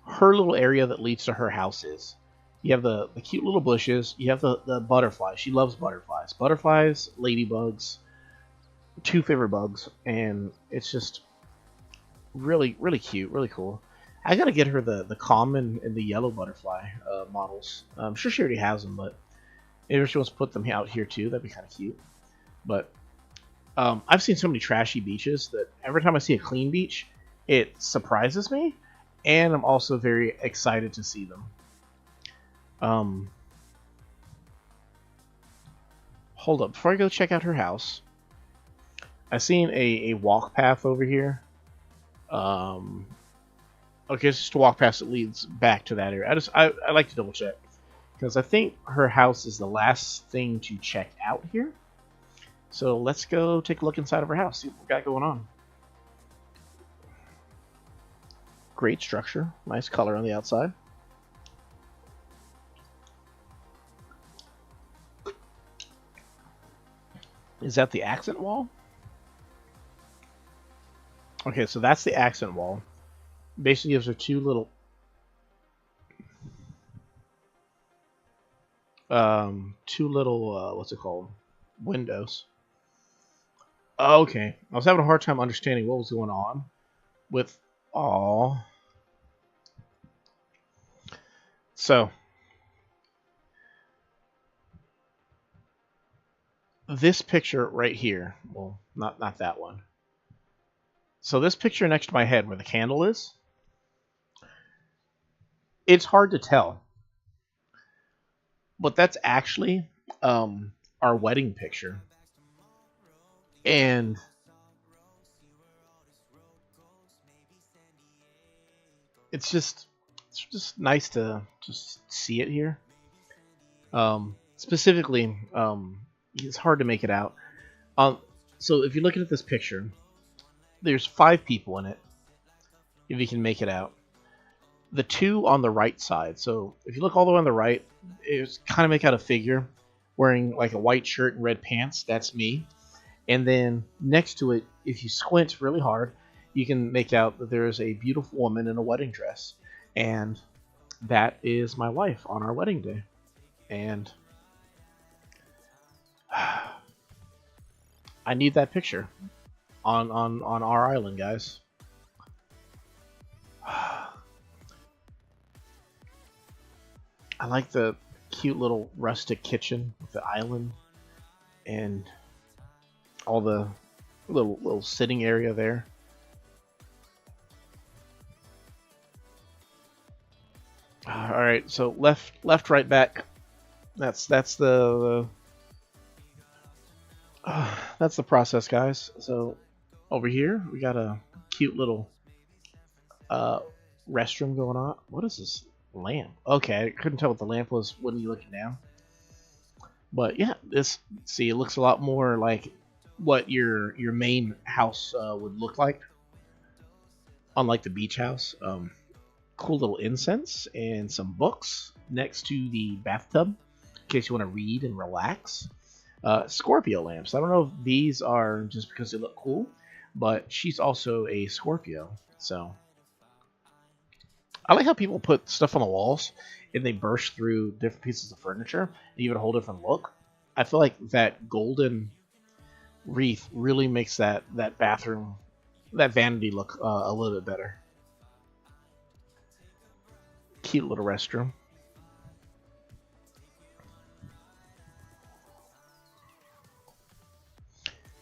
her little area that leads to her house is. You have the cute little bushes. You have the butterflies. She loves butterflies. Butterflies, ladybugs, two favorite bugs, and it's just really, really cute, really cool. I gotta get her the common and the yellow butterfly models. I'm sure she already has them, but maybe she wants to put them out here too. That'd be kind of cute. But I've seen so many trashy beaches that every time I see a clean beach, it surprises me, and I'm also very excited to see them. Hold up, before I go check out her house, I seen a walk path over here. Okay, it's just a walk path that leads back to that area. I like to double check because I think her house is the last thing to check out here. So let's go take a look inside of her house, see what we got going on. Great structure, nice color on the outside. Is that the accent wall? Okay, so that's the accent wall. Basically gives her two little what's it called? Windows. Okay. I was having a hard time understanding what was going on with So this picture right here, well, not that one. So this picture next to my head where the candle is, it's hard to tell. But that's actually our wedding picture. And it's just nice to just see it here. Specifically, it's hard to make it out. So if you're looking at this picture, there's 5 people in it, if you can make it out. The 2 on the right side. So if you look all the way on the right, it's kind of make out a figure wearing like a white shirt and red pants. That's me. And then next to it, if you squint really hard, you can make out that there is a beautiful woman in a wedding dress. And that is my wife on our wedding day. And I need that picture on our island, guys. I like the cute little rustic kitchen with the island and all the little sitting area there. All right, so left, right, back. That's that's the process, guys. So over here we got a cute little uh, restroom going on. What is this lamp? Okay, I couldn't tell what the lamp was when you looking down. But yeah, this see it looks a lot more like what your main house would look like, unlike the beach house. Cool little incense and some books next to the bathtub in case you want to read and relax. Scorpio lamps. I don't know if these are just because they look cool, but she's also a Scorpio, so I like how people put stuff on the walls and they burst through different pieces of furniture and give it a whole different look. I feel like that golden wreath really makes that bathroom, that vanity look a little bit better. Cute little restroom.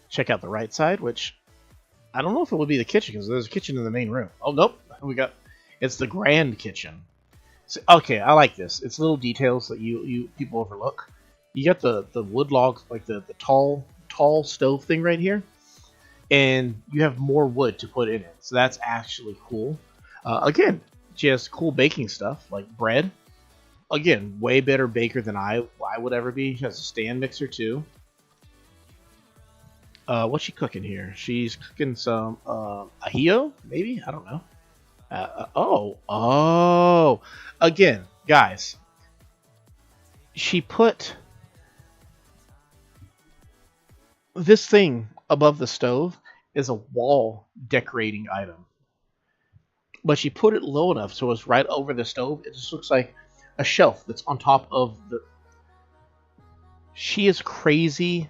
Check out the right side, which I don't know if it would be the kitchen because there's a kitchen in the main room. Oh nope, it's the grand kitchen. So, okay, I like this. It's little details that you people overlook. You got the wood logs, like the tall stove thing right here, and you have more wood to put in it. So that's actually cool. Again, she has cool baking stuff like bread. Again, way better baker than I would ever be. She has a stand mixer too. What's she cooking here? She's cooking some ajillo, maybe? I don't know. Oh. Again, guys. She put this thing above the stove is a wall decorating item. But she put it low enough so it's right over the stove. It just looks like a shelf that's on top of the... She is crazy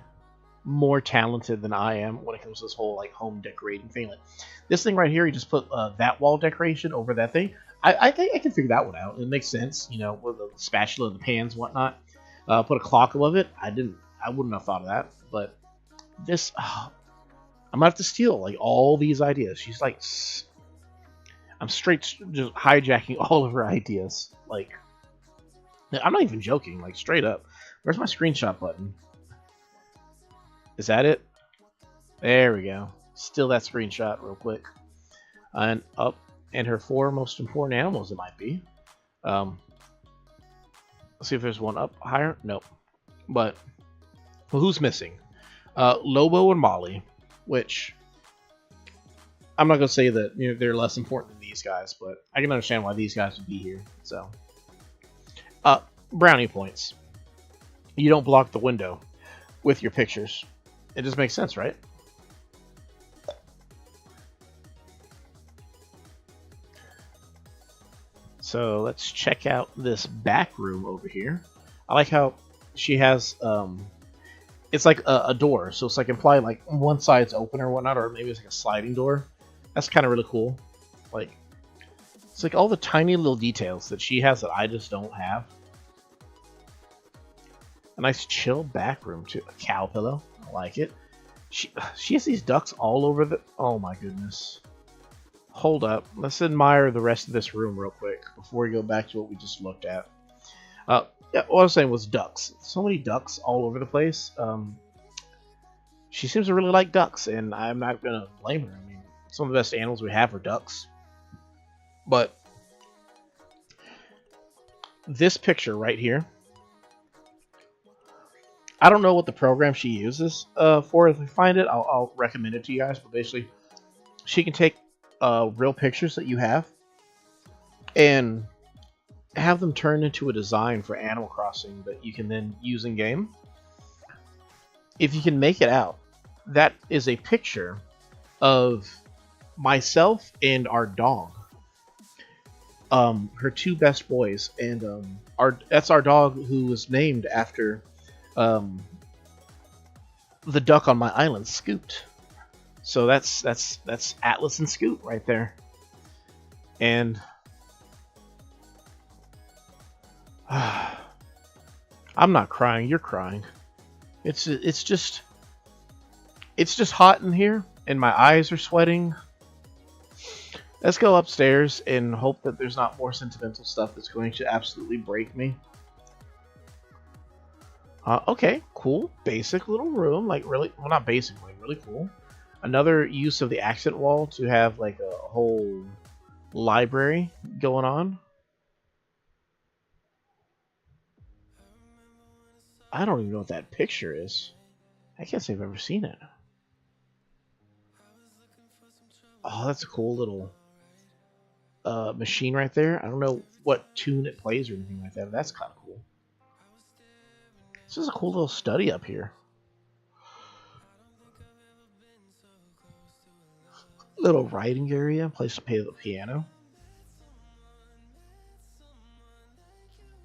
more talented than I am when it comes to this whole like home decorating thing. Like this thing right here, you just put that wall decoration over that thing. I think I can figure that one out. It makes sense, you know, with the spatula, the pans, whatnot. Put a clock above it. I wouldn't have thought of that. But this, I'm gonna have to steal like all these ideas. She's like, I'm straight just hijacking all of her ideas. Like, I'm not even joking. Like straight up. Where's my screenshot button? Is that it? There we go. Steal that screenshot real quick. And up, and her 4 most important animals it might be. Let's see if there's one up higher. Nope. But well, who's missing? Lobo and Molly, which I'm not gonna say that they're less important than these guys, but I can understand why these guys would be here. So, brownie points. You don't block the window with your pictures. It just makes sense, right? So let's check out this back room over here. I like how she has, it's like a door. So it's like implied like one side's open or whatnot, or maybe it's like a sliding door. That's kind of really cool. Like, it's like all the tiny little details that she has that I just don't have. A nice chill back room too. A cow pillow. I like it. She has these ducks all over the... Oh my goodness. Hold up. Let's admire the rest of this room real quick before we go back to what we just looked at. Yeah, what I was saying was ducks. So many ducks all over the place. She seems to really like ducks, and I'm not going to blame her. I mean, some of the best animals we have are ducks. But this picture right here, I don't know what the program she uses for. If we find it, I'll recommend it to you guys. But basically, she can take real pictures that you have and have them turned into a design for Animal Crossing that you can then use in game. If you can make it out, that is a picture of myself and our dog. Her 2 best boys, and that's our dog who was named after the duck on my island scooped. So that's Atlas and Scoot right there. And I'm not crying. You're crying. It's just hot in here, and my eyes are sweating. Let's go upstairs and hope that there's not more sentimental stuff that's going to absolutely break me. Okay, cool. Basic little room. Like, really, well, not basic, like, really cool. Another use of the accent wall to have, like, a whole library going on. I don't even know what that picture is. I can't say I've ever seen it. Oh, that's a cool little machine right there. I don't know what tune it plays or anything like that, but that's kind of cool. This is a cool little study up here. Little writing area, place to play the piano.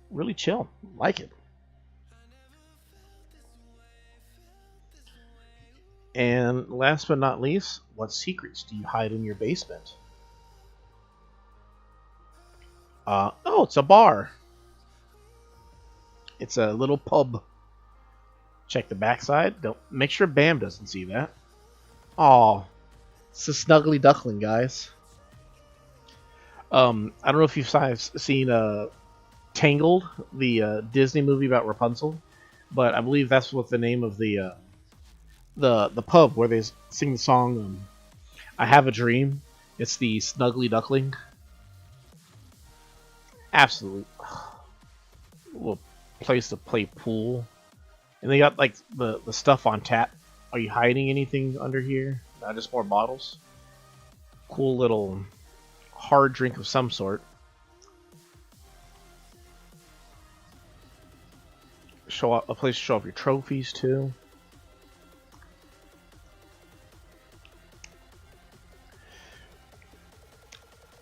Really chill. Like it. And last but not least, what secrets do you hide in your basement? Oh, it's a bar. It's a little pub. Check the backside. Don't make sure Bam doesn't see that. Aw, it's a snuggly duckling, guys. I don't know if you've seen Tangled, the Disney movie about Rapunzel, but I believe that's what the name of the pub where they sing the song "I Have a Dream." It's the Snuggly Duckling. Absolutely, little place to play pool, and they got like the stuff on tap. Are you hiding anything under here? Not just more bottles. Cool little hard drink of some sort. Show up a place to show off your trophies too.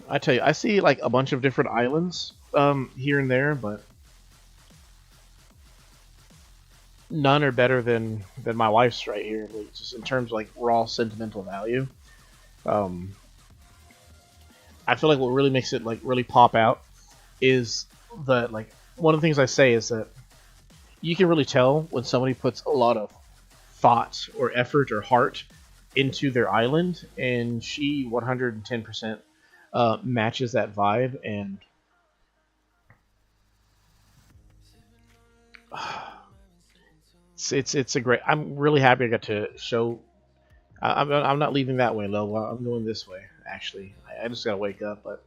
I tell you, I see like a bunch of different islands here and there, but none are better than my wife's right here. Like, just in terms of like raw sentimental value. Um, I feel like what really makes it like really pop out is that like one of the things I say is that you can really tell when somebody puts a lot of thought or effort or heart into their island, and she 110% matches that vibe. And it's a great. I'm really happy I got to show. I'm not leaving that way, Lola. I'm going this way. Actually, I just gotta wake up, but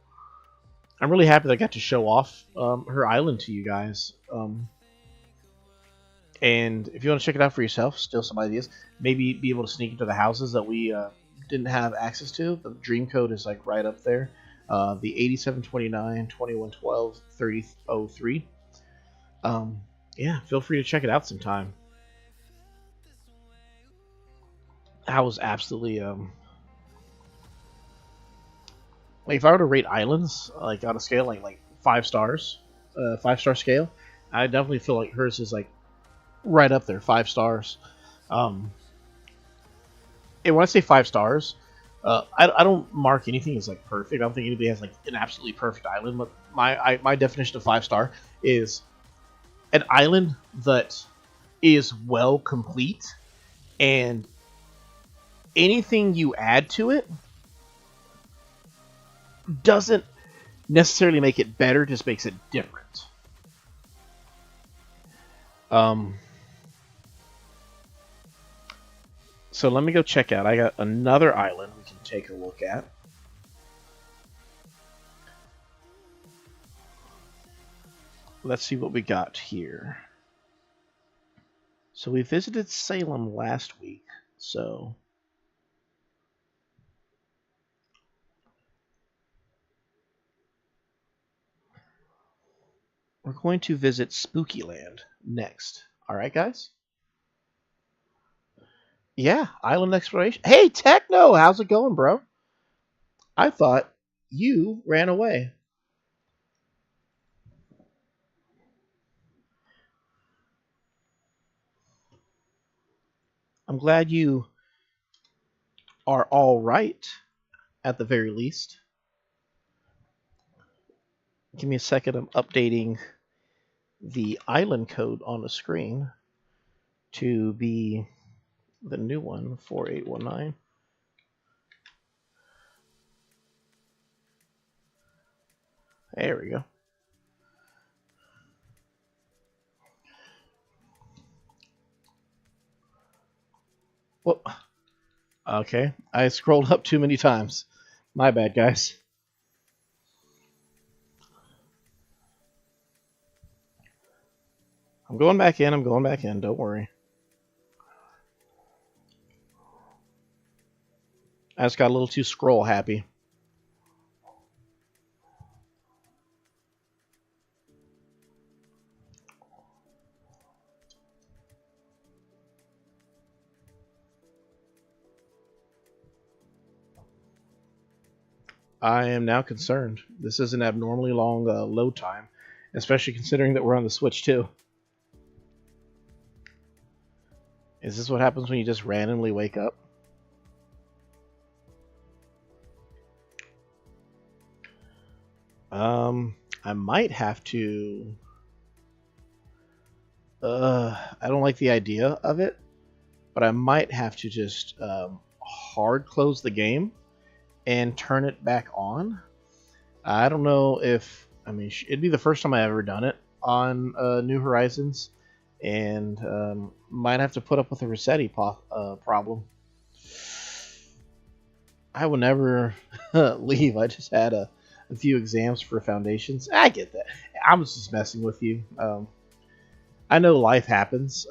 I'm really happy that I got to show off her island to you guys. And if you want to check it out for yourself, steal some ideas, maybe be able to sneak into the houses that we didn't have access to. The dream code is like right up there. The 8729 2112 3003. Yeah, feel free to check it out sometime. I was absolutely like if I were to rate islands like on a scale like 5 stars, 5-star scale, I definitely feel like hers is like right up there, 5 stars. And when I say 5 stars, I don't mark anything as like perfect. I don't think anybody has like an absolutely perfect island. But my definition of 5 star is an island that is well complete, and anything you add to it doesn't necessarily make it better, just makes it different. So let me go check out. I got another island we can take a look at. Let's see what we got here. So we visited Salem last week. So we're going to visit Spookyland next. All right, guys? Yeah, island exploration. Hey, Techno, how's it going, bro? I thought you ran away. I'm glad you are all right, at the very least. Give me a second. I'm updating the island code on the screen to be the new one, 4819. There we go. Well, okay. I scrolled up too many times. My bad, guys. I'm going back in. I'm going back in. Don't worry. I just got a little too scroll happy. I am now concerned. This is an abnormally long load time, especially considering that we're on the Switch too. Is this what happens when you just randomly wake up? I might have to. I don't like the idea of it, but I might have to just hard close the game and turn it back on. I don't know if, I mean, it'd be the first time I've ever done it on New Horizons, and might have to put up with a Resetti problem. I will never leave. I just had a few exams for Foundations. I get that. I'm just messing with you. I know life happens.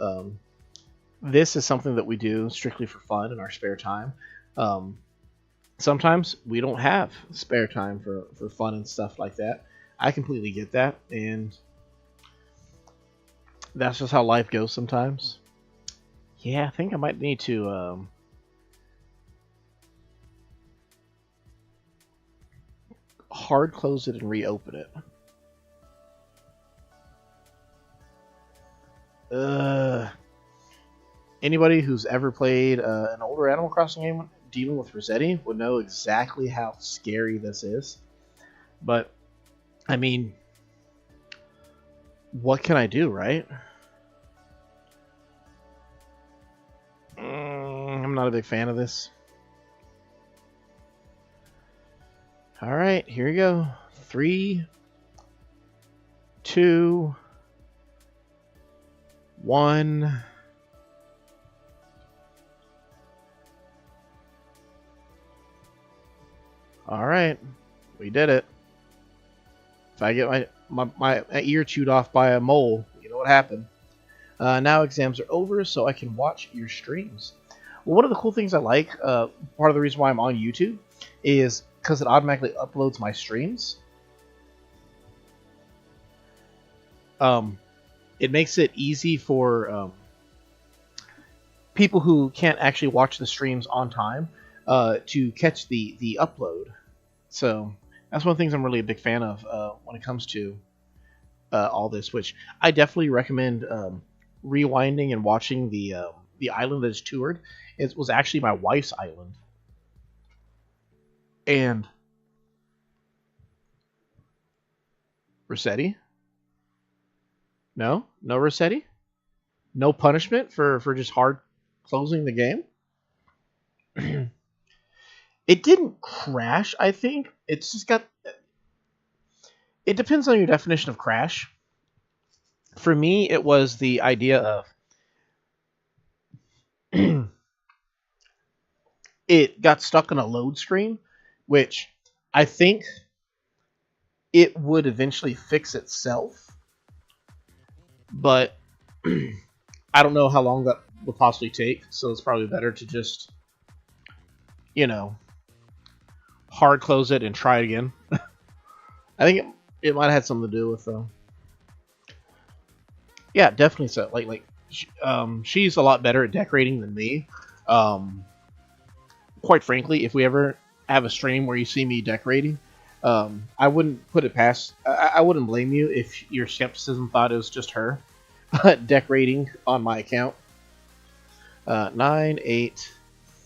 This is something that we do strictly for fun in our spare time. Sometimes we don't have spare time for fun and stuff like that. I completely get that, and that's just how life goes sometimes. Yeah, I think I might need to hard close it and reopen it. Anybody who's ever played an older Animal Crossing game dealing with Resetti would know exactly how scary this is. But, I mean, what can I do, right? I'm not a big fan of this. Alright, here we go. 3, 2, 1. Alright, we did it. If I get my ear chewed off by a mole, you know what happened. Now exams are over, so I can watch your streams. Well, one of the cool things I like, part of the reason why I'm on YouTube, is because it automatically uploads my streams. It makes it easy for people who can't actually watch the streams on time to catch the upload. So that's one of the things I'm really a big fan of when it comes to all this, which I definitely recommend rewinding and watching the island that is toured. It was actually my wife's island. And Resetti? No Resetti? No punishment for just hard closing the game? It didn't crash, I think. It's just got... It depends on your definition of crash. For me, it was the idea of... it got stuck on a load screen, which I think it would eventually fix itself. But I don't know how long that would possibly take, so it's probably better to just, hard close it and try it again. I think it might have had something to do with yeah, definitely so. She's a lot better at decorating than me. Quite frankly, if we ever have a stream where you see me decorating, I wouldn't put it past. I wouldn't blame you if your skepticism thought it was just her decorating on my account. 9, 8,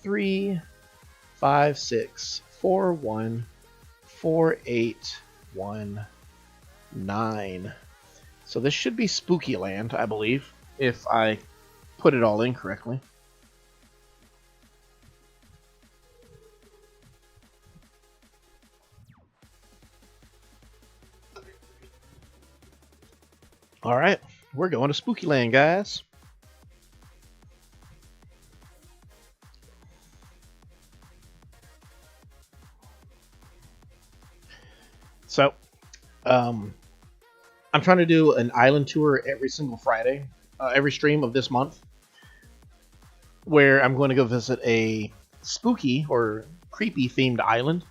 3, 5, 6, 4, 1, 4, 8, 1, 9. So this should be Spooky Land, I believe, if I put it all in correctly. All right, we're going to Spooky Land, guys. So, I'm trying to do an island tour every single Friday, every stream of this month, where I'm going to go visit a spooky or creepy themed island,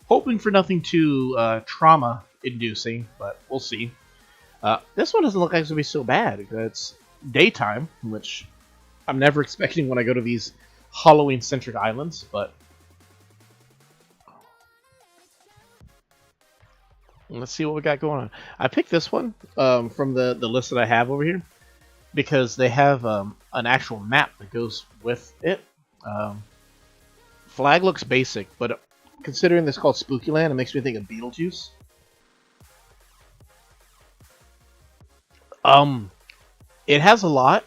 hoping for nothing too trauma-inducing, but we'll see. This one doesn't look like it's going to be so bad. It's daytime, which I'm never expecting when I go to these Halloween-centric islands, but let's see what we got going on. I picked this one from the list that I have over here because they have an actual map that goes with it. Flag looks basic, but considering this is called Spooky Land, it makes me think of Beetlejuice. It has a lot.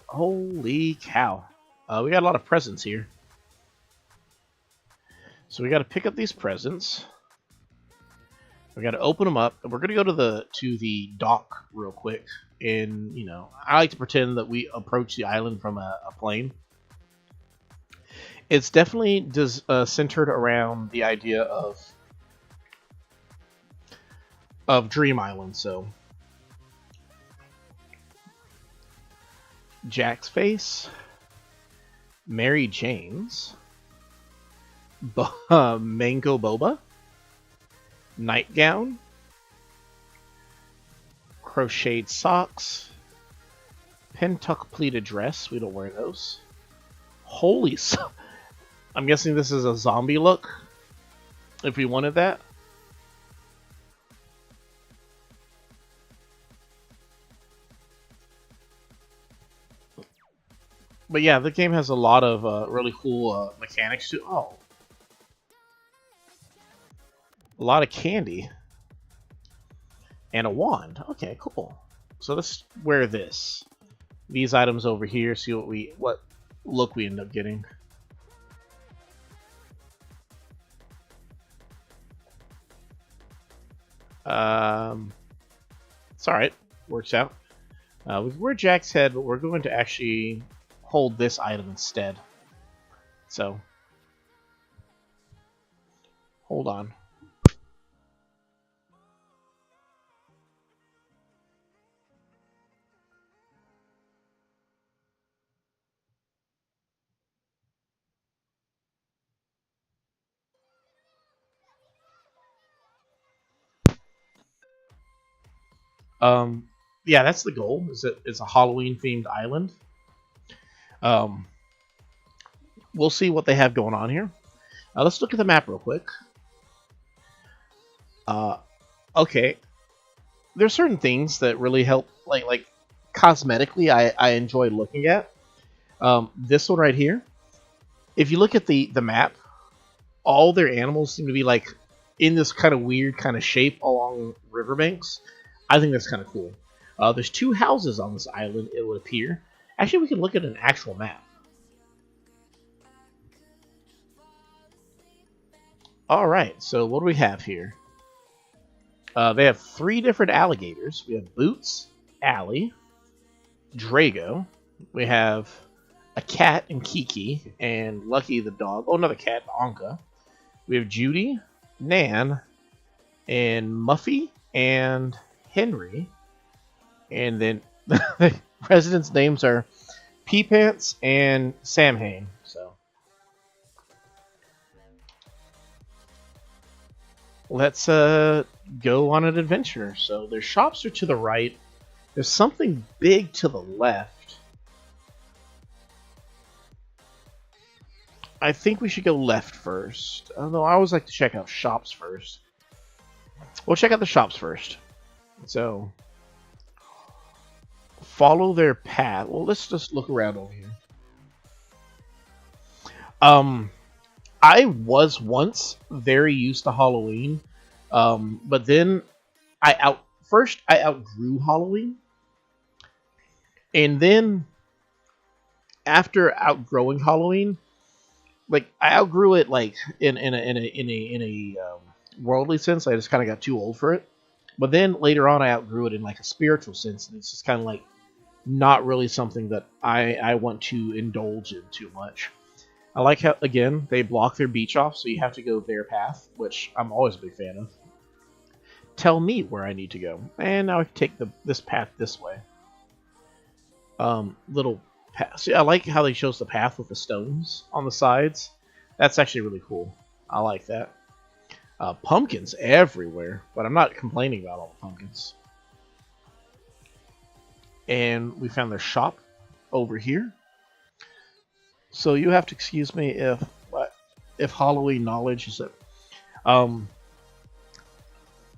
Holy cow. We got a lot of presents here. So we got to pick up these presents. We got to open them up. We're gonna go to the dock real quick. And I like to pretend that we approach the island from a plane. It's definitely centered around the idea of Dream Island. So Jack's face, Mary Jane's, Mango Boba, nightgown, crocheted socks, pentuck pleated dress. We don't wear those. Holy, I'm guessing this is a zombie look. If we wanted that. But yeah, the game has a lot of really cool mechanics too. Oh. A lot of candy. And a wand. Okay, cool. So let's wear this. These items over here, see what look we end up getting. It's alright. Works out. We can wear Jack's head, but we're going to actually hold this item instead. So, hold on. Yeah, that's the goal. It's a Halloween themed island. We'll see what they have going on here. Let's look at the map real quick. Okay, there's certain things that really help, like cosmetically. I enjoy looking at. This one right here. If you look at the map, all their animals seem to be like in this kind of weird kind of shape along riverbanks. I think that's kind of cool. There's 2 houses on this island, it would appear. Actually, we can look at an actual map. Alright, so what do we have here? They have 3 different alligators. We have Boots, Allie, Drago. We have a cat and Kiki, and Lucky the dog. Oh, another cat, Anka. We have Judy, Nan, and Muffy, and Henry. And then the residents' names are Pea Pants and Samhain. So let's go on an adventure. So their shops are to the right. There's something big to the left. I think we should go left first. Although I always like to check out shops first. We'll check out the shops first. So follow their path. Well, let's just look around over here. Um, I was once very used to Halloween, but then I outgrew Halloween, and then after outgrowing Halloween, like I outgrew it like in a worldly sense. I just kind of got too old for it. But then later on, I outgrew it in like a spiritual sense, and it's just kind of like not really something that I want to indulge in too much. I like how again they block their beach off, so you have to go their path, which I'm always a big fan of. Tell me where I need to go, and now I can take this path this way. Little path. See, I like how they shows the path with the stones on the sides. That's actually really cool. I like that. Pumpkins everywhere, but I'm not complaining about all the pumpkins. And we found their shop over here. So you have to excuse me if Halloween knowledge is it. Um,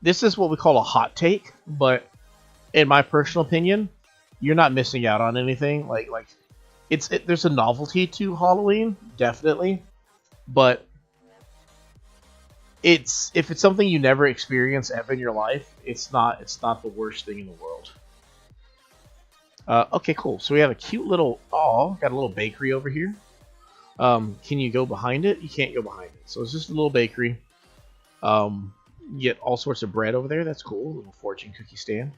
this is what we call a hot take, but in my personal opinion, you're not missing out on anything. There's a novelty to Halloween, definitely, but if it's something you never experience ever in your life, it's not the worst thing in the world. Okay, cool. So we have a cute little got a little bakery over here. Can you go behind it? You can't go behind it. So it's just a little bakery. You get all sorts of bread over there. That's cool. A little fortune cookie stand.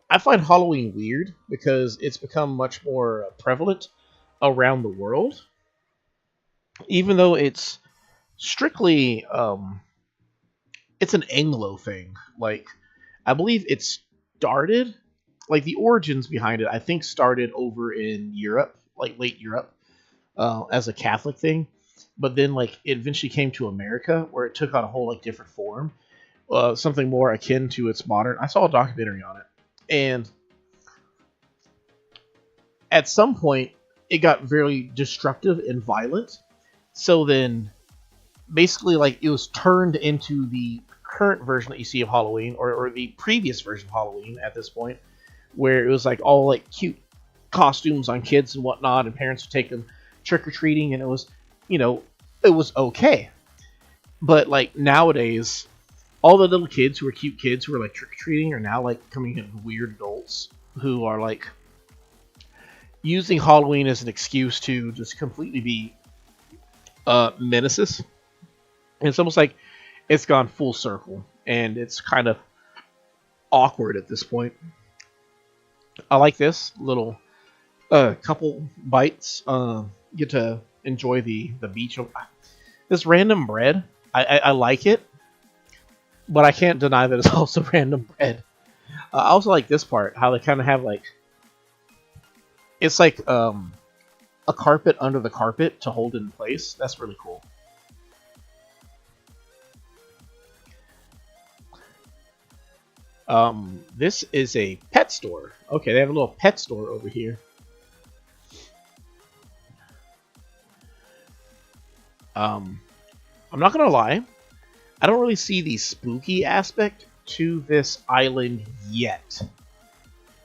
I find Halloween weird because it's become much more prevalent around the world, even though it's strictly it's an Anglo thing. Like I believe it started like the origins behind it. I think started over in Europe, like late Europe, as a Catholic thing, but then like it eventually came to America where it took on a whole like different form, something more akin to its modern. I saw a documentary on it, and at some point it got very destructive and violent. So then basically like it was turned into the current version that you see of Halloween, or the previous version of Halloween at this point, where it was like all like cute costumes on kids and whatnot, and parents would take them trick or treating, and it was, it was okay. But like nowadays, all the little kids who are cute kids who are like trick or treating are now like coming in weird adults who are like using Halloween as an excuse to just completely be menaces. And it's almost like it's gone full circle, and it's kind of awkward at this point. I like this little couple bites. Get to enjoy the beach. This random bread, I like it, but I can't deny that it's also random bread. I also like this part, how they kind of have like it's like a carpet under the carpet to hold it in place. That's really cool. This is a pet store. Okay, they have a little pet store over here. I'm not gonna lie, I don't really see the spooky aspect to this island yet.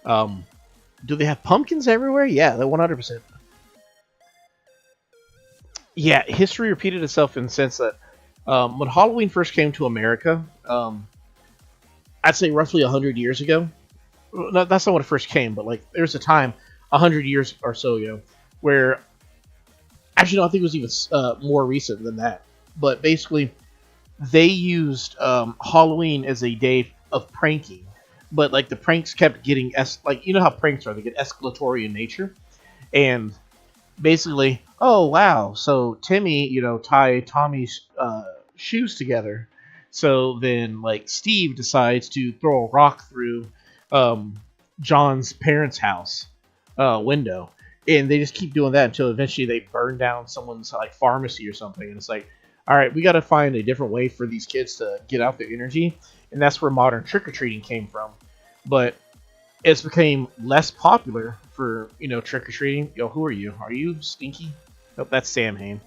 Do they have pumpkins everywhere? Yeah, they're 100%. Yeah, history repeated itself in the sense that when Halloween first came to America, I'd say roughly 100 years ago. No, that's not when it first came, but like there's a time 100 years or so ago where actually no, I think it was even more recent than that. But basically, they used Halloween as a day of pranking, but like the pranks kept getting like you know how pranks are, they get escalatory in nature, and basically, oh wow, so Timmy, tie Tommy's shoes together. So then, like, Steve decides to throw a rock through John's parents' house window, and they just keep doing that until eventually they burn down someone's like pharmacy or something. And it's like, all right, we got to find a different way for these kids to get out their energy, and that's where modern trick or treating came from. But it's became less popular for trick or treating. Yo, who are you? Are you Stinky? Nope, that's Sam Hain.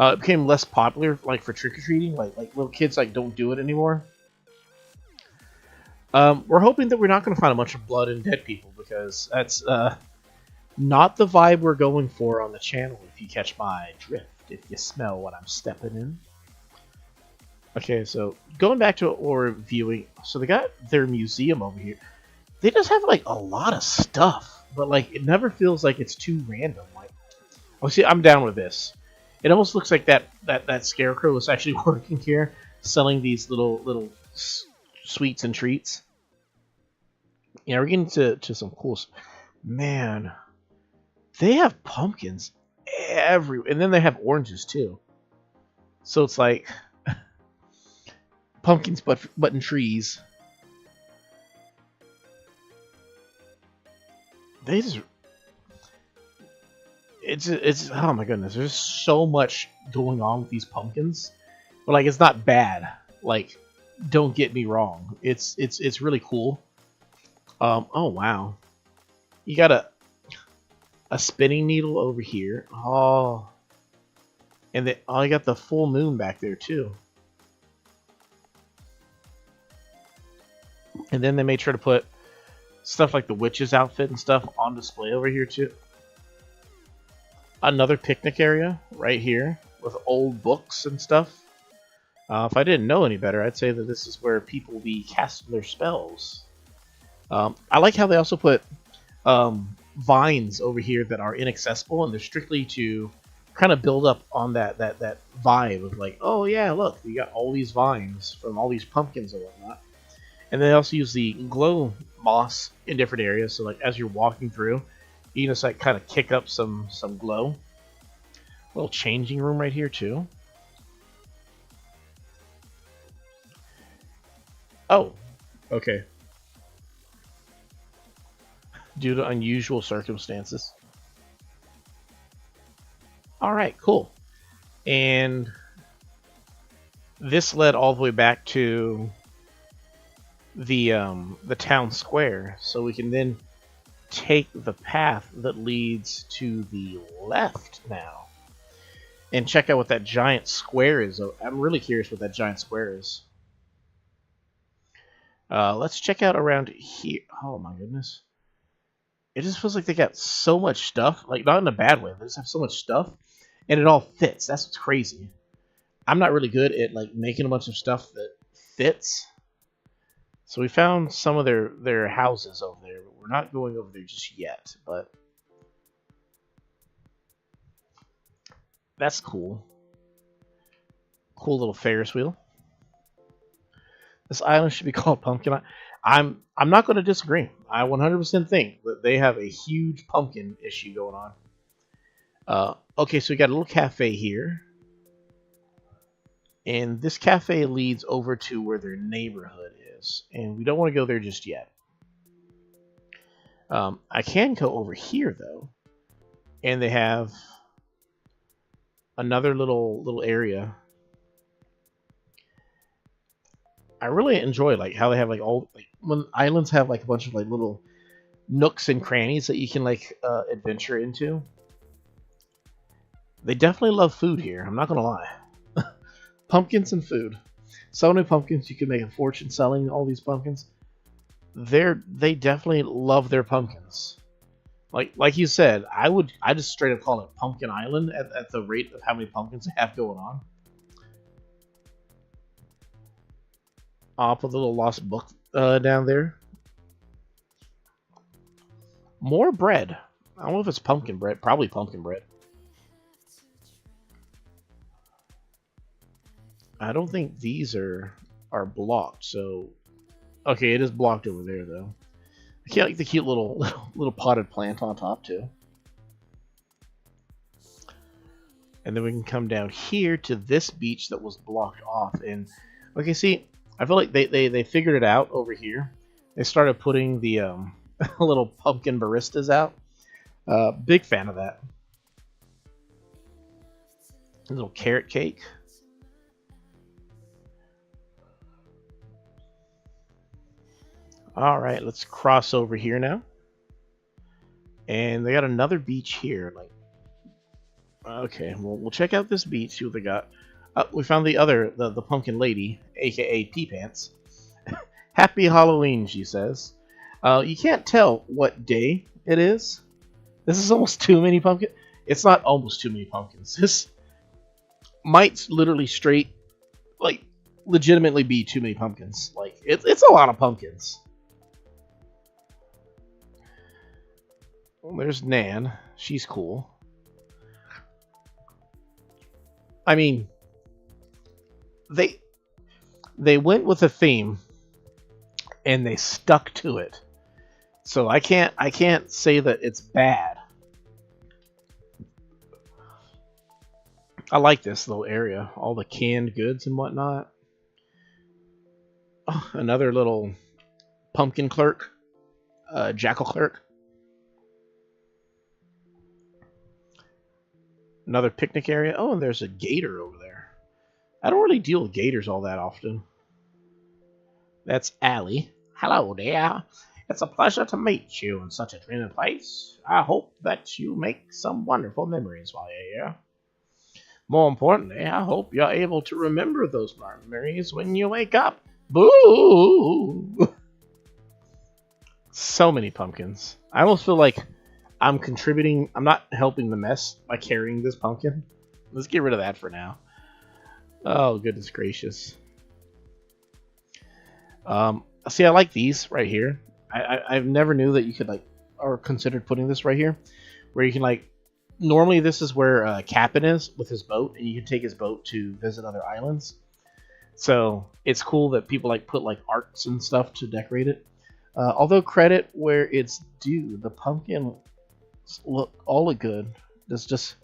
It became less popular, like for trick or treating. Like little kids like don't do it anymore. We're hoping that we're not going to find a bunch of blood and dead people, because that's not the vibe we're going for on the channel, if you catch my drift, if you smell what I'm stepping in. Okay, so going back to what we're viewing, so they got their museum over here. They just have like a lot of stuff, but like it never feels like it's too random. Like, oh, see, I'm down with this. It almost looks like that scarecrow is actually working here, selling these little sweets and treats. Yeah, we're getting to some cool. Man, they have pumpkins everywhere, and then they have oranges too. So it's like pumpkins, but in trees. They just, it's oh my goodness, there's so much going on with these pumpkins, but like it's not bad. Like, don't get me wrong, it's really cool. Oh wow, you got a spinning needle over here. Oh, and then I got the full moon back there too. And then they made sure to put stuff like the witch's outfit and stuff on display over here too. Another picnic area right here with old books and stuff. If I didn't know any better, I'd say that this is where people will be casting their spells. I like how they also put vines over here that are inaccessible, and they're strictly to kind of build up on that vibe of like, oh yeah, look, you got all these vines from all these pumpkins and whatnot. And they also use the glow moss in different areas, so like as you're walking through, you can just like kind of kick up some glow. Little changing room right here too. Oh, okay. Due to unusual circumstances. Alright, cool. And this led all the way back to the town square, so we can then take the path that leads to the left now and check out what that giant square is. I'm really curious what that giant square is. Let's check out around here. Oh my goodness. It just feels like they got so much stuff. Like, not in a bad way. They just have so much stuff. And it all fits. That's what's crazy. I'm not really good at, like, making a bunch of stuff that fits. So we found some of their houses over there. But we're not going over there just yet. But that's cool. Cool little Ferris wheel. This island should be called Pumpkin Island. I'm not going to disagree. I 100% think that they have a huge pumpkin issue going on. Okay, so we got a little cafe here. And this cafe leads over to where their neighborhood is. And we don't want to go there just yet. I can go over here, though. And they have another little area. I really enjoy like how they have like all like when islands have like a bunch of like little nooks and crannies that you can like adventure into. They definitely love food here. I'm not gonna lie. Pumpkins and food. So many pumpkins, you can make a fortune selling all these pumpkins. They definitely love their pumpkins. Like you said, I just straight up call it Pumpkin Island at the rate of how many pumpkins they have going on. I'll put the little lost book down there. More bread. I don't know if it's pumpkin bread. Probably pumpkin bread. I don't think these are blocked. So, okay, it is blocked over there though. I can't like the cute little potted plant on top too. And then we can come down here to this beach that was blocked off. And okay, see. I feel like they figured it out over here. They started putting the little pumpkin baristas out. Big fan of that. A little carrot cake. Alright, let's cross over here now. And they got another beach here. Like, okay, well, we'll check out this beach, see what they got. We found the pumpkin lady, aka Pee Pants, Happy Halloween, she says. You can't tell what day it is. This is almost too many pumpkins. It's not almost too many pumpkins. This might literally legitimately be too many pumpkins. Like, it's a lot of pumpkins. Well, there's Nan. She's cool. I mean, they went with a theme and they stuck to it. So I can't say that it's bad. I like this little area, all the canned goods and whatnot. Oh, another little pumpkin clerk, jackal clerk. Another picnic area. Oh, and there's a gator over there. I don't really deal with gators all that often. That's Allie. Hello there. It's a pleasure to meet you in such a dreamy place. I hope that you make some wonderful memories while you're here. More importantly, I hope you're able to remember those memories when you wake up. Boo! So many pumpkins. I almost feel like I'm contributing. I'm not helping the mess by carrying this pumpkin. Let's get rid of that for now. Oh, goodness gracious. See, I like these right here. I've never knew that you could or considered putting this right here, where you can normally this is where Captain is with his boat, and you can take his boat to visit other islands. So it's cool that people put arts and stuff to decorate it. Although credit where it's due, the pumpkin look good. It's just,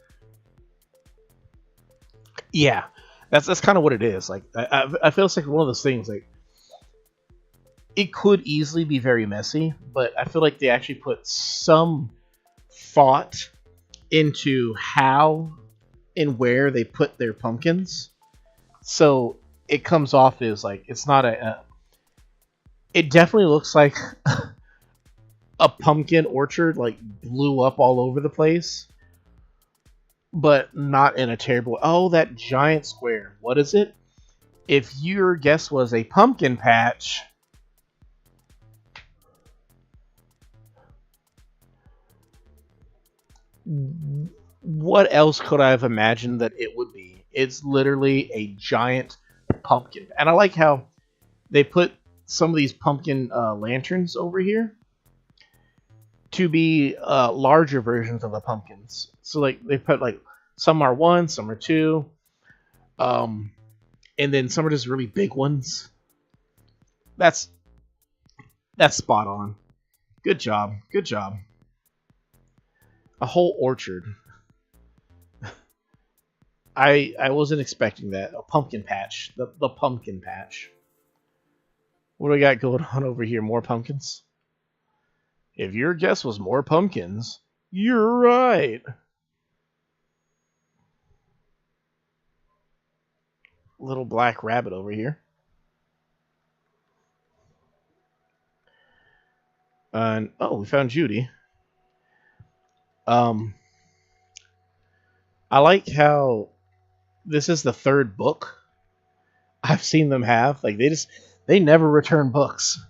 yeah, that's kind of what it is. I feel it's one of those things it could easily be very messy, but I feel like they actually put some thought into how and where they put their pumpkins. So it comes off as it's not it definitely looks like a pumpkin orchard blew up all over the place, but not in a terrible. Oh, that giant square. What is it? If your guess was a pumpkin patch, what else could I have imagined that it would be? It's literally a giant pumpkin. And I like how they put some of these pumpkin lanterns over here to be larger versions of the pumpkins. So they put some are one, some are two, and then some are just really big ones. That's spot on. Good job. Good job. A whole orchard. I wasn't expecting that. A pumpkin patch. The pumpkin patch. What do we got going on over here? More pumpkins? If your guess was more pumpkins, you're right. Little black rabbit over here. And oh, we found Judy. I like how this is the third book I've seen them have. They never return books.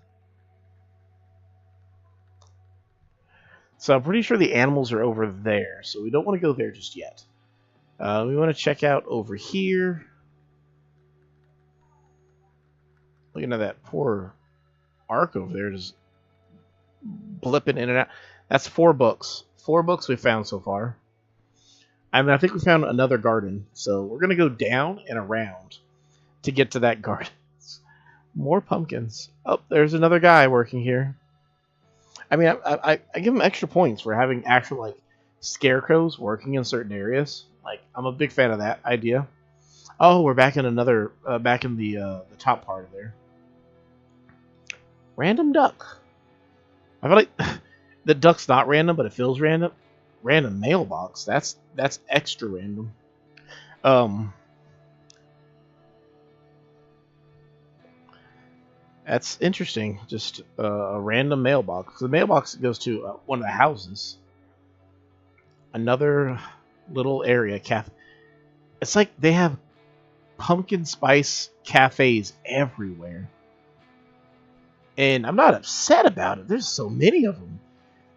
So I'm pretty sure the animals are over there, so we don't want to go there just yet. We want to check out over here. Looking at that poor ark over there, just blipping in and out. That's 4 books. 4 books we found so far. I mean, I think we found another garden, so we're going to go down and around to get to that garden. More pumpkins. Oh, there's another guy working here. I mean, I give him extra points for having actual, scarecrows working in certain areas. I'm a big fan of that idea. Oh, we're back in back in the top part of there. Random duck. I feel like the duck's not random, but it feels random. Random mailbox. That's extra random. That's interesting. Just a random mailbox. The mailbox goes to one of the houses. Another little area. It's like they have pumpkin spice cafes everywhere. And I'm not upset about it. There's so many of them.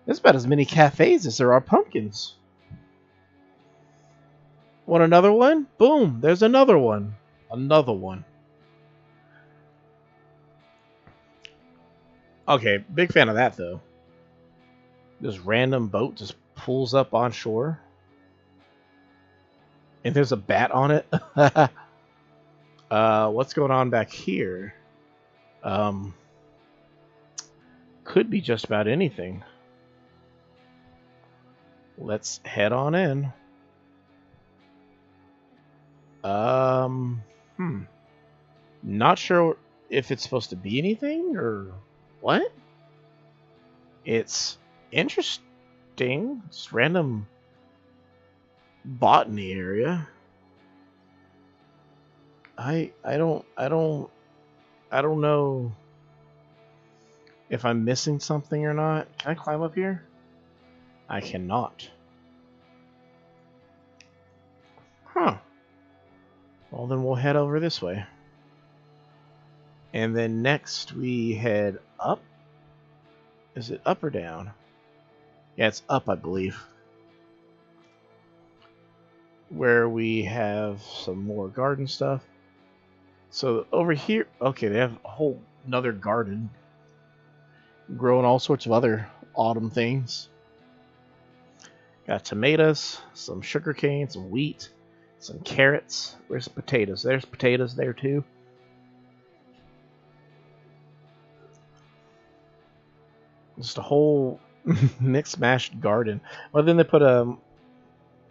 There's about as many cafes as there are pumpkins. Want another one? Boom, there's another one. Another one. Okay, big fan of that, though. This random boat just pulls up on shore. And there's a bat on it. What's going on back here? Could be just about anything. Let's head on in. Not sure if it's supposed to be anything or what. It's interesting. It's random botany area. I don't know if I'm missing something or not. Can I climb up here? I cannot. Huh. Well, then we'll head over this way. And then next we head up. Is it up or down? Yeah, it's up, I believe. Where we have some more garden stuff. So over here, okay, they have a whole another garden. Growing all sorts of other autumn things. Got tomatoes, some sugarcane, some wheat, some carrots. Where's the potatoes? There's potatoes there too. Just a whole mixed mashed garden. Well, then they put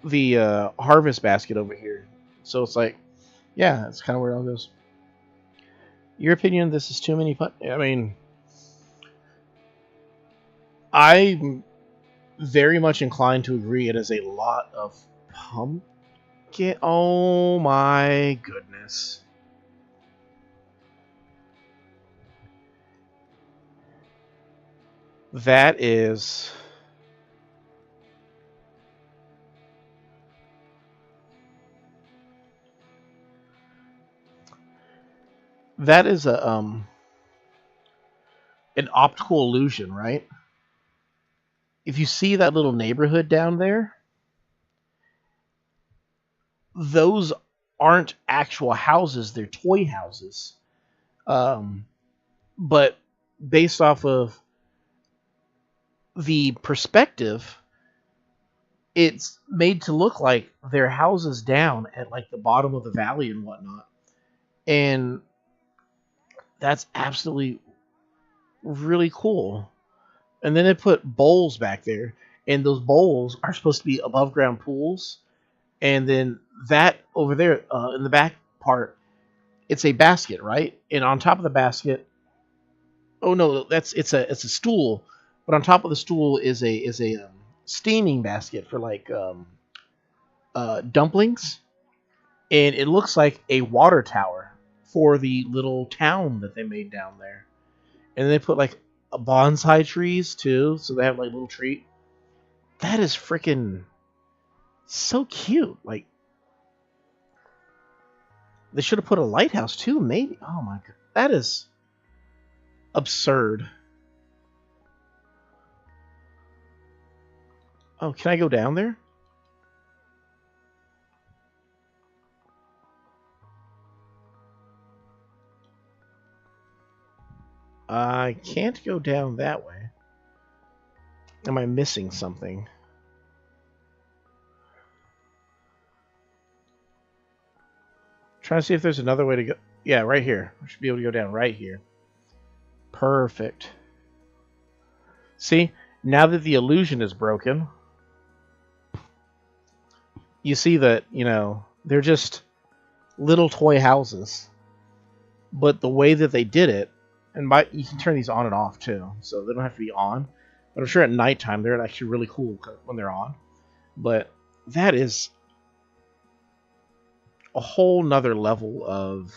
the harvest basket over here. So it's like, yeah, that's kind of where it all goes. Your opinion, this is too many I mean, I'm very much inclined to agree. It is a lot of pumpkin. Oh my goodness. That is... That is a an optical illusion, right? If you see that little neighborhood down there, those aren't actual houses, they're toy houses. But based off of the perspective, it's made to look like they're houses down at like the bottom of the valley and whatnot. And that's absolutely really cool. And then they put bowls back there, and those bowls are supposed to be above ground pools. And then that over there in the back part, it's a basket, right? And on top of the basket, oh no, it's a stool. But on top of the stool is a steaming basket for like dumplings, and it looks like a water tower for the little town that they made down there. And they put like a bonsai trees too, so they have like little tree. That is freaking so cute. Like they should have put a lighthouse too, maybe. Oh my god, that is absurd. Oh, can I go down there? I can't go down that way. Am I missing something? Trying to see if there's another way to go. Yeah, right here. I should be able to go down right here. Perfect. See, now that the illusion is broken, you see that, you know, they're just little toy houses. But the way that they did it, and you can turn these on and off too, so they don't have to be on. But I'm sure at nighttime they're actually really cool when they're on. But that is a whole nother level of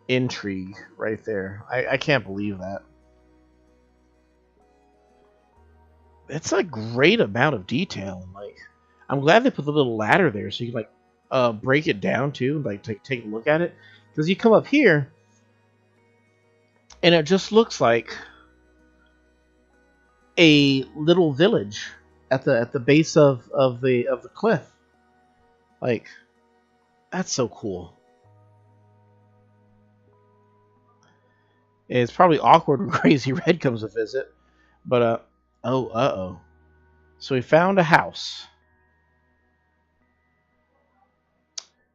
intrigue right there. I can't believe that. It's a great amount of detail. Like, I'm glad they put the little ladder there so you can like break it down too, and like take a look at it. Because you come up here, and it just looks like a little village at the base of the cliff. Like, that's so cool. It's probably awkward when Crazy Red comes to visit, but oh. So we found a house.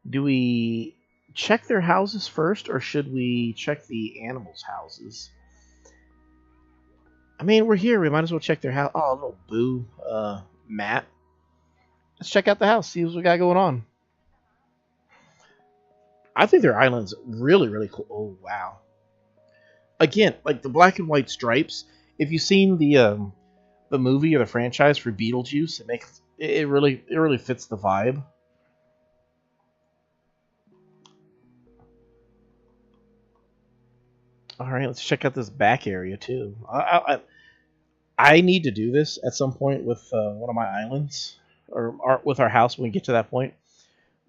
Do we check their houses first, or should we check the animals' houses? I mean, we're here. We might as well check their house. Oh, little boo, Matt. Let's check out the house. See what we got going on. I think their island's really, really cool. Oh, wow. Again, like the black and white stripes. If you've seen the movie or the franchise for Beetlejuice, it really fits the vibe. All right, let's check out this back area too. I need to do this at some point with one of my islands with our house when we get to that point.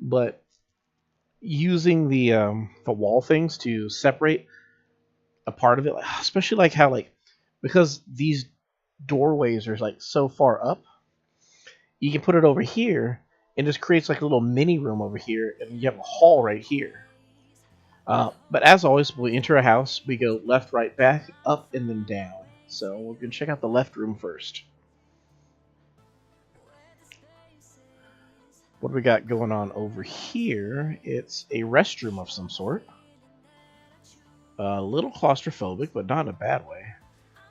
But using the wall things to separate a part of it, especially like how like because these doorways are like so far up, you can put it over here and just creates like a little mini room over here, and you have a hall right here. But as always, when we enter a house, we go left, right, back, up, and then down. So we're going to check out the left room first. What do we got going on over here? It's a restroom of some sort. A little claustrophobic, but not in a bad way.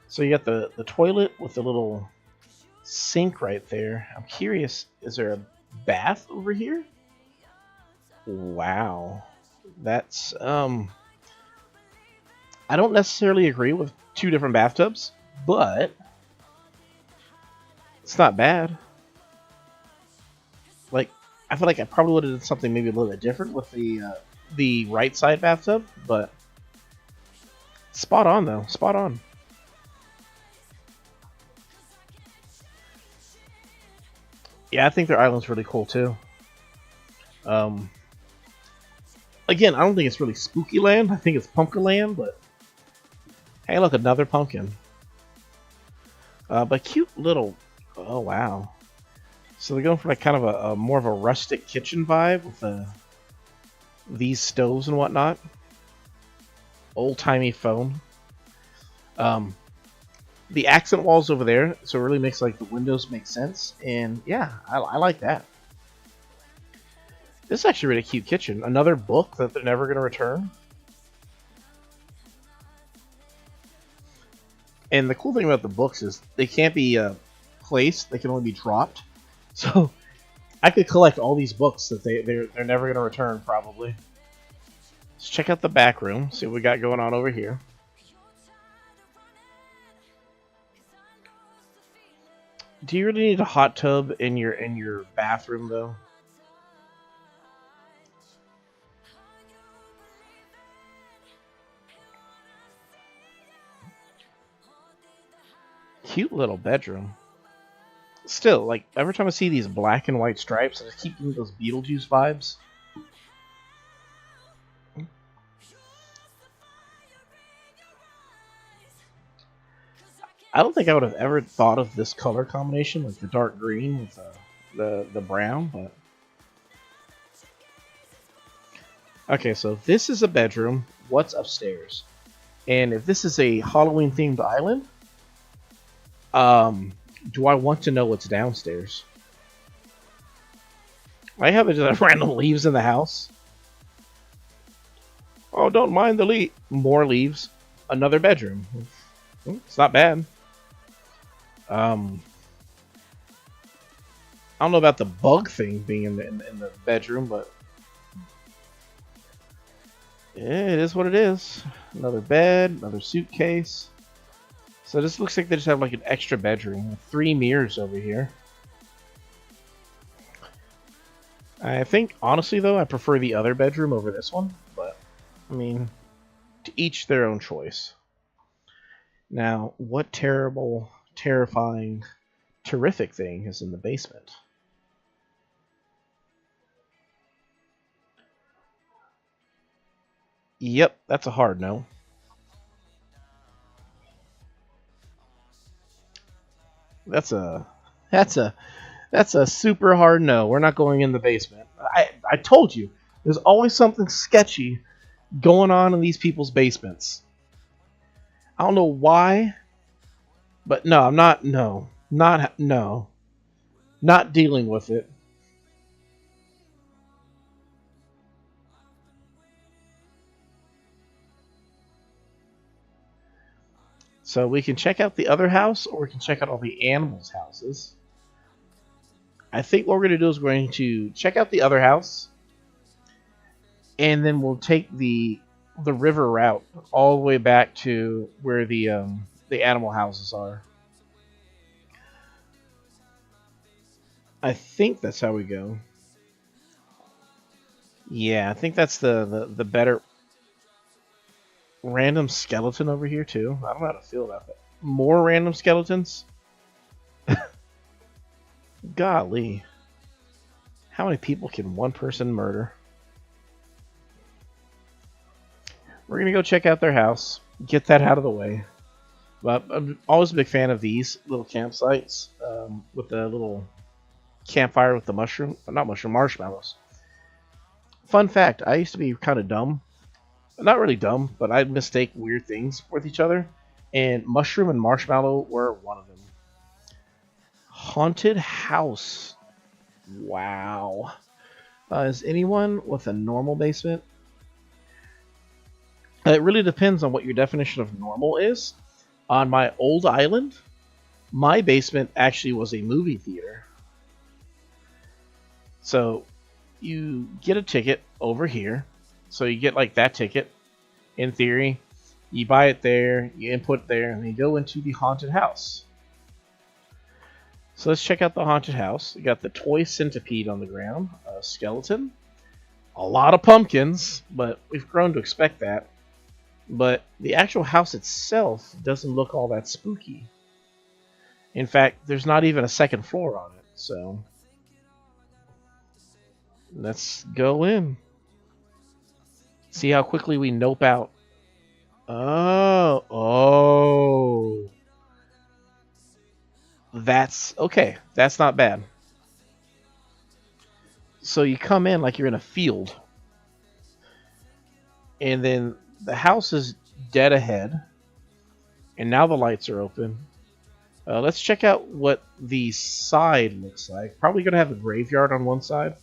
So you got the toilet with the little sink right there. I'm curious, is there a bath over here? Wow. That's I don't necessarily agree with two different bathtubs, but it's not bad. Like, I feel like I probably would have done something maybe a little bit different with the right side bathtub, but spot on though, spot on. Yeah, I think their island's really cool too. Again, I don't think it's really Spooky Land. I think it's Pumpkin Land, but hey, look, another pumpkin. But cute little. Oh wow! So they're going for like kind of a more of a rustic kitchen vibe with these stoves and whatnot. Old timey phone. The accent walls over there, so it really makes like the windows make sense. And yeah, I like that. This is actually a really cute kitchen. Another book that they're never going to return. And the cool thing about the books is they can't be placed; they can only be dropped. So I could collect all these books that they're never going to return, probably. Let's check out the back room. See what we got going on over here. Do you really need a hot tub in your bathroom though? Cute little bedroom. Still, like, every time I see these black and white stripes, I just keep getting those Beetlejuice vibes. I don't think I would have ever thought of this color combination, like the dark green with the brown, but... Okay, so this is a bedroom. What's upstairs? And if this is a Halloween-themed island, do I want to know what's downstairs? I have just random leaves in the house. Oh, don't mind the more leaves. Another bedroom. It's not bad. I don't know about the bug thing being in the bedroom, but yeah, it is what it is. Another bed, another suitcase. So this looks like they just have like an extra bedroom. 3 mirrors over here. I think, honestly though, I prefer the other bedroom over this one. But, I mean, to each their own choice. Now, what terrible, terrifying, terrific thing is in the basement? Yep, that's a hard no. That's a that's a super hard no. We're not going in the basement. I told you, there's always something sketchy going on in these people's basements. I don't know why, but no, I'm not. No, not no, not dealing with it. So we can check out the other house, or we can check out all the animals' houses. I think what we're going to do is we're going to check out the other house, and then we'll take the river route all the way back to where the animal houses are. I think that's how we go. Yeah, I think that's the better random skeleton over here too. I don't know how to feel about that. More random skeletons? Golly. How many people can one person murder? We're going to go check out their house, get that out of the way. But I'm always a big fan of these little campsites with the little campfire with the not mushroom, marshmallows. Fun fact, I used to be kind of dumb. Not really dumb, but I'd mistake weird things with each other. And mushroom and marshmallow were one of them. Haunted house. Wow. Is anyone with a normal basement? It really depends on what your definition of normal is. On my old island, my basement actually was a movie theater. So you get a ticket over here. So you get like that ticket. In theory, you buy it there, you input there, and then you go into the haunted house. So let's check out the haunted house. We got the toy centipede on the ground, a skeleton, a lot of pumpkins, but we've grown to expect that. But the actual house itself doesn't look all that spooky. In fact, there's not even a second floor on it, so let's go in. See how quickly we nope out. Oh. That's okay. That's not bad. So you come in like you're in a field. And then the house is dead ahead. And now the lights are open. Let's check out what the side looks like. Probably going to have a graveyard on one side.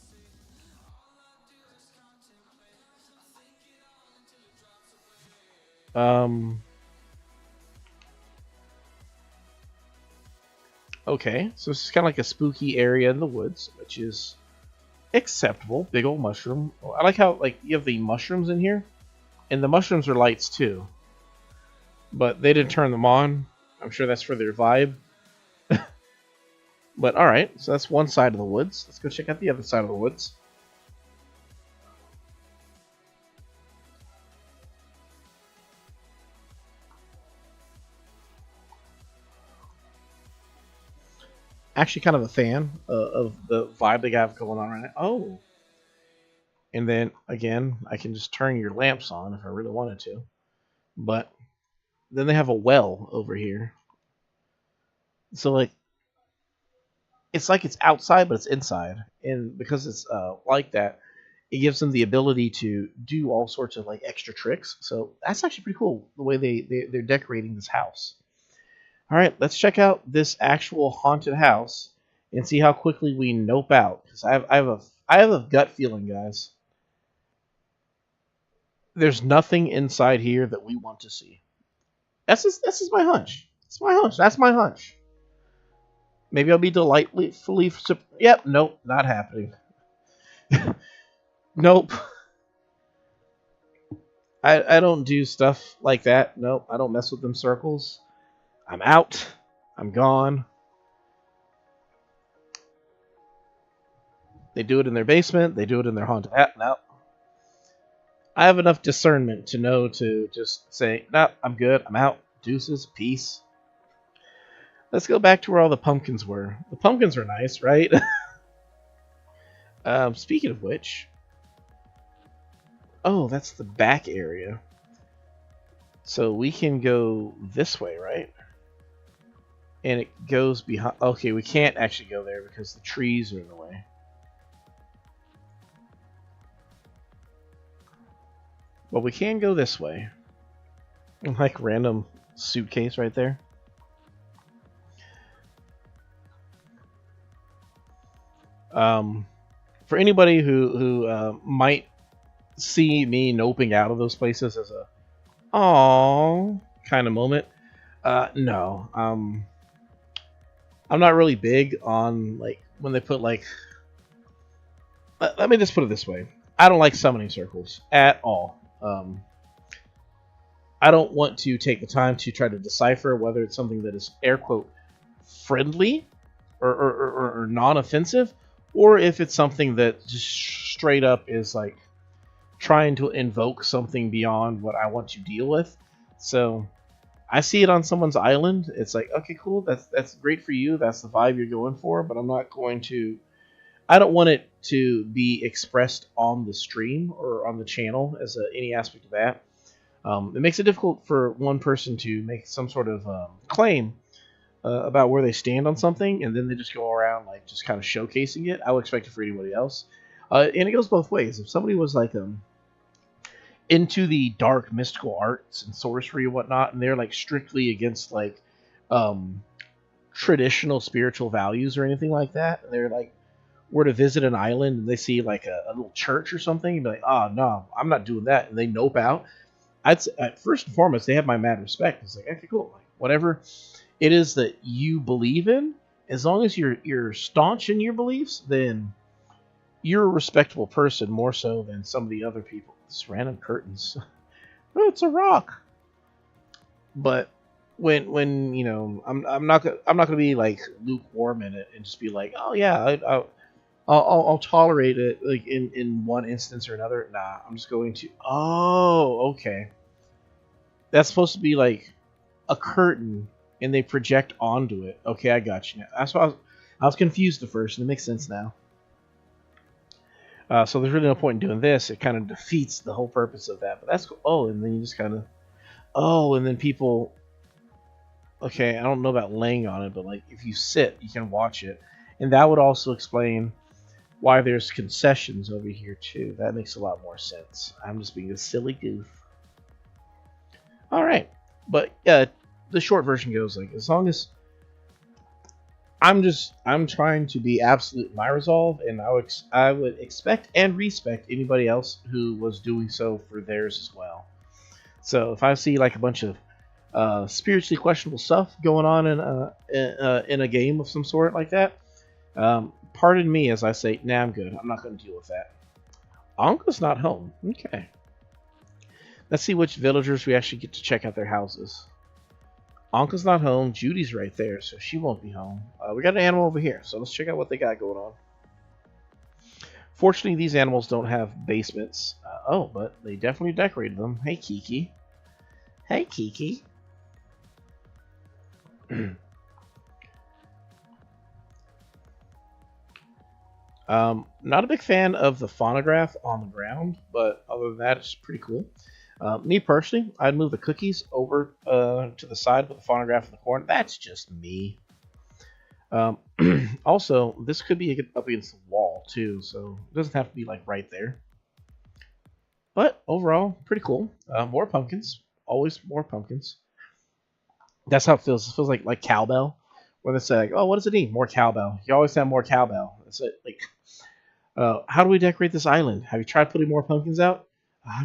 Okay, so this is kind of like a spooky area in the woods, which is acceptable. Big old mushroom. I like how like you have the mushrooms in here, and the mushrooms are lights too. But they didn't turn them on. I'm sure that's for their vibe. But alright, so that's one side of the woods. Let's go check out the other side of the woods. Actually kind of a fan of the vibe they have going on right now. Oh! And then, again, I can just turn your lamps on if I really wanted to. But then they have a well over here. So, like, it's like it's outside, but it's inside. And because it's like that, it gives them the ability to do all sorts of, like, extra tricks. So that's actually pretty cool, the way they're decorating this house. All right, let's check out this actual haunted house and see how quickly we nope out. Because I have a gut feeling, guys. There's nothing inside here that we want to see. This is my hunch. It's my hunch. That's my hunch. Maybe I'll be delightfully. Yep. Nope. Not happening. Nope. I don't do stuff like that. Nope. I don't mess with them circles. I'm out. I'm gone. They do it in their basement. They do it in their haunted house. No. I have enough discernment to know to just say, no, I'm good. I'm out. Deuces. Peace. Let's go back to where all the pumpkins were. The pumpkins are nice, right? Speaking of which... Oh, that's the back area. So we can go this way, right? And it goes behind. Okay, we can't actually go there because the trees are in the way. But we can go this way. Like random suitcase right there. For anybody who might see me noping out of those places as a "aww" kind of moment, no. I'm not really big on like when they put like. Let me just put it this way: I don't like summoning circles at all. I don't want to take the time to try to decipher whether it's something that is air quote friendly or non-offensive, or if it's something that just straight up is like trying to invoke something beyond what I want to deal with. So I see it on someone's island. It's like, okay, cool. That's great for you. That's the vibe you're going for. But I'm not going to. I don't want it to be expressed on the stream or on the channel as any aspect of that. It makes it difficult for one person to make some sort of claim about where they stand on something, and then they just go around like just kind of showcasing it. I would expect it for anybody else, and it goes both ways. If somebody was like into the dark mystical arts and sorcery and whatnot, and they're like strictly against like traditional spiritual values or anything like that, and they're like were to visit an island and they see like a little church or something, and be like, oh no, I'm not doing that, and they nope out. I'd say, first and foremost, they have my mad respect. It's like, okay, cool, like, whatever it is that you believe in, as long as you're staunch in your beliefs, then you're a respectable person more so than some of the other people. Just random curtains. Oh, it's a rock. But when you know, I'm not gonna be like lukewarm in it and just be like, oh yeah, I'll tolerate it like in one instance or another. Nah, I'm just going to. Oh, okay. That's supposed to be like a curtain, and they project onto it. Okay, I got you now. That's why I was confused at first, and it makes sense now. So there's really no point in doing this. It kind of defeats the whole purpose of that. But that's cool. Oh, and then you just kind of. Oh, and then people. Okay, I don't know about laying on it, but like if you sit, you can watch it, and that would also explain why there's concessions over here too. That makes a lot more sense. I'm just being a silly goof. All right, but the short version goes like, as long as I'm trying to be absolute in my resolve, and I would expect and respect anybody else who was doing so for theirs as well. So if I see like a bunch of spiritually questionable stuff going on in a game of some sort like that, pardon me as I say, nah, I'm good. I'm not going to deal with that. Anka's not home. Okay. Let's see which villagers we actually get to check out their houses. Anka's not home. Judy's right there, so she won't be home. We got an animal over here, so let's check out what they got going on. Fortunately, these animals don't have basements. Oh, but they definitely decorated them. Hey, Kiki. Hey, Kiki. Not a big fan of the phonograph on the ground, but other than that, it's pretty cool. Me personally, I'd move the cookies over to the side with the phonograph in the corner. That's just me. Also, this could be up against the wall too, so it doesn't have to be like right there. But overall, pretty cool. More pumpkins. Always more pumpkins. That's how it feels. It feels like cowbell. Where they say, like, oh, what does it need? More cowbell. You always have more cowbell. That's it. Like, how do we decorate this island? Have you tried putting more pumpkins out?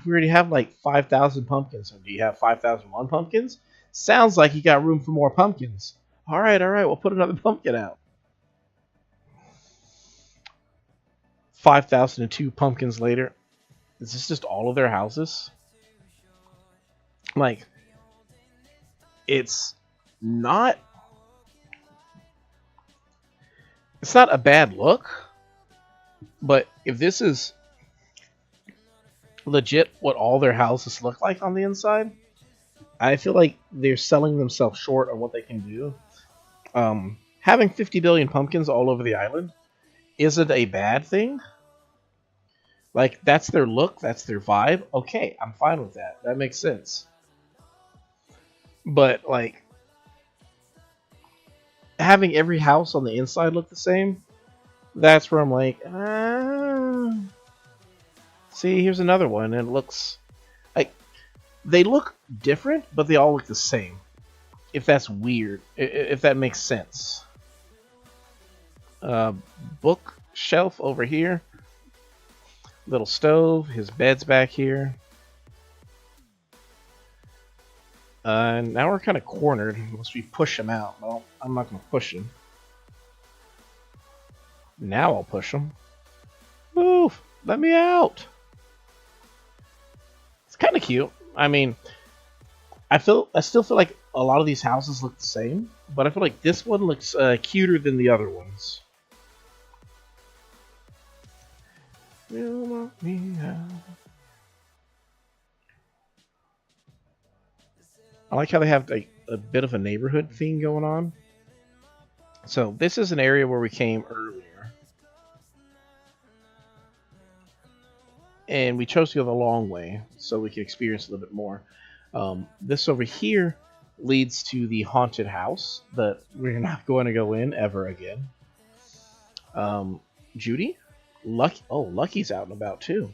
We already have like 5,000 pumpkins. So do you have 5,001 pumpkins? Sounds like you got room for more pumpkins. All right. We'll put another pumpkin out. 5,002 pumpkins later. Is this just all of their houses? Like, it's not a bad look, but if this is legit what all their houses look like on the inside, I feel like they're selling themselves short on what they can do. Having 50 billion pumpkins all over the island isn't a bad thing. Like, that's their look, that's their vibe. Okay, I'm fine with that. That makes sense. But, like, having every house on the inside look the same, that's where I'm like, see, here's another one, and it looks like they look different, but they all look the same. If that's weird, if that makes sense. Bookshelf over here, little stove. His bed's back here. And now we're kind of cornered unless we push him out. Well, I'm not going to push him. Now I'll push him. Move! Let me out! It's kind of cute. I mean, I still feel like a lot of these houses look the same, but I feel like this one looks cuter than the other ones. You want me out. I like how they have a bit of a neighborhood theme going on. So this is an area where we came earlier. And we chose to go the long way so we could experience a little bit more. This over here leads to the haunted house that we're not going to go in ever again. Judy? Lucky's out and about too.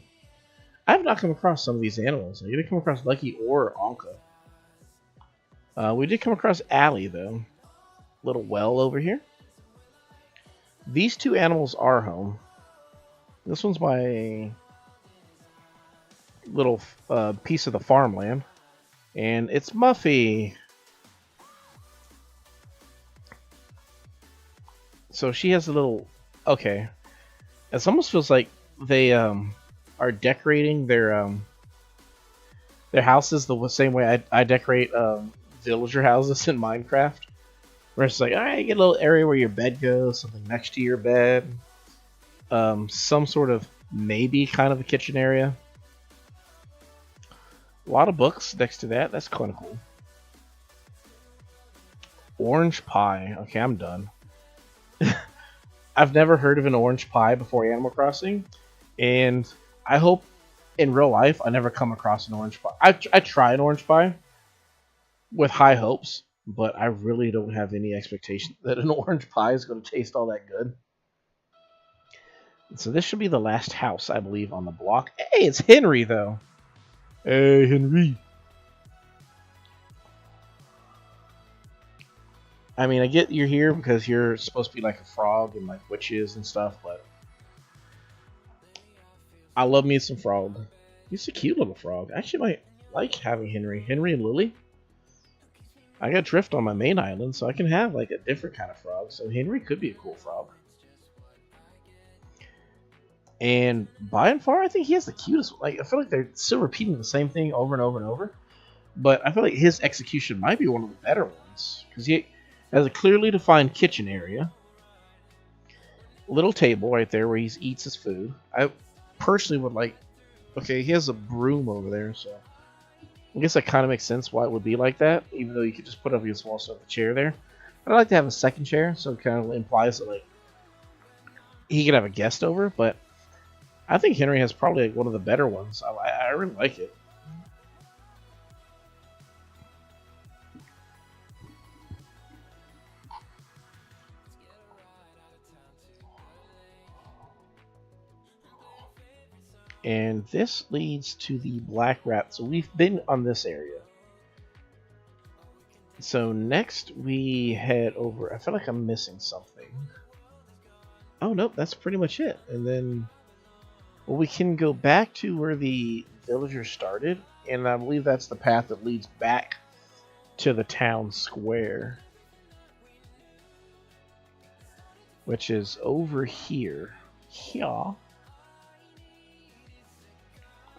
I have not come across some of these animals. I didn't come across Lucky or Anka. We did come across Allie, though. Little well over here. These two animals are home. This one's my little piece of the farmland. And it's Muffy. So she has a little... Okay. It almost feels like they are decorating their houses the same way I decorate... villager houses in Minecraft, where it's like, alright, you get a little area where your bed goes, something next to your bed, some sort of maybe kind of a kitchen area. A lot of books next to that. That's kind of cool. Orange pie. Okay, I'm done. I've never heard of an orange pie before Animal Crossing, and I hope in real life I never come across an orange pie. I try an orange pie with high hopes, but I really don't have any expectation that an orange pie is going to taste all that good. So this should be the last house, I believe, on the block. Hey, it's Henry, though. Hey, Henry. I mean, I get you're here because you're supposed to be like a frog and like witches and stuff, but I love me some frog. He's a cute little frog. I actually might like having Henry. Henry and Lily. I got Drift on my main island, so I can have like a different kind of frog. So Henry could be a cool frog. And by and far, I think he has the cutest. Like, I feel like they're still repeating the same thing over and over and over. But I feel like his execution might be one of the better ones. Because he has a clearly defined kitchen area. Little table right there where he eats his food. I personally would like... Okay, he has a broom over there, so... I guess that kind of makes sense why it would be like that, even though you could just put up your small stuff the chair there. But I'd like to have a second chair, so it kind of implies that like he could have a guest over. But I think Henry has probably like one of the better ones. I really like it. And this leads to the Black Rat. So we've been on this area. So next we head over. I feel like I'm missing something. Oh, nope, that's pretty much it. And then well, we can go back to where the villagers started. And I believe that's the path that leads back to the town square. Which is over here. Yeah.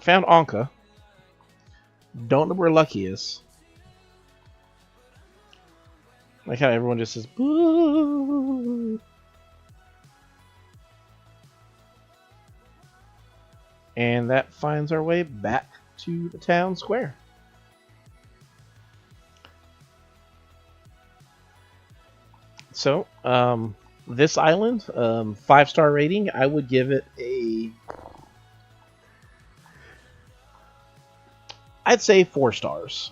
Found Anka. Don't know where Lucky is. Like how everyone just says, boo. And that finds our way back to the town square. So, this island, 5-star rating, I would give it a... I'd say 4 stars.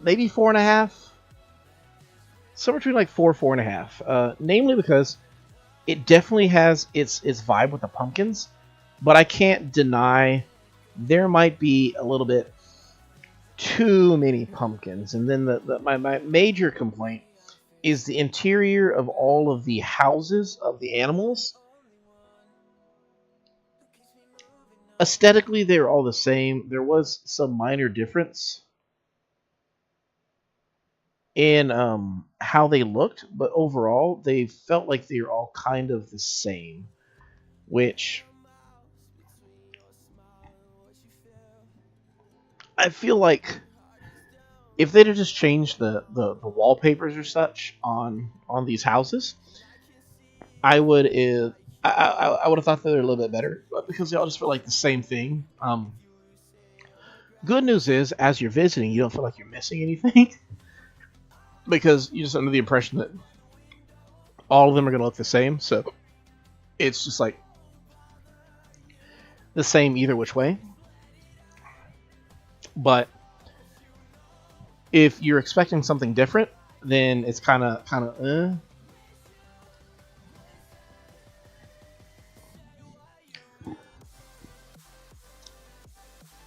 Maybe 4.5. somewhere between like 4.5. Namely because it definitely has its vibe with the pumpkins, but I can't deny there might be a little bit too many pumpkins. And then my major complaint is the interior of all of the houses of the animals. Aesthetically, they're all the same. There was some minor difference in how they looked, but overall, they felt like they were all kind of the same, which I feel like if they'd have just changed the wallpapers or such on these houses, I would I would have thought that they're a little bit better, but because they all just feel like the same thing. Good news is, as you're visiting, you don't feel like you're missing anything because you're just under the impression that all of them are going to look the same. So it's just like the same either which way. But if you're expecting something different, then it's kind of.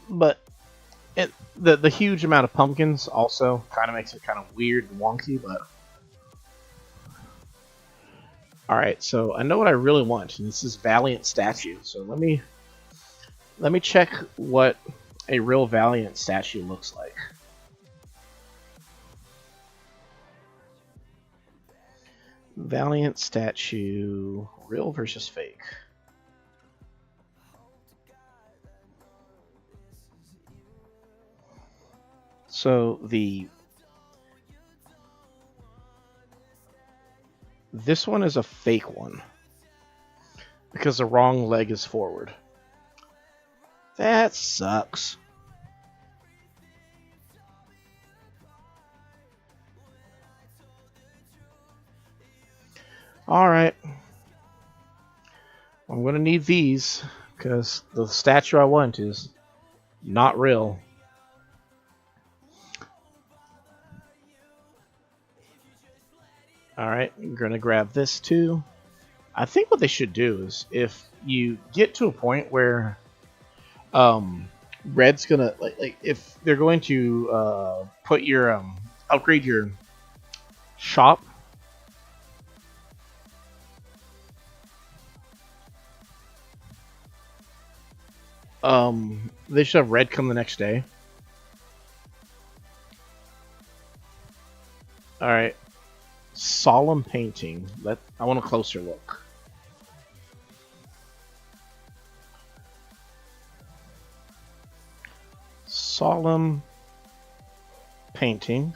But the huge amount of pumpkins also kind of makes it kind of weird and wonky. But all right, so I know what I really want, and this is Valiant statue. So let me check what a real Valiant statue looks like. Valiant statue, real versus fake. So this one is a fake one because the wrong leg is forward. That sucks. Alright. I'm going to need these because the statue I want is not real. Alright, I'm going to grab this too. I think what they should do is if you get to a point where Red's going to, like if they're going to put your, upgrade your shop, they should have Red come the next day. Alright. Solemn painting. I want a closer look. Solemn painting.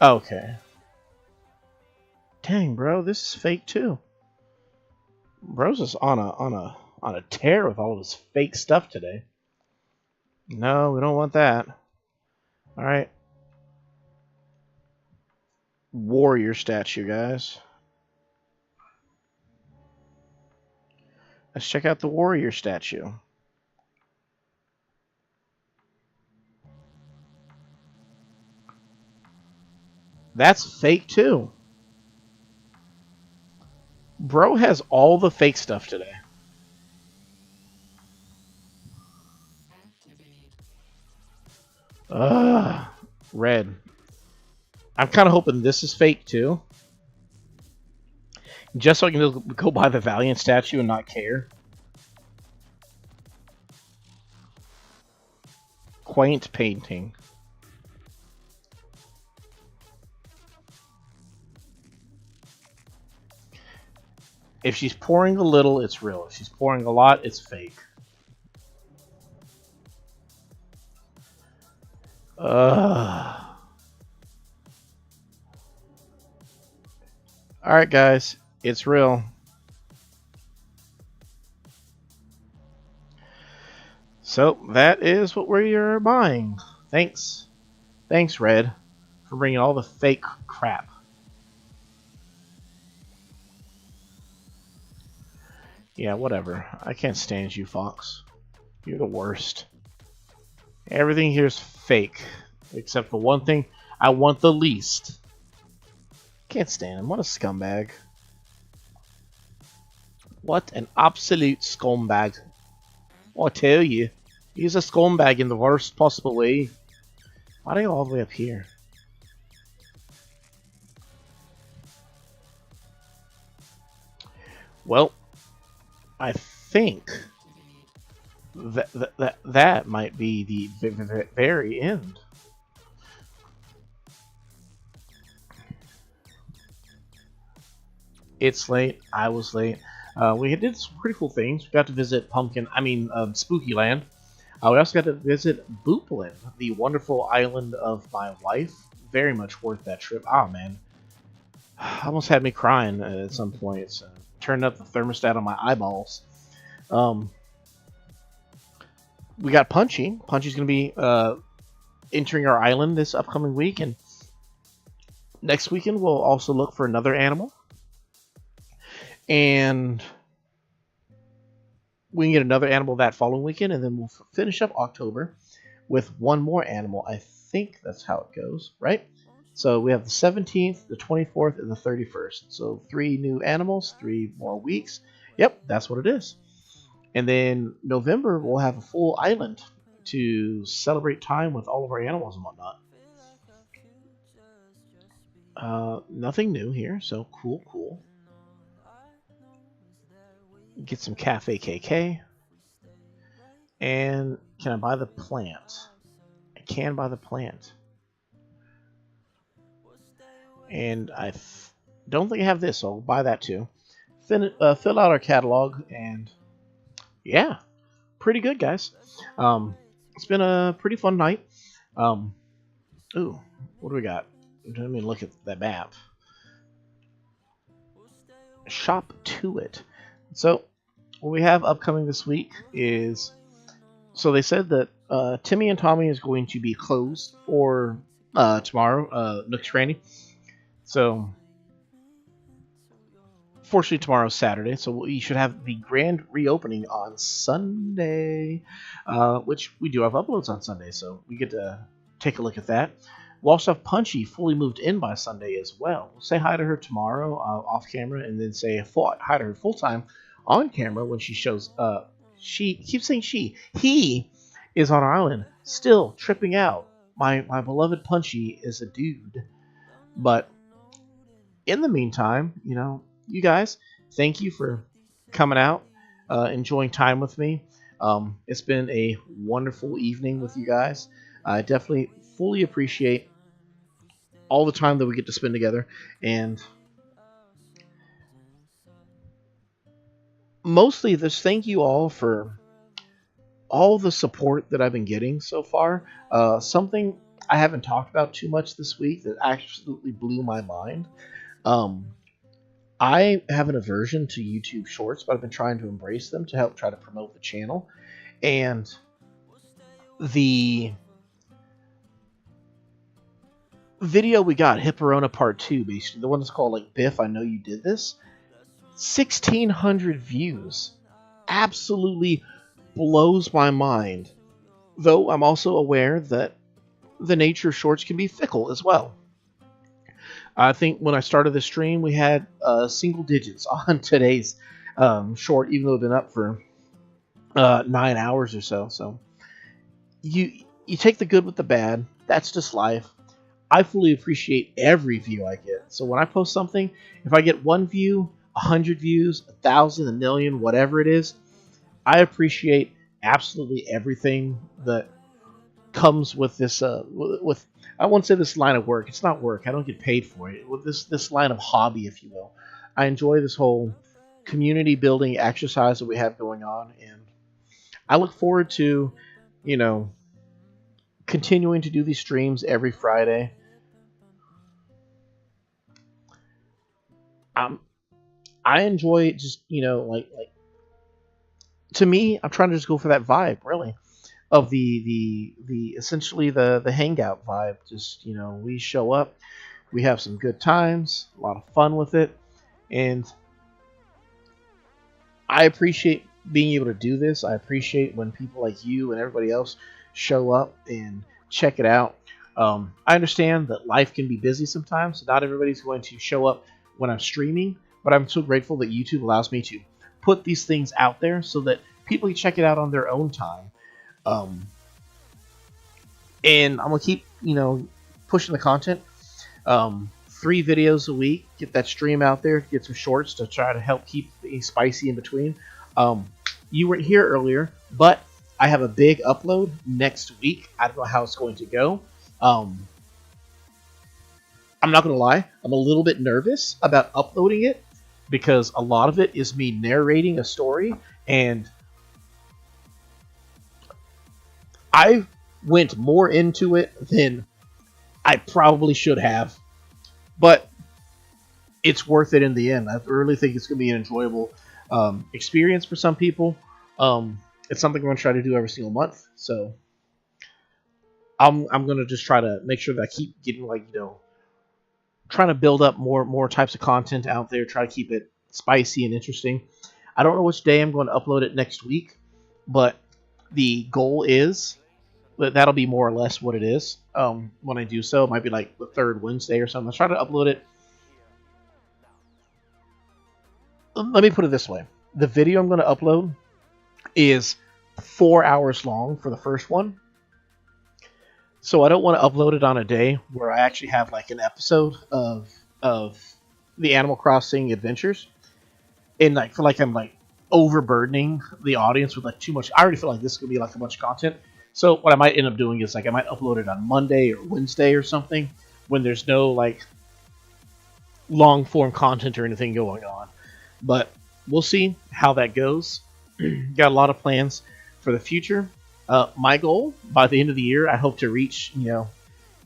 Okay. Dang, bro, this is fake too. Bro's is on a tear with all of his fake stuff today. No, we don't want that. All right. Warrior statue, guys. Let's check out the warrior statue. That's fake too. Bro has all the fake stuff today. Red. I'm kind of hoping this is fake too. Just so I can just go buy the Valiant statue and not care. Quaint painting. If she's pouring a little, it's real. If she's pouring a lot, it's fake. Alright, guys. It's real. So, that is what we're buying. Thanks. Thanks, Red, for bringing all the fake crap. Yeah, whatever. I can't stand you, Fox. You're the worst. Everything here's fake. Except for one thing I want the least. Can't stand him. What a scumbag. What an absolute scumbag. I tell you. He's a scumbag in the worst possible way. Why are they all the way up here? Well, I think that might be the very end. It's late. I was late. We did some pretty cool things. We got to visit Spooky Land. We also got to visit Boopland, the wonderful island of my wife. Very much worth that trip. Oh, man. Almost had me crying at some points. Turned up the thermostat on my eyeballs. We got Punchy. Punchy's going to be entering our island this upcoming week. And next weekend, we'll also look for another animal. And we can get another animal that following weekend, and then we'll finish up October with one more animal. I think that's how it goes, right? So we have the 17th, the 24th, and the 31st. So 3 new animals, 3 more weeks. Yep, that's what it is. And then November, we'll have a full island to celebrate time with all of our animals and whatnot. Nothing new here, so cool. Get some Cafe KK. And can I buy the plant? I can buy the plant. And I don't think I have this, so I'll buy that too. Fill out our catalog, and yeah, pretty good, guys. It's been a pretty fun night. Ooh, what do we got? Let me look at that map. Shop to it. So what we have upcoming this week is, so they said that Timmy and Tommy is going to be closed for tomorrow, Nook's Cranny. So fortunately tomorrow's Saturday, so we should have the grand reopening on Sunday, which we do have uploads on Sunday, so we get to take a look at that. We'll also have Punchy fully moved in by Sunday as well. We'll say hi to her tomorrow off camera, and then say hi to her full time on camera when she shows up. She keeps saying she. He is on our island, still tripping out. My beloved Punchy is a dude. But in the meantime, you guys, thank you for coming out, enjoying time with me. It's been a wonderful evening with you guys. I definitely fully appreciate all the time that we get to spend together, and mostly this thank you all for all the support that I've been getting so far. Something I haven't talked about too much this week that absolutely blew my mind. I have an aversion to YouTube Shorts, but I've been trying to embrace them to help try to promote the channel. And the video we got, Hipperona Part 2, basically, the one that's called, Biff, I Know You Did This, 1,600 views. Absolutely blows my mind. Though I'm also aware that the nature of shorts can be fickle as well. I think when I started the stream, we had single digits on today's short, even though it's been up for 9 hours or so. So you take the good with the bad. That's just life. I fully appreciate every view I get. So when I post something, if I get 1 view, 100 views, 1,000, 1,000,000, whatever it is, I appreciate absolutely everything that comes with this. With I won't say this line of work. It's not work. I don't get paid for it. With this line of hobby, if you will, I enjoy this whole community building exercise that we have going on, and I look forward to, continuing to do these streams every Friday. I enjoy just, to me, I'm trying to just go for that vibe, really, of the essentially the hangout vibe. Just, we show up, we have some good times, a lot of fun with it, and I appreciate being able to do this. I appreciate when people like you and everybody else show up and check it out. I understand that life can be busy sometimes, so not everybody's going to show up when I'm streaming, but I'm so grateful that YouTube allows me to put these things out there so that people can check it out on their own time. Um, and I'm gonna keep, pushing the content. 3 videos a week. Get that stream out there. Get some shorts to try to help keep things spicy in between. You weren't here earlier, but I have a big upload next week. I don't know how it's going to go. I'm not gonna lie. I'm a little bit nervous about uploading it because a lot of it is me narrating a story, and I went more into it than I probably should have, but it's worth it in the end. I really think it's going to be an enjoyable experience for some people. It's something I'm going to try to do every single month, so I'm going to just try to make sure that I keep getting, trying to build up more types of content out there, try to keep it spicy and interesting. I don't know which day I'm going to upload it next week, but the goal is that'll be more or less what it is. When I do so, it might be like the 3rd Wednesday or something. I'll try to upload it. Let me put it this way. The video I'm going to upload is 4 hours long for the first one. So I don't want to upload it on a day where I actually have like an episode of the Animal Crossing adventures. And I feel like I'm like overburdening the audience with like too much. I already feel like this could be like a bunch of content. So what I might end up doing is like I might upload it on Monday or Wednesday or something when there's no like long form content or anything going on. But we'll see how that goes. Got a lot of plans for the future. My goal by the end of the year, I hope to reach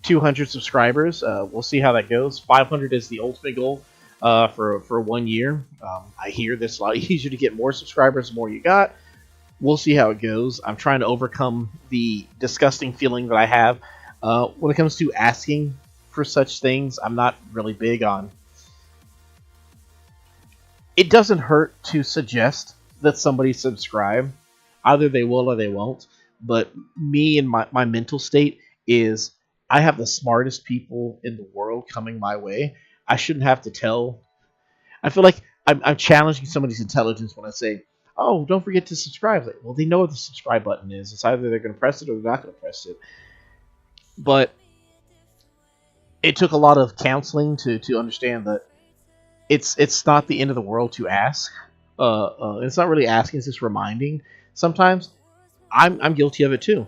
200 subscribers. We'll see how that goes. 500 is the ultimate goal for 1 year. I hear this a lot easier to get more subscribers the more you got. We'll see how it goes. I'm trying to overcome the disgusting feeling that I have when it comes to asking for such things. I'm not really big on. It doesn't hurt to suggest that somebody subscribe. Either they will or they won't. But me and my mental state is I have the smartest people in the world coming my way. I shouldn't have to tell. I feel like I'm challenging somebody's intelligence when I say, oh, don't forget to subscribe. Like, well, they know what the subscribe button is. It's either they're going to press it or they're not going to press it. But it took a lot of counseling to understand that it's not the end of the world to ask. It's not really asking, it's just reminding. Sometimes I'm guilty of it too.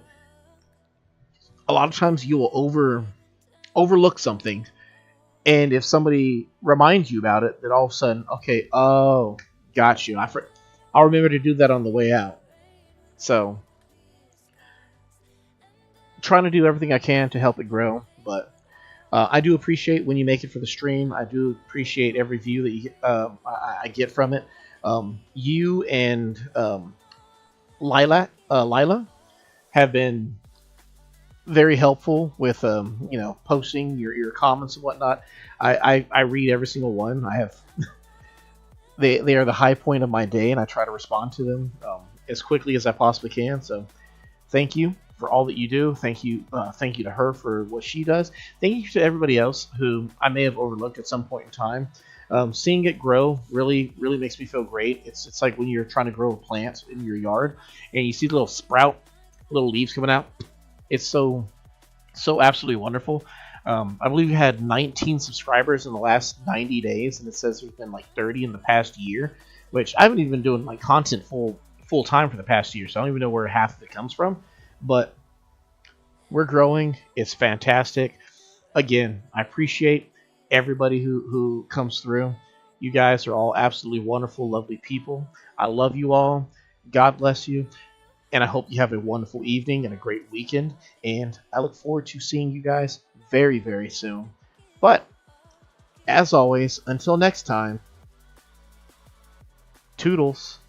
A lot of times you will overlook something, and if somebody reminds you about it, then all of a sudden, okay, oh, got you. I'll remember to do that on the way out. So, trying to do everything I can to help it grow, but I do appreciate when you make it for the stream. I do appreciate every view that I get from it. You and Lila have been very helpful with posting your comments and whatnot. I read every single one. I have they are the high point of my day, and I try to respond to them as quickly as I possibly can. So thank you for all that you do. Thank you to her for what she does. Thank you to everybody else who I may have overlooked at some point in time. Seeing it grow really makes me feel great. It's like when you're trying to grow a plant in your yard and you see the little sprout, little leaves coming out. It's so absolutely wonderful. I believe you had 19 subscribers in the last 90 days, and it says there's been like 30 in the past year, which I haven't even been doing my content full time for the past year, so I don't even know where half of it comes from. But we're growing. It's fantastic. Again, I appreciate everybody who comes through. You guys are all absolutely wonderful, lovely people. I love you all. God bless you. And I hope you have a wonderful evening and a great weekend. And I look forward to seeing you guys very, very soon. But, as always, until next time, toodles.